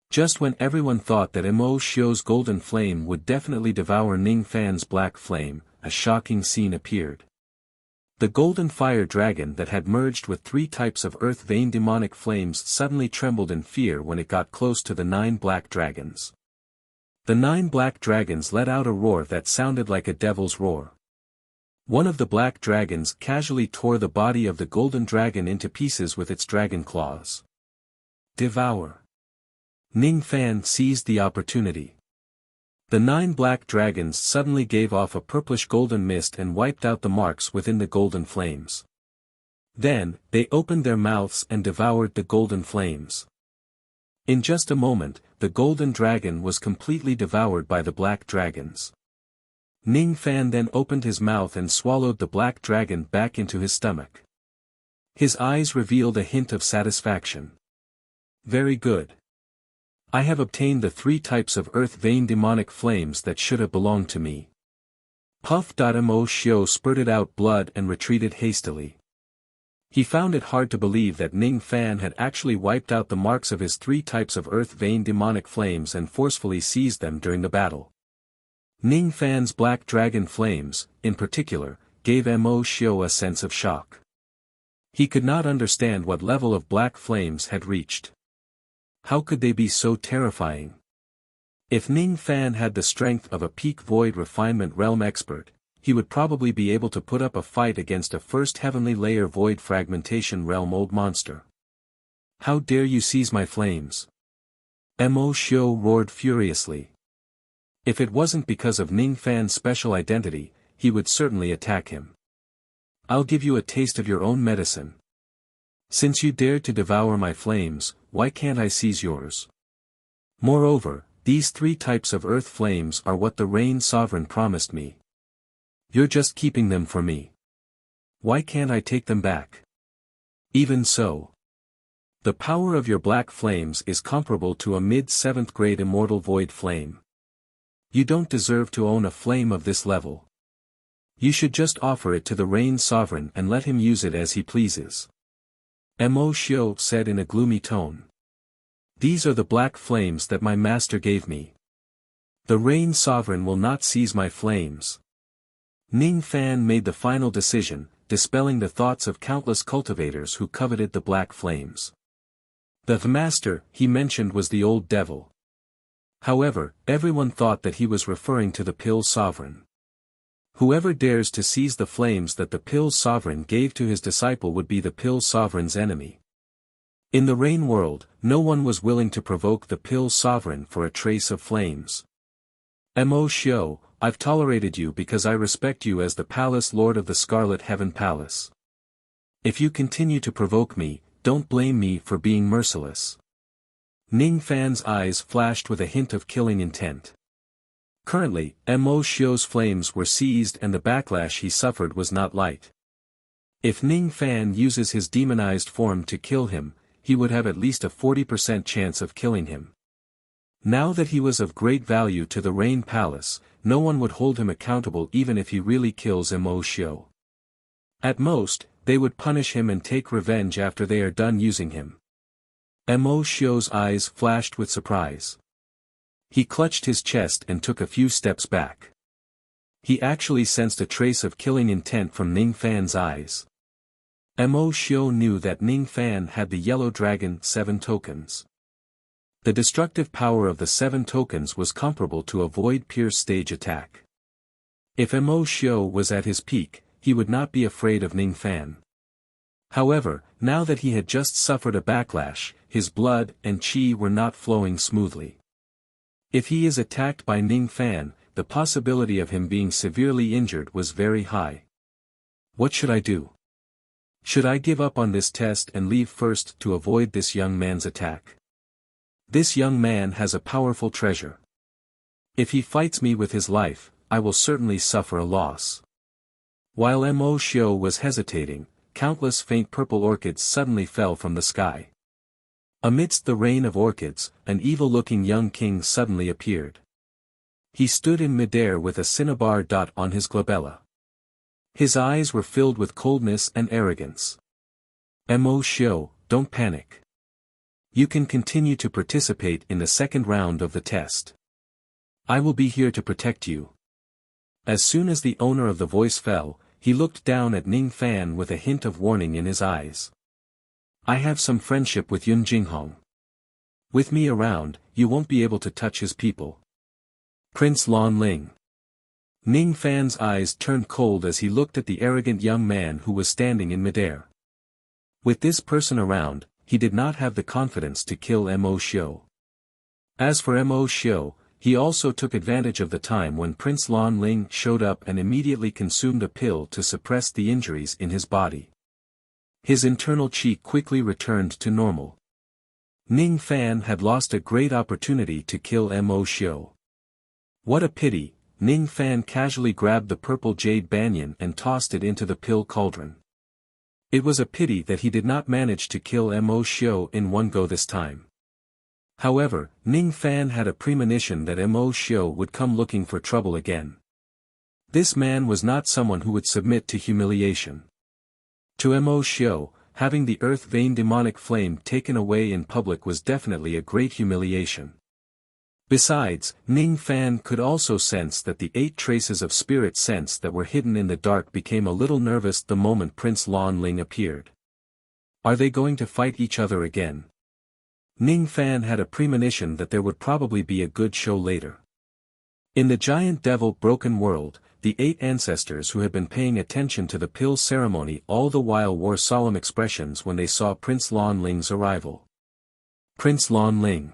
Just when everyone thought that Mo Xiu's golden flame would definitely devour Ning Fan's black flame, a shocking scene appeared. The golden fire dragon that had merged with 3 types of earth vein demonic flames suddenly trembled in fear when it got close to the 9 black dragons. The 9 black dragons let out a roar that sounded like a devil's roar. One of the black dragons casually tore the body of the golden dragon into pieces with its dragon claws. Devour. Ning Fan seized the opportunity. The 9 black dragons suddenly gave off a purplish golden mist and wiped out the marks within the golden flames. Then, they opened their mouths and devoured the golden flames. In just a moment, the golden dragon was completely devoured by the black dragons. Ning Fan then opened his mouth and swallowed the black dragon back into his stomach. His eyes revealed a hint of satisfaction. Very good. I have obtained the 3 types of earth vein demonic flames that should have belonged to me. Puff. Mo Xiu spurted out blood and retreated hastily. He found it hard to believe that Ning Fan had actually wiped out the marks of his 3 types of earth vein demonic flames and forcefully seized them during the battle. Ning Fan's black dragon flames, in particular, gave Mo Xiu a sense of shock. He could not understand what level of black flames had reached. How could they be so terrifying? If Ning Fan had the strength of a peak void refinement realm expert, he would probably be able to put up a fight against a first heavenly layer void fragmentation realm old monster. How dare you seize my flames? Mo Xiu roared furiously. If it wasn't because of Ning Fan's special identity, he would certainly attack him. I'll give you a taste of your own medicine. Since you dared to devour my flames, why can't I seize yours? Moreover, these 3 types of earth flames are what the Rain Sovereign promised me. You're just keeping them for me. Why can't I take them back? Even so. The power of your black flames is comparable to a mid-7th grade immortal void flame. You don't deserve to own a flame of this level. You should just offer it to the Rain Sovereign and let him use it as he pleases. Mo Xiu said in a gloomy tone. These are the black flames that my master gave me. The Rain Sovereign will not seize my flames. Ning Fan made the final decision, dispelling the thoughts of countless cultivators who coveted the black flames. The master, he mentioned, was the old devil. However, everyone thought that he was referring to the Pill Sovereign. Whoever dares to seize the flames that the Pill Sovereign gave to his disciple would be the Pill Sovereign's enemy. In the Rain world, no one was willing to provoke the Pill Sovereign for a trace of flames. Mo Xiu, I've tolerated you because I respect you as the Palace Lord of the Scarlet Heaven Palace. If you continue to provoke me, don't blame me for being merciless. Ning Fan's eyes flashed with a hint of killing intent. Currently, Mo Xiu's flames were seized and the backlash he suffered was not light. If Ning Fan uses his demonized form to kill him, he would have at least a 40% chance of killing him. Now that he was of great value to the Rain Palace, no one would hold him accountable even if he really kills Mo Xiu. At most, they would punish him and take revenge after they are done using him. Mo Xiu's eyes flashed with surprise. He clutched his chest and took a few steps back. He actually sensed a trace of killing intent from Ning Fan's eyes. Mo Xiu knew that Ning Fan had the Yellow Dragon 7 tokens. The destructive power of the 7 tokens was comparable to a Void Pierce stage attack. If Mo Xiu was at his peak, he would not be afraid of Ning Fan. However, now that he had just suffered a backlash, his blood and qi were not flowing smoothly. If he is attacked by Ning Fan, the possibility of him being severely injured was very high. What should I do? Should I give up on this test and leave first to avoid this young man's attack? This young man has a powerful treasure. If he fights me with his life, I will certainly suffer a loss. While Mo Xiu was hesitating, countless faint purple orchids suddenly fell from the sky. Amidst the rain of orchids, an evil-looking young king suddenly appeared. He stood in midair with a cinnabar dot on his glabella. His eyes were filled with coldness and arrogance. Mo Xiu, don't panic. You can continue to participate in the second round of the test. I will be here to protect you. As soon as the owner of the voice fell, he looked down at Ning Fan with a hint of warning in his eyes. I have some friendship with Yun Jinghong. With me around, you won't be able to touch his people. Prince Lon Ling. Ning Fan's eyes turned cold as he looked at the arrogant young man who was standing in midair. With this person around, he did not have the confidence to kill Mo Xiu. As for Mo Xiu, he also took advantage of the time when Prince Lon Ling showed up and immediately consumed a pill to suppress the injuries in his body. His internal qi quickly returned to normal. Ning Fan had lost a great opportunity to kill Mo Xiu. What a pity, Ning Fan casually grabbed the purple jade banyan and tossed it into the pill cauldron. It was a pity that he did not manage to kill Mo Xiu in one go this time. However, Ning Fan had a premonition that Mo Xiu would come looking for trouble again. This man was not someone who would submit to humiliation. To Mo Xiu, having the earth vein demonic flame taken away in public was definitely a great humiliation. Besides, Ning Fan could also sense that the 8 traces of spirit sense that were hidden in the dark became a little nervous the moment Prince Lon Ling appeared. Are they going to fight each other again? Ning Fan had a premonition that there would probably be a good show later. In the giant devil broken world, the 8 ancestors who had been paying attention to the pill ceremony all the while wore solemn expressions when they saw Prince Lon Ling's arrival. Prince Lon Ling.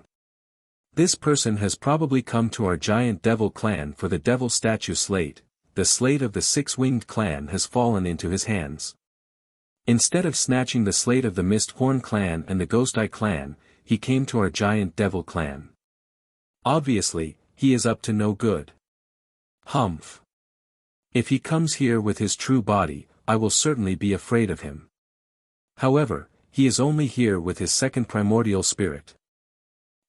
This person has probably come to our giant devil clan for the devil statue slate. The slate of the 6-winged clan has fallen into his hands. Instead of snatching the slate of the Mist Horn clan and the Ghost Eye clan, he came to our giant devil clan. Obviously, he is up to no good. Humph. If he comes here with his true body, I will certainly be afraid of him. However, he is only here with his second primordial spirit.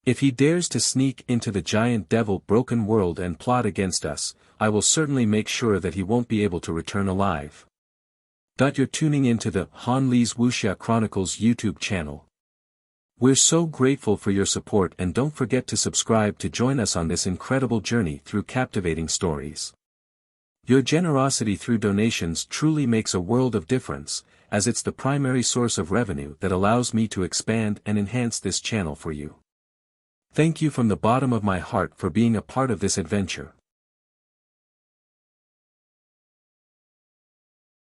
If he dares to sneak into the giant devil broken world and plot against us, I will certainly make sure that he won't be able to return alive. You're tuning into the Han Li's Wuxia Chronicles YouTube channel. We're so grateful for your support, and don't forget to subscribe to join us on this incredible journey through captivating stories. Your generosity through donations truly makes a world of difference, as it's the primary source of revenue that allows me to expand and enhance this channel for you. Thank you from the bottom of my heart for being a part of this adventure.